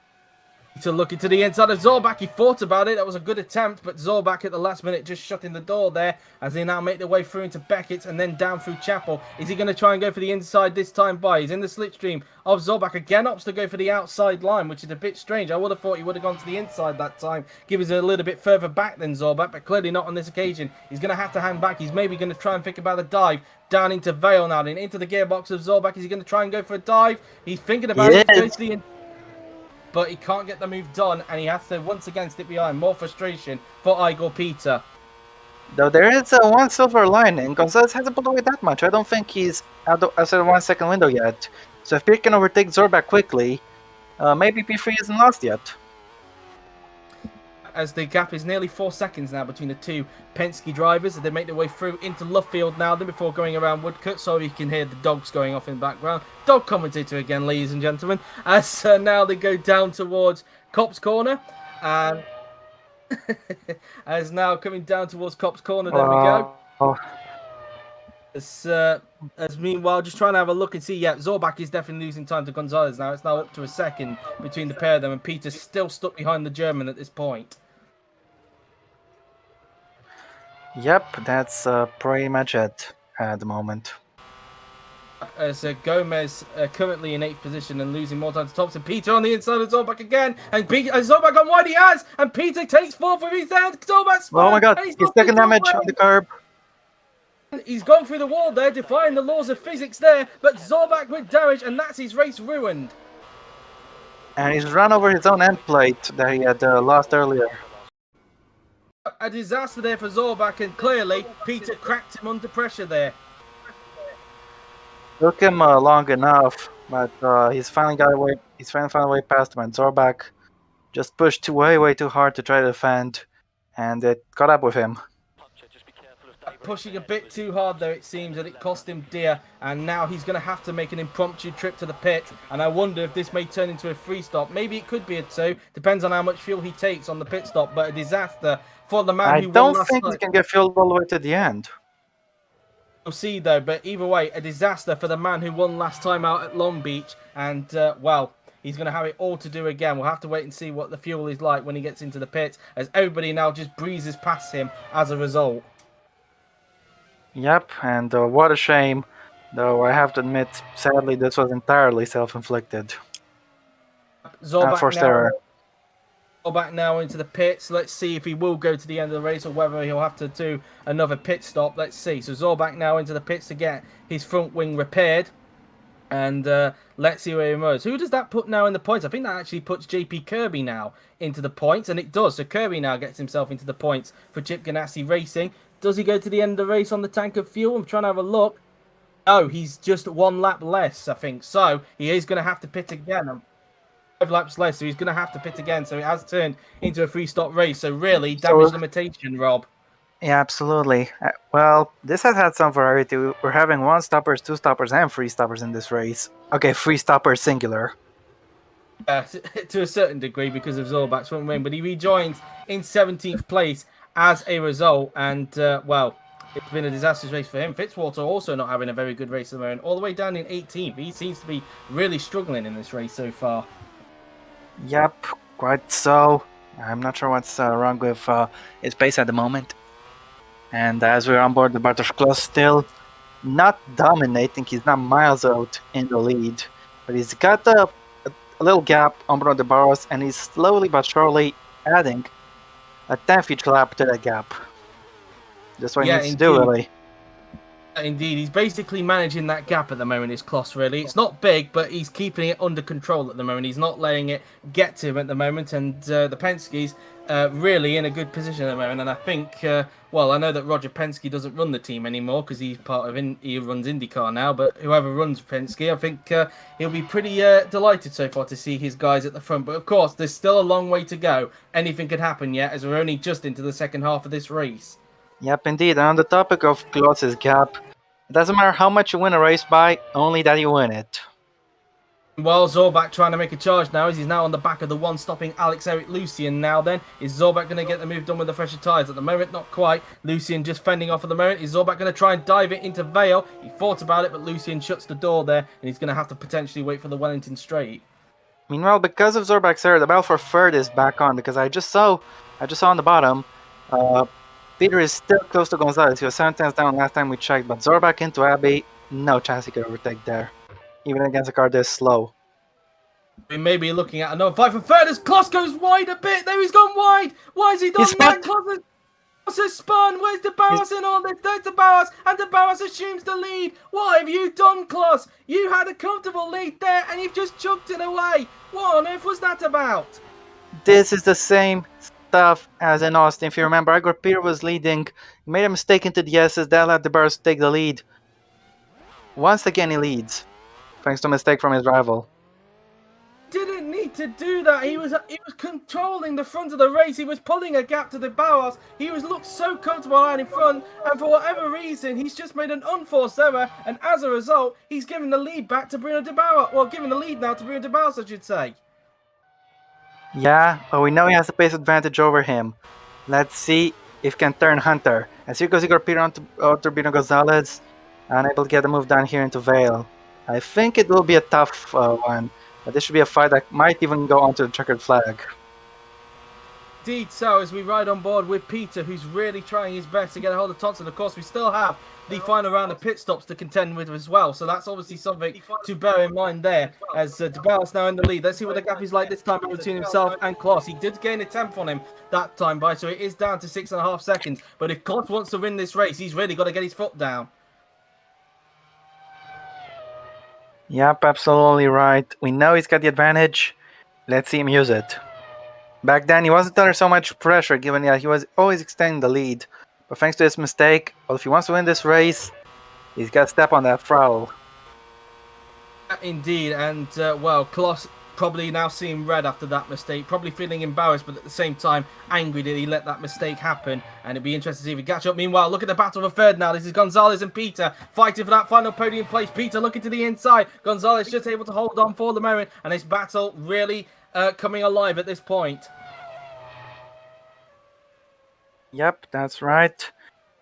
To look into the inside of Zorbak. He thought about it. That was a good attempt, but Zorbak at the last minute just shutting the door there as they now make their way through into Beckett's and then down through Chapel. Is he going to try and go for the inside this time by? He's in the slipstream of Zorbak. Again opts to go for the outside line, which is a bit strange. I would have thought he would have gone to the inside that time, giving us a little bit further back than Zorbak, but clearly not on this occasion. He's going to have to hang back. He's maybe going to try and think about a dive down into Vale now, then into the gearbox of Zorbak. Is he going to try and go for a dive? He's thinking about it. He's going to the but he can't get the move done, and he has to once again stick behind. More frustration for Igor Peter. Though there is one silver lining, Gonzalez hasn't pulled away that much. I don't think he's outside the 1 second window yet. So if he can overtake Zorbak quickly, maybe P3 isn't lost yet. As the gap is nearly 4 seconds now between the two Penske drivers, as they make their way through into Luffield now, then before going around Woodcut, so you can hear the dogs going off in the background. Dog commentator again, ladies and gentlemen, as now they go down towards Cop's Corner, and as now coming down towards Cop's Corner, there we go. As meanwhile, just trying to have a look and see, yeah, Zorbak is definitely losing time to Gonzalez now. It's now up to a second between the pair of them, and Peter's still stuck behind the German at this point. Yep, that's pretty much it at the moment. As Gomez currently in 8th position and losing more time to Thompson. Peter on the inside of Zorbak again, and Zorbak on wide he has, and Peter takes 4th with his hand. Zorbak spun, oh my god, he's taking damage on the curb. He's gone through the wall there, defying the laws of physics there, but Zorbak with damage, and that's his race ruined. And he's run over his own end plate that he had lost earlier. A disaster there for Zorbak, and clearly Peter cracked him under pressure there. Took him long enough, but he's finally got away. He's finally found a way past him, and Zorbak just pushed way too hard to try to defend, and it caught up with him. Pushing a bit too hard there, it seems, and it cost him dear, and now he's going to have to make an impromptu trip to the pit, and I wonder if this may turn into a free stop. Maybe it could be a 2, depends on how much fuel he takes on the pit stop, but a disaster for the man who won last night. I don't think he can get fueled all the way to the end. We'll see though, but either way, a disaster for the man who won last time out at Long Beach, and well, he's going to have it all to do again. We'll have to wait and see what the fuel is like when he gets into the pit, as everybody now just breezes past him as a result. Yep, and what a shame, though I have to admit, sadly, this was entirely self-inflicted. Zorbak now into the pits. Let's see if he will go to the end of the race or whether he'll have to do another pit stop. Let's see. So Zorbak now into the pits to get his front wing repaired. And let's see where he moves. Who does that put now in the points? I think that actually puts JP Kirby now into the points, and it does. So Kirby now gets himself into the points for Chip Ganassi Racing. Does he go to the end of the race on the tank of fuel? I'm trying to have a look. No, he's just 1 lap less, I think. So he is going to have to pit again. 5 laps less, so he's going to have to pit again. So it has turned into a free-stop race. So really, damage limitation, Rob. Yeah, absolutely. Well, this has had some variety. We're having 1 stoppers, 2 stoppers, and 3 stoppers in this race. Okay, 3 stoppers singular. To a certain degree because of Zorbak's front wing, but he rejoins in 17th place as a result, and well, it's been a disastrous race for him. Fitzwater also not having a very good race at the moment, all the way down in 18th. He seems to be really struggling in this race so far. Yep, quite so. I'm not sure what's wrong with his pace at the moment. And as we're on board the Bartosz still not dominating, he's not miles out in the lead, but he's got a little gap on board the Barros, and he's slowly but surely adding a 10th each lap to that gap. That's what he needs to do, really. Indeed, he's basically managing that gap at the moment, is Kloss, really. It's not big, but he's keeping it under control at the moment. He's not letting it get to him at the moment, and the Penske's really in a good position at the moment. And I think, well, I know that Roger Penske doesn't run the team anymore because he's part of he runs IndyCar now, but whoever runs Penske, I think he'll be pretty delighted so far to see his guys at the front. But of course, there's still a long way to go. Anything could happen yet, as we're only just into the second half of this race. Yep, indeed. And on the topic of Kloss's gap, It doesn't matter how much you win a race by, only that you win it. Well, Zorbak trying to make a charge now as he's now on the back of the one, stopping Eric Lucian now then. Is Zorbak going to get the move done with the fresher tyres? At the moment, not quite. Lucian just fending off at the moment. Is Zorbak going to try and dive it into Vale? He thought about it, but Lucian shuts the door there, and he's going to have to potentially wait for the Wellington straight. Meanwhile, because of Zorbak's error, the battle for third is back on, because I just saw on the bottom, Peter is still close to Gonzalez. He was 7 tenths down last time we checked, but Zorbak into Abbey, no chance he could overtake there, even against a car this slow. We may be looking at another fight for third as Kloss goes wide a bit. There he's gone wide. Why has he done that? Kloss has spun. Where's De Barras in all this? There's De Barras, and De Barras assumes the lead. What have you done, Kloss? You had a comfortable lead there, and you've just chucked it away. What on earth was that about? This is the same stuff as in Austin. If you remember, Igor Peter was leading. He made a mistake into the S's. That let De Barras take the lead. Once again, he leads, thanks to a mistake from his rival. Didn't need to do that. He was controlling the front of the race. He was pulling a gap to De Barras. He looked so comfortable out in front, and for whatever reason, he's just made an unforced error, and as a result, he's given the lead back to Bruno De Barras. Well, giving the lead now to Bruno De Barras, I should say. Yeah, but we know he has the pace advantage over him. Let's see if he can turn Hunter. As here goes Igor Peter onto Bruno Gonzalez, unable to get the move down here into Vale. I think it will be a tough one. But this should be a fight that might even go onto the checkered flag. Indeed so, as we ride on board with Peter, who's really trying his best to get a hold of Thompson. Of course, we still have the final round of pit stops to contend with as well. So that's obviously something to bear in mind there, as De Barras now in the lead. Let's see what the gap is like this time between himself and Kloss. He did gain a tenth on him that time, so it is down to 6.5 seconds. But if Kloss wants to win this race, he's really got to get his foot down. Yep, absolutely right. We know he's got the advantage. Let's see him use it. Back then, he wasn't under so much pressure, given that he was always extending the lead. But thanks to his mistake, well, if he wants to win this race, he's got to step on that throttle. Indeed, and well, Kloss probably now seeing red after that mistake, probably feeling embarrassed, but at the same time angry that he let that mistake happen, and it'd be interesting to see if he catch up. Meanwhile, look at the battle for third now. This is Gonzalez and Peter fighting for that final podium place. Peter looking to the inside. Gonzalez just able to hold on for the moment, and this battle really coming alive at this point. Yep, that's right.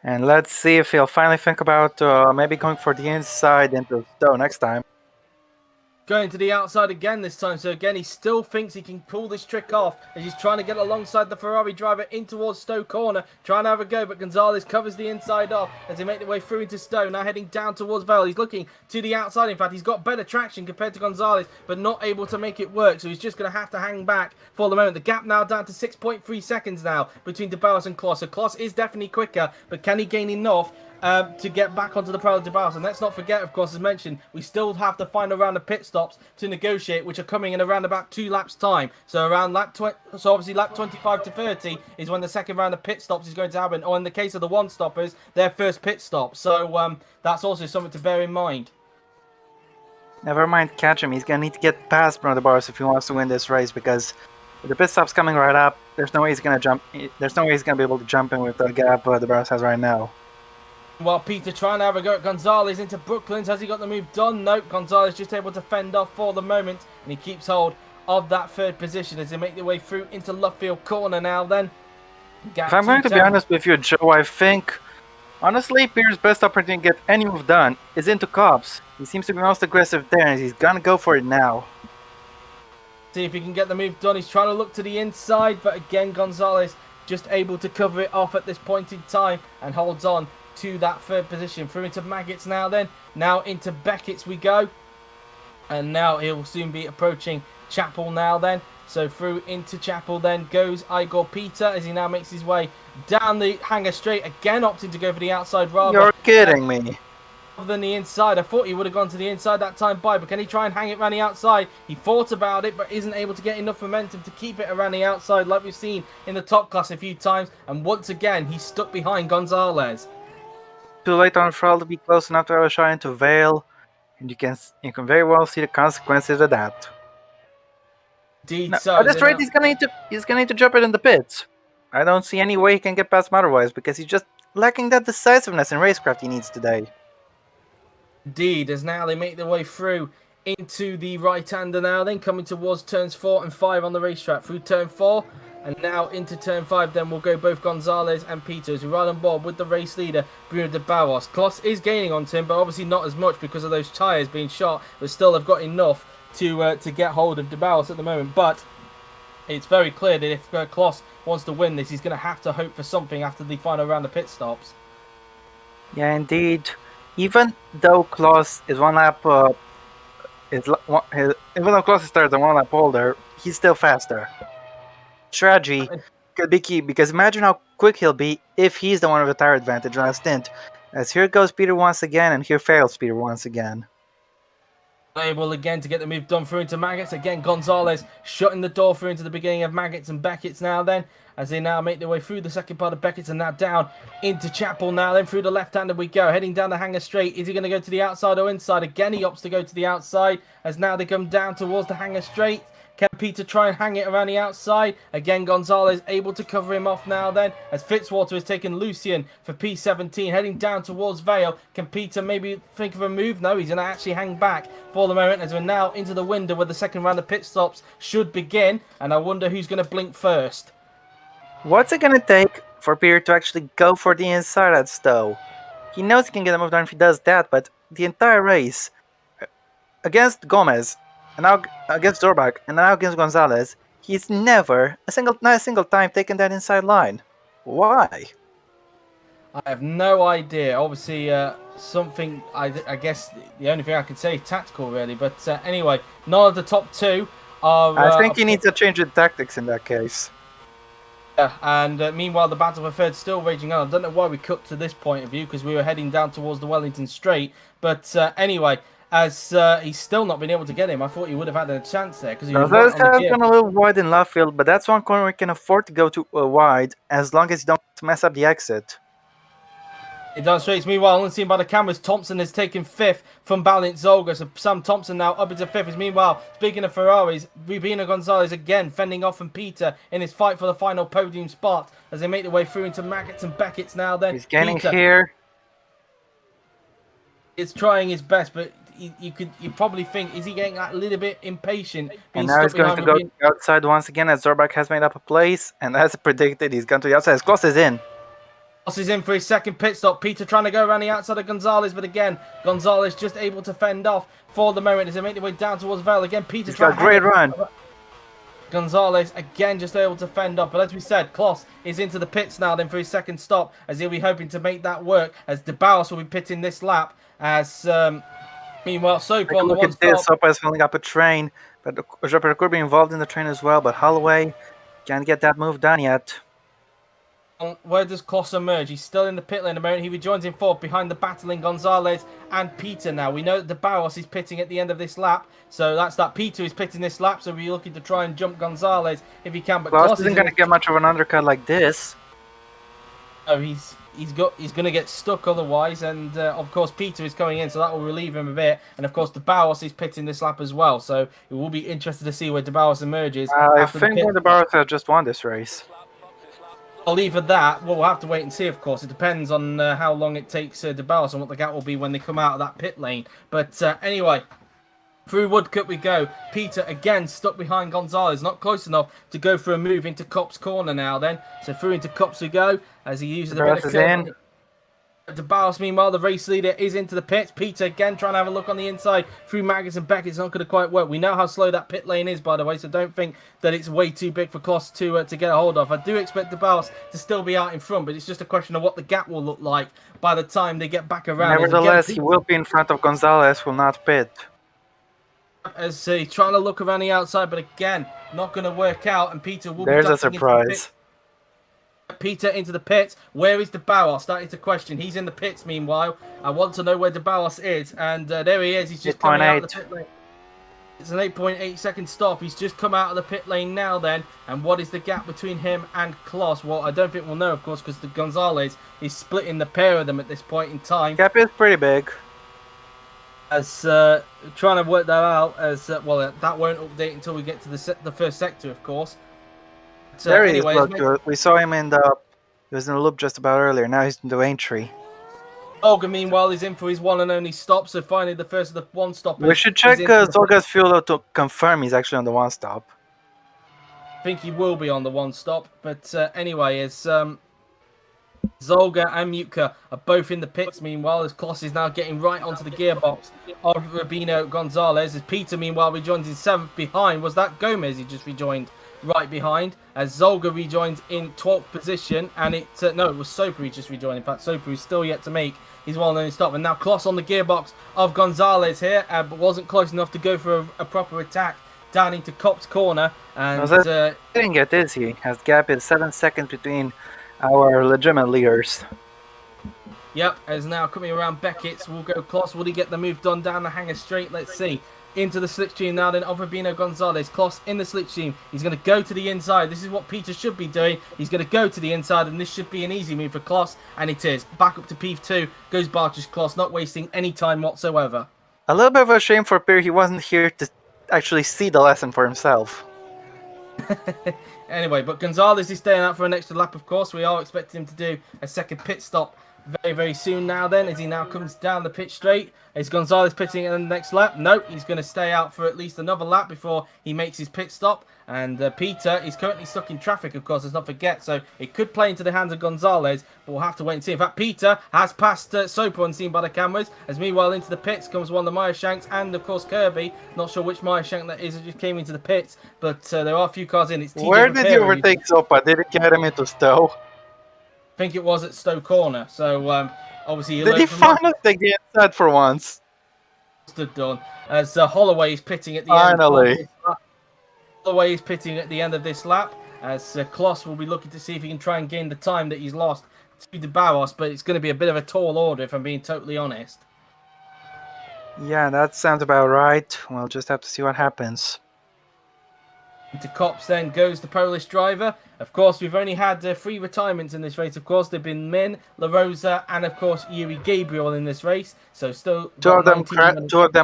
And let's see if he'll finally think about maybe going for the inside into Stowe next time. Going to the outside again this time. So again, he still thinks he can pull this trick off as he's trying to get alongside the Ferrari driver in towards Stowe corner. Trying to have a go, but Gonzalez covers the inside off as they make their way through into Stowe. Now heading down towards Vale. He's looking to the outside. In fact, he's got better traction compared to Gonzalez, but not able to make it work. So he's just going to have to hang back for the moment. The gap now down to 6.3 seconds now between De Barras and Kloss. So Kloss is definitely quicker, but can he gain enough to get back onto the proud of De Barras? And let's not forget, of course, as mentioned, we still have the final round of pit stops to negotiate, which are coming in around about 2 laps time. So around lap obviously lap 25 to 30 is when the second round of pit stops is going to happen, or in the case of the one stoppers, their first pit stop. So that's also something to bear in mind. Never mind catch him. He's gonna need to get past Bruno De Barras if he wants to win this race, because with the pit stops coming right up, there's no way he's gonna jump. There's no way he's gonna be able to jump in with the gap De Barras has right now. While Peter trying to have a go at Gonzalez into Brooklands. Has he got the move done? Nope. Gonzalez just able to fend off for the moment, and he keeps hold of that third position as they make their way through into Luffield corner now then. If I'm going to be honest with you, Joe, I think, honestly, Peter's best opportunity to get any move done is into Cobbs. He seems to be most aggressive there, and he's gonna go for it now. See if he can get the move done. He's trying to look to the inside, but again, Gonzalez just able to cover it off at this point in time and holds on to that third position. Through into Maggots now then. Now into Beckett's we go. And now he'll soon be approaching Chapel now then. So through into Chapel then goes Igor Peter as he now makes his way down the hanger straight. Again opting to go for the outside rather. You're kidding me. Rather than the inside. I thought he would have gone to the inside that time by, but can he try and hang it around the outside? He thought about it, but isn't able to get enough momentum to keep it around the outside like we've seen in the top class a few times. And once again, he's stuck behind Gonzalez. Too late on Thrall to be close enough to have a shot into Vale, and you can very well see the consequences of that. Indeed, now, so at this rate, he's gonna need to jump it in the pits. I don't see any way he can get past him otherwise, because he's just lacking that decisiveness in racecraft he needs today. Indeed, as now they make their way through into the right-hander now, then coming towards turns 4 and 5 on the racetrack. Through turn 4 and now into turn 5, then will go both Gonzalez and Peters, who ride on board with the race leader, Bruno de Barros. Kloss is gaining onto him, but obviously not as much because of those tyres being shot, but still have got enough to get hold of de Barros at the moment. But it's very clear that if Kloss wants to win this, he's going to have to hope for something after the final round of pit stops. Yeah, indeed. Even though Kloss is one lap, even though Kloss is third and one lap older, he's still faster. Strategy could be key, because imagine how quick he'll be if he's the one with the tire advantage last stint. As here goes Peter once again, and here fails Peter once again. Able again to get the move done through into Maggots. Again, Gonzalez shutting the door through into the beginning of Maggots and Beckett's now then, as they now make their way through the second part of Beckett's and now down into Chapel now then. Through the left-hander we go, heading down the hanger straight. Is he going to go to the outside or inside? Again, he opts to go to the outside, as now they come down towards the hanger straight. Can Peter try and hang it around the outside? Again, Gonzalez able to cover him off now then, as Fitzwater has taken Lucian for P17, heading down towards Vale. Can Peter maybe think of a move? No, he's going to actually hang back for the moment, as we're now into the window where the second round of pit stops should begin, and I wonder who's going to blink first. What's it going to take for Peter to actually go for the inside at Stowe? He knows he can get a move done if he does that, but the entire race against Gomez, and now against Zorbach, and now against Gonzalez, he's never not a single time taken that inside line. Why? I have no idea. Obviously, something, I guess the only thing I could say is tactical, really. But anyway, none of the top two are... I think he needs to change the tactics in that case. And meanwhile, the battle for third still raging on. I don't know why we cut to this point of view, because we were heading down towards the Wellington Straight. But anyway, as he's still not been able to get him, I thought he would have had a chance there, because he was right on the gone a little wide in left field, but that's one corner we can afford to go to wide, as long as you don't mess up the exit. It does straight. Meanwhile, only seen by the cameras, Thompson has taken 5th from Balenciaga. So Sam Thompson now up into 5th. Meanwhile, speaking of Ferraris, Rubino Gonzalez again fending off from Peter in his fight for the final podium spot as they make their way through into Maggots and Beckett's now then. He's getting Peter here. It's trying his best, but you probably think, is he getting a little bit impatient? And now he's going to go to the outside once again, as Zorbach has made up a place. And as predicted, he's gone to the outside. As Kloss is in. Kloss is in for his second pit stop. Peter trying to go around the outside of Gonzalez, but again, Gonzalez just able to fend off for the moment as they make their way down towards Vale. Again, Peter He's got a great run. Gonzalez again just able to fend off, but as we said, Kloss is into the pits now then for his second stop, as he'll be hoping to make that work, as de Barros will be pitting this lap, as meanwhile Soper on the one stop. Soper is filling up a train, but Jean-Pierre could be involved in the train as well, but Holloway can't get that move done yet. Where does Kloss emerge? He's still in the pit lane at the moment. He rejoins in fourth behind the battling Gonzalez and Peter now. We know that de Barros is pitting at the end of this lap, so that's that Peter is pitting this lap, so we're looking to try and jump Gonzalez if he can. But Kloss isn't going to get much of an undercut like this. Oh, he's going to get stuck otherwise, and of course Peter is coming in, so that will relieve him a bit. And of course de Barros is pitting this lap as well, so it will be interesting to see where de Barros emerges. I think de Barros has just won this race. I'll leave it that. Well, we'll have to wait and see, of course. It depends on how long it takes de Barros and what the gap will be when they come out of that pit lane. But anyway, through Woodcut we go. Peter again stuck behind Gonzalez, not close enough to go for a move into Cop's corner now then. So through into Cop's we go as he uses a bit of curve. de Barros, meanwhile, the race leader is into the pits. Peter again trying to have a look on the inside through Maggots and Beck. It's not going to quite work. We know how slow that pit lane is, by the way, so don't think that it's way too big for Kloss to get a hold of. I do expect de Barros to still be out in front, but it's just a question of what the gap will look like by the time they get back around. Nevertheless, he will be in front of Gonzalez, will not pit. As he's trying to look around the outside, but again, not going to work out, and Peter will There's a surprise. Peter into the pits. Where is de Barros? That is the question. He's in the pits, meanwhile. I want to know where de Barros is. And there he is. He's just coming out of the pit lane. It's an 8.8 second stop. He's just come out of the pit lane now then. And what is the gap between him and Kloss? Well, I don't think we'll know, of course, because the Gonzalez is splitting the pair of them at this point in time. Gap is pretty big. As trying to work that out, as well, that won't update until we get to the first sector, of course. There he is. We saw him in the. He was in the loop just about earlier. Now he's in the entry. Volker, meanwhile, is in for his one and only stop. So finally, the first of the one stoppers. We should check Zolga's fuel to confirm he's actually on the one stop. I think he will be on the one stop. But anyway, it's Zolga and Mutka are both in the pits. Meanwhile, as Kloss is now getting right onto the gearbox of Rubino Gonzalez. As Peter, meanwhile, rejoins in 7th behind. Was that Gomez he just rejoined right behind? As Zolga rejoins in 12th position. And it was Soper he just rejoined. In fact, Soper is still yet to make his one-and-only stop. And now Kloss on the gearbox of Gonzalez here. But wasn't close enough to go for a proper attack down into Cop's corner. And didn't get is he? As gap is 7 seconds between our legitimate leaders. Yep, as now coming around Beckett's, we'll go Kloss. Will he get the move done down the hanger straight? Let's see. Into the slipstream now then of Rubino Gonzalez. Kloss in the slipstream. He's going to go to the inside. This is what Peter should be doing. He's going to go to the inside, and this should be an easy move for Kloss, and it is. Back up to P2. Goes Bartsch Kloss, not wasting any time whatsoever. A little bit of a shame for Pierre. He wasn't here to actually see the lesson for himself. Anyway, but Gonzalez is staying out for an extra lap, of course. We are expecting him to do a second pit stop very, very soon now then, as he now comes down the pitch straight. Is Gonzalez pitting in the next lap? No, he's going to stay out for at least another lap before he makes his pit stop. And Peter is currently stuck in traffic, of course, let's not forget. So it could play into the hands of Gonzalez, but we'll have to wait and see. In fact, Peter has passed Soper unseen by the cameras. As meanwhile, into the pits comes one of the Meyershanks and, of course, Kirby. Not sure which Meyershank that is that just came into the pits, but there are a few cars in. It's TJ Where did he overtake Soper? Did it get him into Stowe? I think it was at Stowe Corner. So, obviously... Did he finally take the inside for once? Done. As Holloway is pitting at the end of this lap. Holloway is pitting at the end of this lap, as Kloss will be looking to see if he can try and gain the time that he's lost to De Barros, but it's going to be a bit of a tall order if I'm being totally honest. Yeah, that sounds about right. We'll just have to see what happens. Into Cops then goes the Polish driver. Of course, we've only had 3 retirements in this race. Of course, they've been Min, Larosa, and of course Yuri Gabriel in this race. So still two of them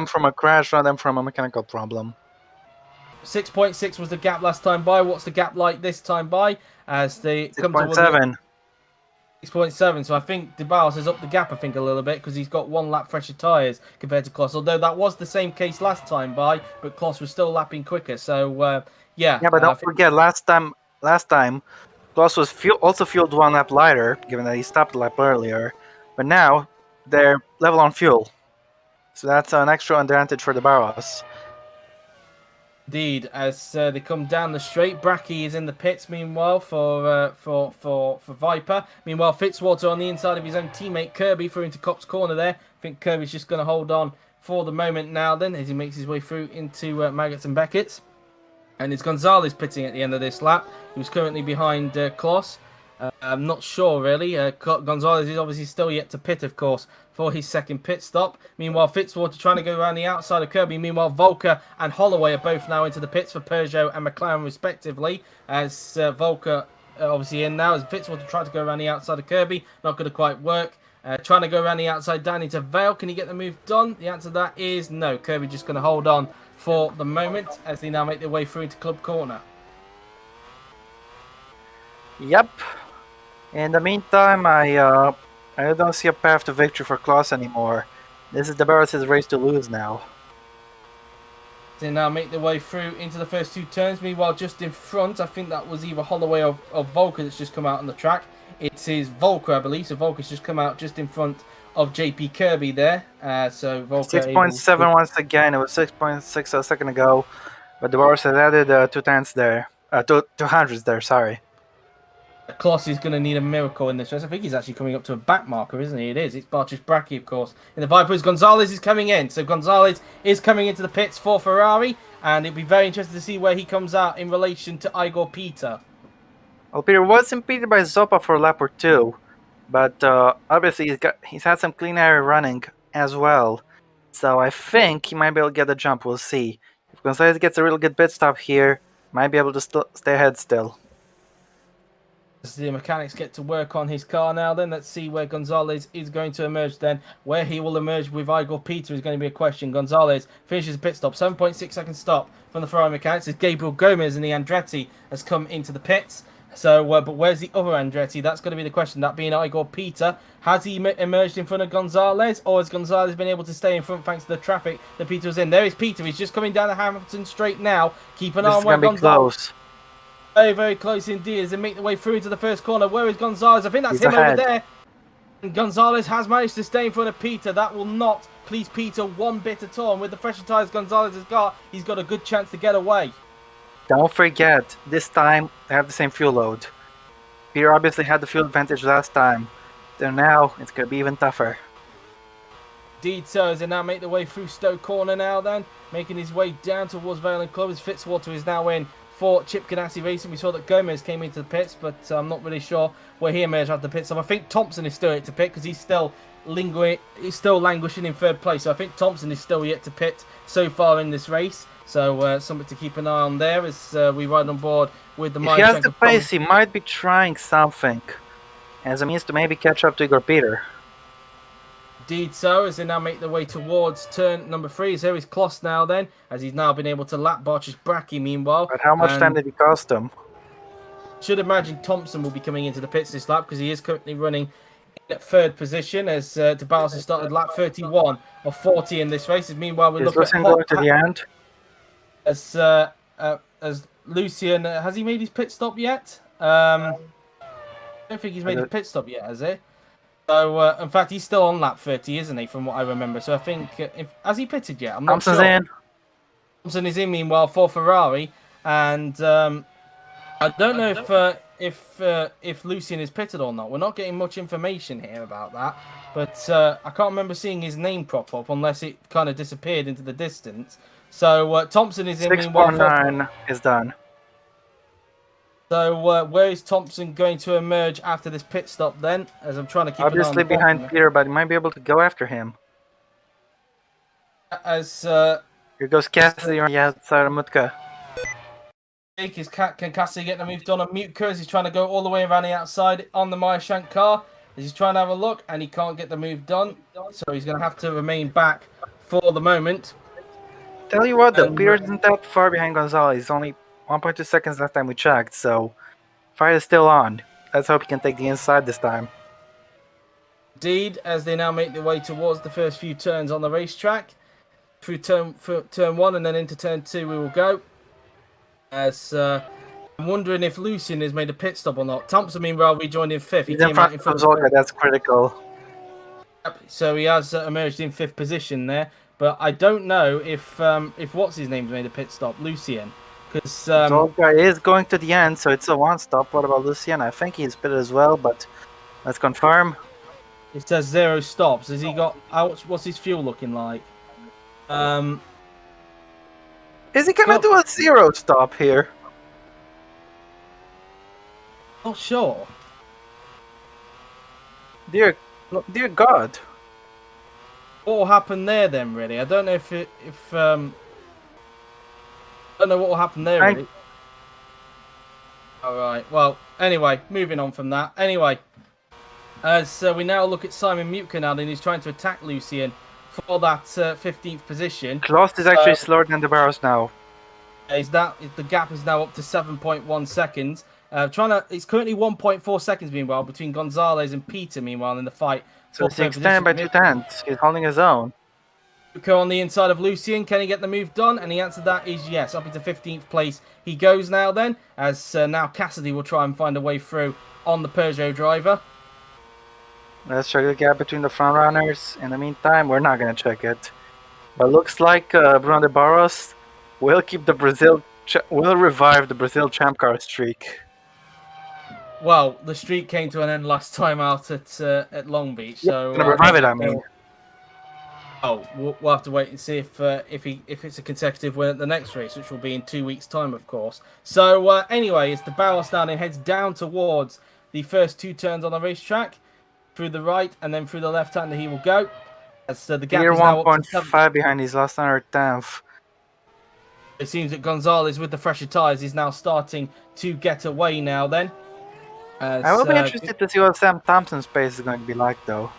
from a crash, one of them from a mechanical problem. 6.6 was the gap last time by. What's the gap like this time by? As they come to 6.7. 6.7. So I think De Barros has upped the gap, I think, a little bit because he's got 1 lap fresher tyres compared to Kloss. Although that was the same case last time by, but Kloss was still lapping quicker. So yeah. Yeah, but don't forget, last time, Kloss was also fueled 1 lap lighter, given that he stopped a lap earlier. But now, they're level on fuel. So that's an extra advantage for De Barros. Indeed, as they come down the straight, Bracky is in the pits. Meanwhile, for Viper. Meanwhile, Fitzwater on the inside of his own teammate Kirby through into Cop's corner there. I think Kirby's just going to hold on for the moment now. Then, as he makes his way through into Maggots and Beckett's, and it's Gonzalez pitting at the end of this lap. He was currently behind Kloss. I'm not sure really. Gonzalez is obviously still yet to pit, of course, for his second pit stop. Meanwhile, Fitzwater trying to go around the outside of Kirby. Meanwhile, Volker and Holloway are both now into the pits for Peugeot and McLaren, respectively. As Volker obviously in now, as Fitzwater tried to go around the outside of Kirby. Not going to quite work. Trying to go around the outside down into Vale. Can he get the move done? The answer to that is no. Kirby just going to hold on for the moment as they now make their way through into Club Corner. Yep. In the meantime, I don't see a path to victory for Kloss anymore. This is De Barros' race to lose now. They now make their way through into the first 2 turns. Meanwhile, just in front, I think that was either Holloway or Volker that's just come out on the track. It is Volker, I believe. So Volker's just come out just in front of JP Kirby there. So Volker 6.7 once again. It was 6.6 a second ago, but De Barros has added 2 tenths there, 200s there. Sorry. Kloss is going to need a miracle in this race. I think he's actually coming up to a back marker, isn't he? It is. It's Bartsch Bracky, of course. In the Vipers, Gonzalez is coming in. So Gonzalez is coming into the pits for Ferrari, and it'll be very interesting to see where he comes out in relation to Igor Peter. Well, Peter was impeded by Zopa for a lap or 2, but obviously he's had some clean air running as well. So I think he might be able to get the jump. We'll see. If Gonzalez gets a really good pit stop here, might be able to stay ahead still. As the mechanics get to work on his car now, then let's see where Gonzalez is going to emerge then. Where he will emerge with Igor Peter is going to be a question. Gonzalez finishes a pit stop. 7.6 second stop from the Ferrari mechanics as Gabriel Gomez and the Andretti has come into the pits. So, but where's the other Andretti? That's going to be the question. That being Igor Peter. Has he emerged in front of Gonzalez, or has Gonzalez been able to stay in front thanks to the traffic that Peter was in? There is Peter. He's just coming down the Hamilton straight now. Keep an eye This on is where gonna be Gonzalez. close. Very, very close indeed as they make their way through into the first corner. Where is Gonzalez? I think that's He's him over ahead. there. And Gonzalez has managed to stay in front of Peter. That will not please Peter one bit at all. And with the fresher tyres Gonzalez has got, he's got a good chance to get away. Don't forget, this time they have the same fuel load. Peter obviously had the fuel advantage last time. So now it's gonna be even tougher. Indeed so, as they now make their way through Stoke Corner now then, making his way down towards Vale and Club as Fitzwater is now in for Chip Ganassi Racing. We saw that Gomez came into the pits, but I'm not really sure where he emerged after the pit stop. I think Thompson is still yet to pit because he's still languishing in third place. So I think Thompson is still yet to pit so far in this race. So something to keep an eye on there as we ride on board with the If he has the pace, he might be trying something as a means to maybe catch up to Igor Peter. Indeed so, as they now make their way towards turn number 3. So here is Kloss now then, as he's now been able to lap Barch's Bracky meanwhile. But how much time did it cost him? Should imagine Thompson will be coming into the pits this lap because he is currently running in at third position as De Barros has started lap 31 of 40 in this race. As meanwhile, we Is look Lucian at going to the end? as Lucian, has he made his pit stop yet? I don't think he's made his pit stop yet, has he? So, in fact, he's still on lap 30, isn't he, from what I remember? So I think, has he pitted yet? I'm not Thompson's sure. in. Thompson is in, meanwhile, for Ferrari. And I don't know if Lucian is pitted or not. We're not getting much information here about that. But I can't remember seeing his name prop up unless it kind of disappeared into the distance. So Thompson is in, meanwhile. 6.9 is done. So where is Thompson going to emerge after this pit stop then? As I'm trying to keep Obviously behind Peter, but he might be able to go after him. As Here goes Cassidy on the outside of Mutka. can Cassidy get the move done on Mutka as he's trying to go all the way around the outside on the ChampCar? As he's trying to have a look and he can't get the move done. So he's going to have to remain back for the moment. Tell you what though, Peter isn't that far behind Gonzalez. He's only 1.2 seconds last time we checked, so fight is still on. Let's hope he can take the inside this time. Indeed, as they now make their way towards the first few turns on the racetrack. Through turn 1 and then into turn 2 we will go. As I'm wondering if Lucian has made a pit stop or not. Thompson, meanwhile, rejoined in 5th. He's in front of Volker, that's critical. So he has emerged in 5th position there. But I don't know if what's his name's made a pit stop, Lucian. Because Volker is going to the end, so it's a one-stop. What about Lucian? I think he's pitted as well, but let's confirm. It says 0 stops. Has he got? What's his fuel looking like? Is he gonna do a 0 stop here? Not sure. Dear God. What will happen there then? Really, I don't know if I don't know what will happen there. Really. All right. Well, anyway, moving on from that. Anyway, as we now look at Simon Mutka now, and he's trying to attack Lucian for that 15th position. Kloss is actually slower than De Barros now. The gap is now up to 7.1 seconds. It's currently 1.4 seconds meanwhile between Gonzalez and Peter meanwhile in the fight. So it's extended by 2 tenths. He's holding his own. On the inside of Lucian, can he get the move done? And the answer to that is yes. Up into 15th place he goes now then, as now Cassidy will try and find a way through on the Peugeot driver. Let's check the gap between the front runners. In the meantime, we're not going to check it. But looks like Bruno De Barros will keep the will revive the Brazil ChampCar streak. Well, the streak came to an end last time out at Long Beach, so revive it. I mean, we'll have to wait and see if it's a consecutive win at the next race, which will be in 2 weeks' time, of course. So anyway, as the barrel standing heads down towards the first 2 turns on the racetrack, through the right and then through the left hand, he will go. As the gap is now 1.5 behind his last 110th. It seems that Gonzalez, with the fresher tyres, is now starting to get away now. Then. I will be interested to see what Sam Thompson's pace is going to be like, though.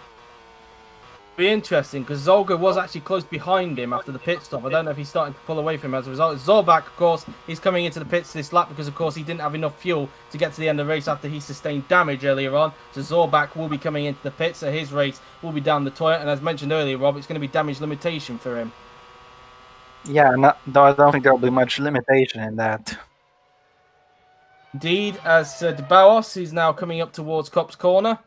Be interesting because Zolga was actually close behind him after the pit stop. I don't know if he's starting to pull away from him as a result. Zorbach, of course, he's coming into the pits this lap because, of course, he didn't have enough fuel to get to the end of the race after he sustained damage earlier on. So Zorbach will be coming into the pits, so his race will be down the toilet. And as mentioned earlier, Rob, it's going to be damage limitation for him. Yeah, though I don't think there'll be much limitation in that. Indeed, as De Bauer is now coming up towards Cop's corner.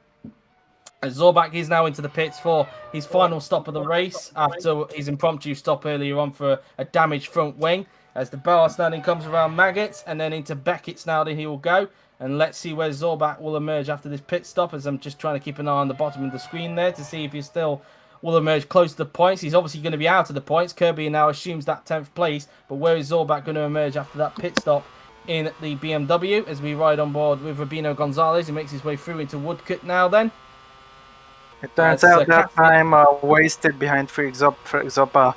As Zorbach is now into the pits for his final stop of the race after his impromptu stop earlier on for a damaged front wing. As the Bauer standing comes around Maggots and then into Beckett's now, then he will go. And let's see where Zorbach will emerge after this pit stop, as I'm just trying to keep an eye on the bottom of the screen there to see if he still will emerge close to the points. He's obviously going to be out of the points. Kirby now assumes that 10th place, but where is Zorbach going to emerge after that pit stop in the BMW as we ride on board with Rubino Gonzalez, who makes his way through into Woodcut now then. It turns out that time wasted behind Zoppa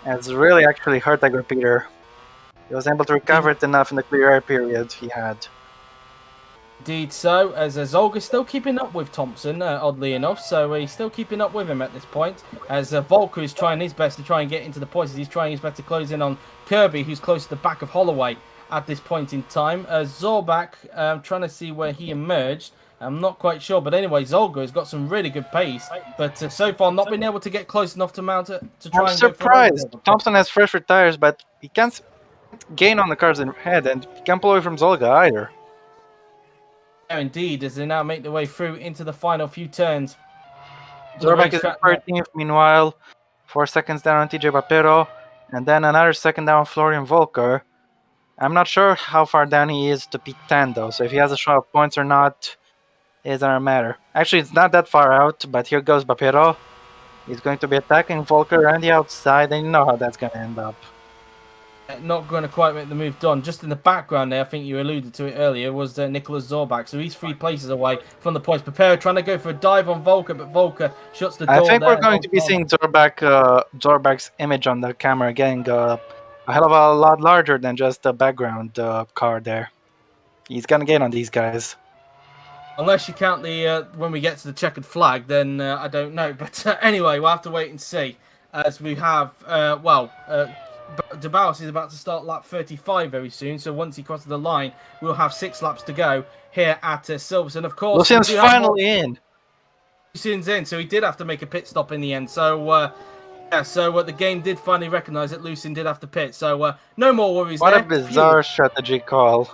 has really actually hurt Tiger Peter. He was able to recover it enough in the clear air period he had. Indeed so, as Zolga's still keeping up with Thompson, oddly enough, so he's still keeping up with him at this point, as Volker is trying his best to try and get into the points, as he's trying his best to close in on Kirby, who's close to the back of Holloway at this point in time. Zorbach, trying to see where he emerged. I'm not quite sure, but anyway, Zolga has got some really good pace, but so far not been able to get close enough to mount it to try. I'm surprised. Thompson has fresher tires, but he can't gain on the cars ahead, and he can't pull away from Zolga either. Yeah, indeed, as they now make their way through into the final few turns. Zorbach is 13th, meanwhile, 4 seconds down on TJ Bapero, and then another second down on Florian Volcker. I'm not sure how far down he is to P10 though, so if he has a shot of points or not, it doesn't matter. Actually, it's not that far out, but here goes Bapero. He's going to be attacking Volker around the outside, and you know how that's going to end up. Not going to quite make the move done. Just in the background there, I think you alluded to it earlier, was Nicholas Zorbach. So he's 3 places away from the points. Bapero trying to go for a dive on Volker, but Volker shuts the door. I think we're going to be seeing Zorbach's image on the camera getting a hell of a lot larger than just the background car there. He's going to get on these guys. Unless you count the when we get to the checkered flag, then I don't know. But anyway, we'll have to wait and see. As we have, De Bauer is about to start lap 35 very soon. So once he crosses the line, we'll have 6 laps to go here at Silverstone. Of course, Lucian's finally in. Lucian's in, so he did have to make a pit stop in the end. So the game did finally recognise that Lucian did have to pit. So no more worries. What a bizarre strategy call.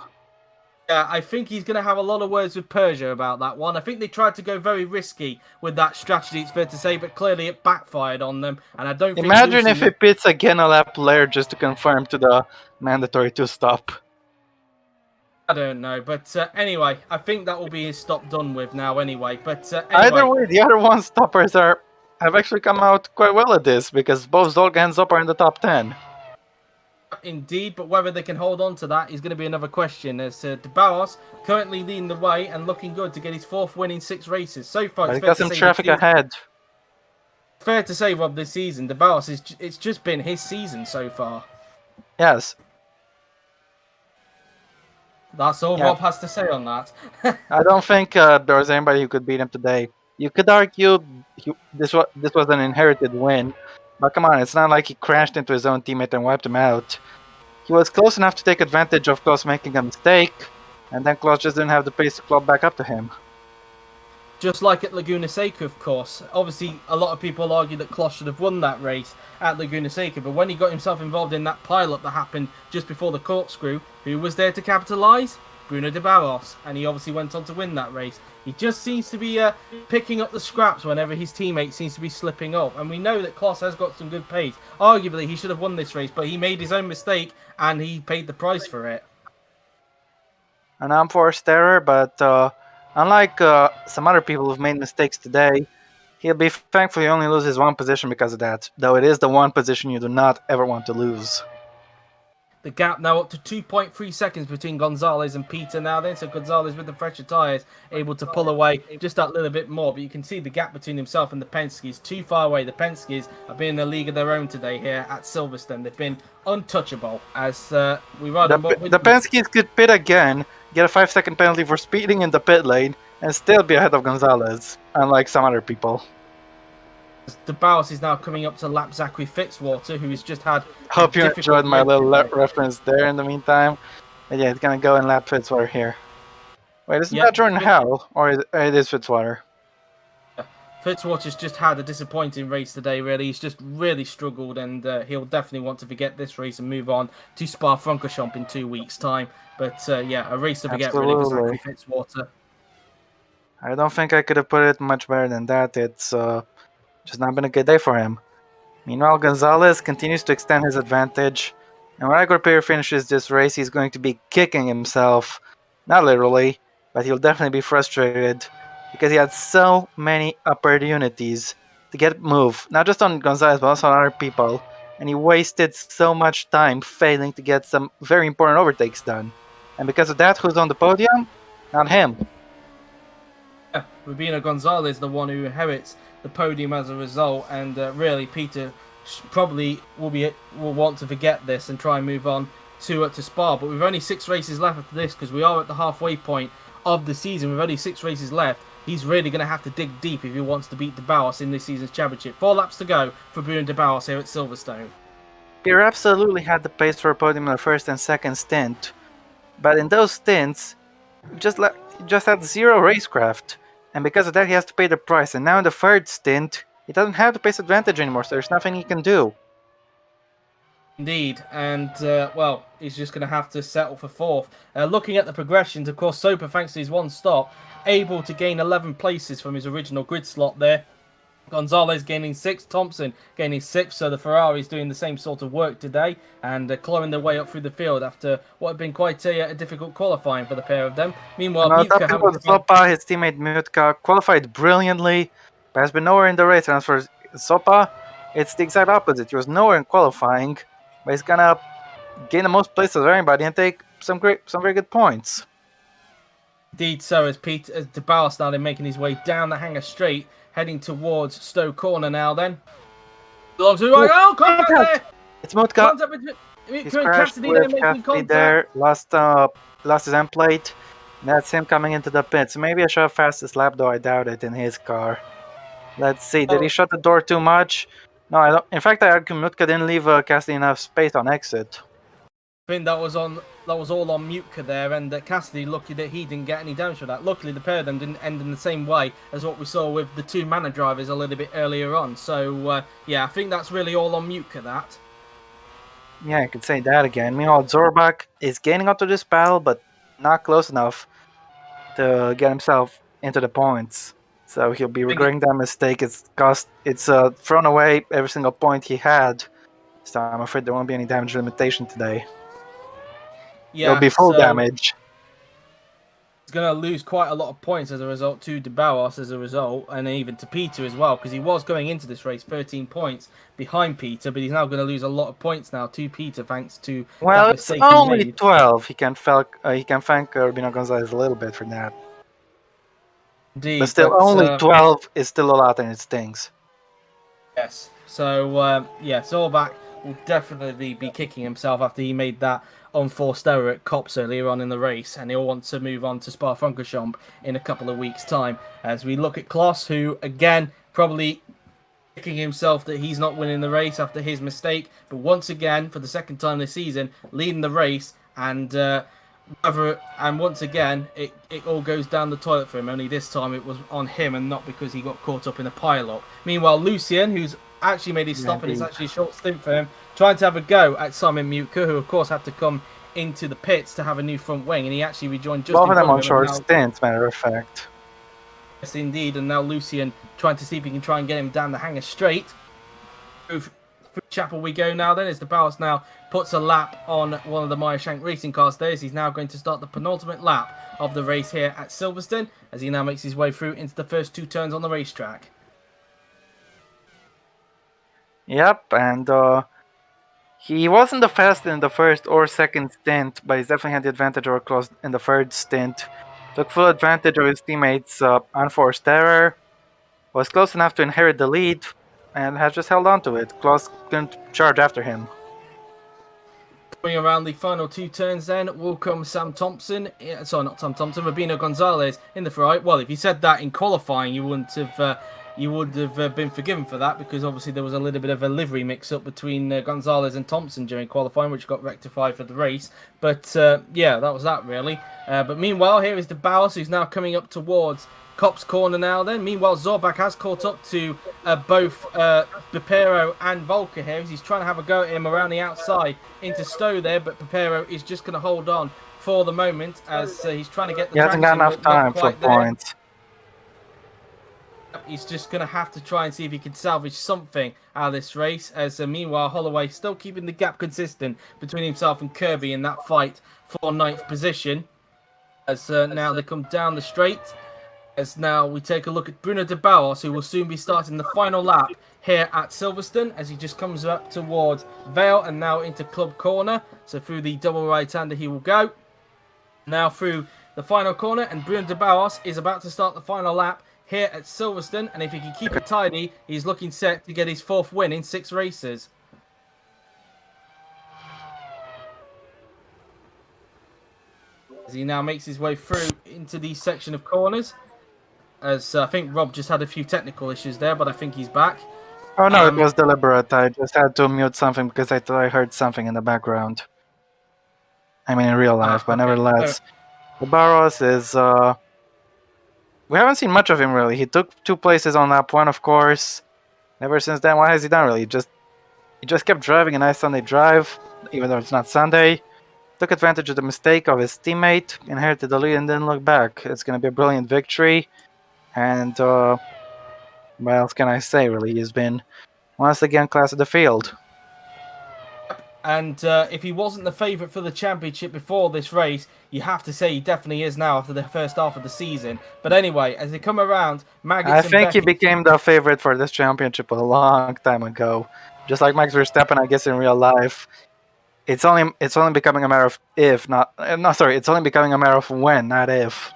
Yeah, I think he's going to have a lot of words with Persia about that one. I think they tried to go very risky with that strategy, it's fair to say, but clearly it backfired on them. And I don't think Imagine if he pits again a lap later just to confirm to the mandatory 2-stop. I don't know, but anyway, I think that will be his stop done with now anyway. But anyway. Either way, the other one-stoppers have actually come out quite well at this, because both Zolga and Zop are in the top 10. Indeed, but whether they can hold on to that is going to be another question. As De Bauer currently leading the way and looking good to get his 4th win in 6 races. So far, He's got some traffic ahead. Fair to say, Rob, this season, De Bauer, it's just been his season so far. Yes. That's all Rob has to say on that. I don't think there was anybody who could beat him today. You could argue this was an inherited win. But come on, it's not like he crashed into his own teammate and wiped him out. He was close enough to take advantage of Klaus making a mistake, and then Klaus just didn't have the pace to claw back up to him. Just like at Laguna Seca, of course. Obviously, a lot of people argue that Klaus should have won that race at Laguna Seca, but when he got himself involved in that pileup that happened just before the corkscrew, who was there to capitalise? Bruno De Barros, and he obviously went on to win that race. He just seems to be picking up the scraps whenever his teammate seems to be slipping up. And we know that Klaus has got some good pace. Arguably, he should have won this race, but he made his own mistake, and he paid the price for it. An unforced error, but unlike some other people who've made mistakes today, he'll be thankful he only loses 1 position because of that, though it is the 1 position you do not ever want to lose. The gap now up to 2.3 seconds between Gonzalez and Peter now then. So Gonzalez with the fresher tyres able to pull away just that little bit more. But you can see the gap between himself and the Penske's too far away. The Penske's have been in a league of their own today here at Silverstone. They've been untouchable as we ride on board. The Penske's could pit again, get a 5-second penalty for speeding in the pit lane, and still be ahead of Gonzalez, unlike some other people. De Bauer is now coming up to lap Zachary Fitzwater, who has just had. Hope you enjoyed my little reference there in the meantime. But yeah, it's gonna go and lap Fitzwater here. Wait, isn't that Jordan Howell? Or it is Fitzwater? Fitzwater's just had a disappointing race today, really. He's just really struggled, and he'll definitely want to forget this race and move on to Spa-Francorchamps in 2 weeks' time. But yeah, a race to forget, really, for Zachary Fitzwater. I don't think I could have put it much better than that. It's just not been a good day for him. Meanwhile, Gonzalez continues to extend his advantage. And when Igor Perez finishes this race, he's going to be kicking himself. Not literally, but he'll definitely be frustrated because he had so many opportunities to get move, not just on Gonzalez, but also on other people. And he wasted so much time failing to get some very important overtakes done. And because of that, who's on the podium? Not him. Yeah, Rubino Gonzalez, the one who inherits the podium as a result, and really Peter probably will want to forget this and try and move on to Spa. But we've only 6 races left after this because we are at the halfway point of the season. We've only 6 races left. He's really going to have to dig deep if he wants to beat De Bauer in this season's championship. 4 laps to go for Bruno De Bauer here at Silverstone. He absolutely had the pace for a podium in the first and second stint, but in those stints, just had 0 racecraft, and because of that, he has to pay the price. And now in the third stint, he doesn't have the pace advantage anymore, so there's nothing he can do. Indeed, and well, he's just going to have to settle for 4th. Looking at the progressions, of course, Soper, thanks to his 1 stop, able to gain 11 places from his original grid slot there. Gonzalez gaining 6th, Thompson gaining 6th, so the Ferrari's doing the same sort of work today and clawing their way up through the field after what had been quite a difficult qualifying for the pair of them. Meanwhile, Sopa, his teammate Mutka, qualified brilliantly, but has been nowhere in the race. And as for Sopa, it's the exact opposite. He was nowhere in qualifying, but he's gonna gain the most places of everybody and take some very good points. Indeed, so as De Bauer started making his way down the hangar straight, heading towards Stowe Corner now. Then, contact there! It's Mutka. He's crashed with Cassidy there. Lost his end plate. That's him coming into the pits. Maybe I should have fastest lap, though I doubt it in his car. Let's see. Did he shut the door too much? No, I don't. In fact, I argue Mutka didn't leave Cassidy enough space on exit. I think that was all on Mutka there, and Cassidy, lucky that he didn't get any damage for that. Luckily, the pair of them didn't end in the same way as what we saw with the 2 Manor drivers a little bit earlier on. So, yeah, I think that's really all on Mutka, that. Yeah, I could say that again. Meanwhile, Zorbach is gaining up to this battle, but not close enough to get himself into the points. So he'll be regretting that mistake. It's thrown away every single point he had. So I'm afraid there won't be any damage limitation today. Yeah, it'll be full damage. He's going to lose quite a lot of points as a result to De Bauer as a result, and even to Peter as well, because he was going into this race 13 points behind Peter, but he's now going to lose a lot of points now to Peter thanks to that mistake it's only 12. He can thank Rubino Gonzalez a little bit for that. Indeed, but still, only 12 is still a lot, and it stings. Yes. So yeah, Zorbach will definitely be kicking himself after he made that unforced error at Cops earlier on in the race, and he'll want to move on to Spa-Francorchamps in a couple of weeks' time. As we look at Kloss, who again probably kicking himself that he's not winning the race after his mistake, but once again for the second time this season leading the race, and once again it all goes down the toilet for him. Only this time it was on him and not because he got caught up in a pile-up. Meanwhile, Lucian, who's actually made his stop, and it's actually a short stint for him, trying to have a go at Simon Mutka, who of course had to come into the pits to have a new front wing, and he actually rejoined just both of them on short stints, matter of fact. Yes, indeed, and now Lucian trying to see if he can try and get him down the hangar straight. Through Chapel we go now then, as De Bauer now puts a lap on one of the Meyershank racing cars there, as he's now going to start the penultimate lap of the race here at Silverstone, as he now makes his way through into the first 2 turns on the racetrack. Yep, and he wasn't the fastest in the first or second stint, but he's definitely had the advantage over Kloss in the third stint. Took full advantage of his teammates' unforced error, was close enough to inherit the lead, and has just held on to it. Kloss couldn't charge after him. Going around the final 2 turns then, will come Sam Thompson, sorry, not Sam Thompson, Rubino Gonzalez in the Ferrari. Well, if you said that in qualifying, you wouldn't have you would have been forgiven for that, because obviously there was a little bit of a livery mix-up between Gonzalez and Thompson during qualifying, which got rectified for the race. But yeah, that was that really. But meanwhile, here is de Bauers, who's now coming up towards Cop's corner now then. Meanwhile, Zorbach has caught up to both Pipero and Volker here, as he's trying to have a go at him around the outside into Stowe there, but Pipero is just going to hold on for the moment as he's trying to get the He hasn't got enough time for points. He's just going to have to try and see if he can salvage something out of this race, as meanwhile Holloway still keeping the gap consistent between himself and Kirby in that fight for 9th position. As now they come down the straight, as now we take a look at Bruno de Bauers, who will soon be starting the final lap here at Silverstone, as he just comes up towards Vale and now into Club Corner. So through the double right-hander he will go. Now through the final corner, and Bruno de Bauers is about to start the final lap here at Silverstone, and if he can keep it tidy, he's looking set to get his 4th win in 6 races. As he now makes his way through into the section of corners, as I think Rob just had a few technical issues there, but I think he's back. Oh no, it was deliberate. I just had to mute something because I thought I heard something in the background. I mean in real life, but nevertheless. De Bauers is... we haven't seen much of him really. He took 2 places on lap 1, of course. Ever since then, what has he done really? He just kept driving a nice Sunday drive, even though it's not Sunday. Took advantage of the mistake of his teammate, inherited the lead, and didn't look back. It's going to be a brilliant victory. And what else can I say really? He's been once again class of the field. And if he wasn't the favourite for the championship before this race, you have to say he definitely is now after the first half of the season. But anyway, as they come around, I think he became the favourite for this championship a long time ago. Just like Max Verstappen, I guess in real life, it's only becoming a matter of if, not sorry, it's only becoming a matter of when, not if.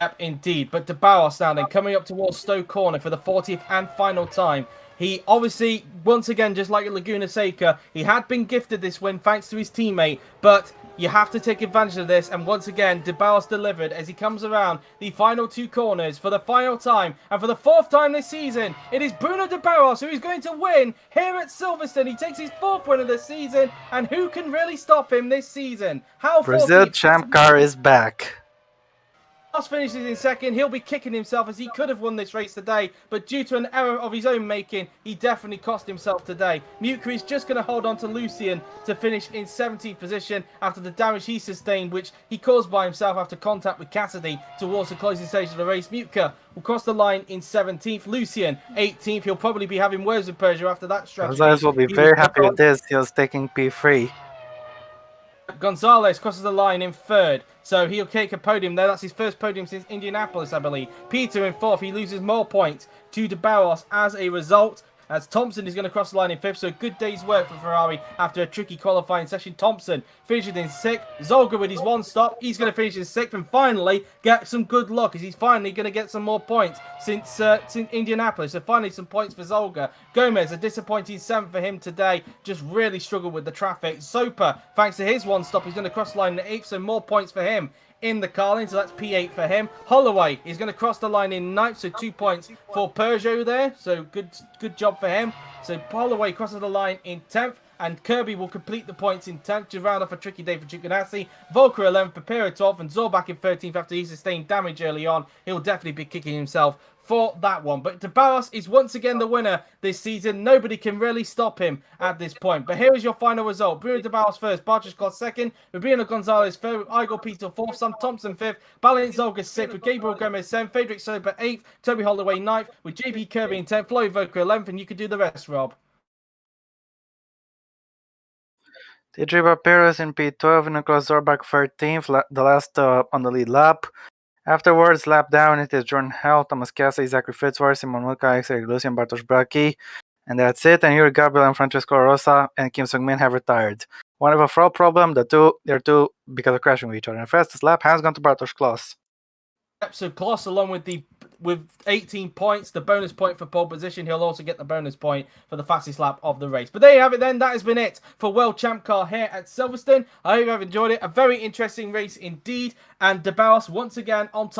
Yep, indeed. But de Bauers now then coming up towards Stowe Corner for the 40th and final time. He obviously, once again, just like at Laguna Seca, he had been gifted this win thanks to his teammate, but you have to take advantage of this, and once again, de Bauers delivered as he comes around the final 2 corners for the final time, and for the 4th time this season, it is Bruno de Bauers who is going to win here at Silverstone. He takes his 4th win of the season, and who can really stop him this season? Howell Brazil ChampCar is back. Finishes in 2nd. He'll be kicking himself as he could have won this race today, but due to an error of his own making, he definitely cost himself today. Mclaren is just going to hold on to Lucian to finish in 17th position after the damage he sustained, which he caused by himself after contact with Cassidy towards the closing stage of the race. Mclaren will cross the line in 17th. Lucian, 18th. He'll probably be having words with Peugeot after that strategy. Gonzalez will be very happy with this. He was taking P3. Gonzalez crosses the line in 3rd, so he'll take a podium there. That's his first podium since Indianapolis, I believe. Peter in 4th. He loses more points to de Bauers as a result, as Thompson is going to cross the line in 5th, so a good day's work for Ferrari after a tricky qualifying session. Thompson finishes in 6th. Zolga with his 1 stop, he's going to finish in 6th, and finally get some good luck as he's finally going to get some more points since Indianapolis. So finally some points for Zolga. Gomez, a disappointing 7th for him today, just really struggled with the traffic. Soper, thanks to his 1 stop, he's going to cross the line in 8th, so more points for him in the Carlin, so that's P8 for him. Holloway is going to cross the line in 9th, so 2 points for Peugeot there, so good job for him. So Holloway crosses the line in 10th, and Kirby will complete the points in 10th to round off a tricky day for Giovinazzi. Volker 11th, Pipero 12th, and Zorbach in 13th after he sustained damage early on. He'll definitely be kicking himself for that one. But de Bauers is once again the winner this season. Nobody can really stop him at this point. But here is your final result. Bruno de Bauers 1st, Bartos Clos 2nd, Rubino Gonzalez 3rd, Igor Peter 4th, Sam Thompson 5th, Balint Zolga 6th, with Gabriel Gomez 7th, Frederick Sober 8th, Toby Holloway 9th, with JP Kirby in 10th, Floyd Volcker 11th, and you can do the rest, Rob. Tidriba Perez in P12 and Nicolas Zorbach 13th, the last on the lead lap. Afterwards, lap down, it is Jordan Howell, Thomas Cassidy, Zachary Fitzwater, Simon Wilcox, Lucian, Bartosz Braki, and that's it. And Yuri Gabriel and Francesca Larosa and Kim Sung-min have retired. One of a fraud problem, they're two because of crashing with each other. And the fastest lap has gone to Bartosz Klos. So Klos, along with the with 18 points, the bonus point for pole position. He'll also get the bonus point for the fastest lap of the race. But there you have it then. That has been it for World Champ Car here at Silverstone. I hope you have enjoyed it. A very interesting race indeed. And De Baus once again on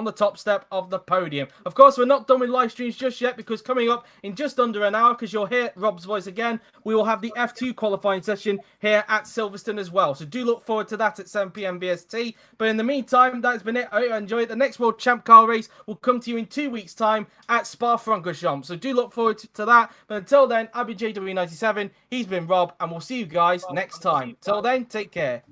the top step of the podium. Of course, we're not done with live streams just yet, because coming up in just under an hour, because you'll hear Rob's voice again, we will have the F2 qualifying session here at Silverstone as well. So do look forward to that at 7 p.m. BST. But in the meantime, that has been it. I hope you enjoyed it. The next World Champ Car race will come to you in 2 weeks' time at Spa-Francorchamps. So do look forward to that. But until then, I've been JW97. He's been Rob, and we'll see you guys next time. Till then, take care.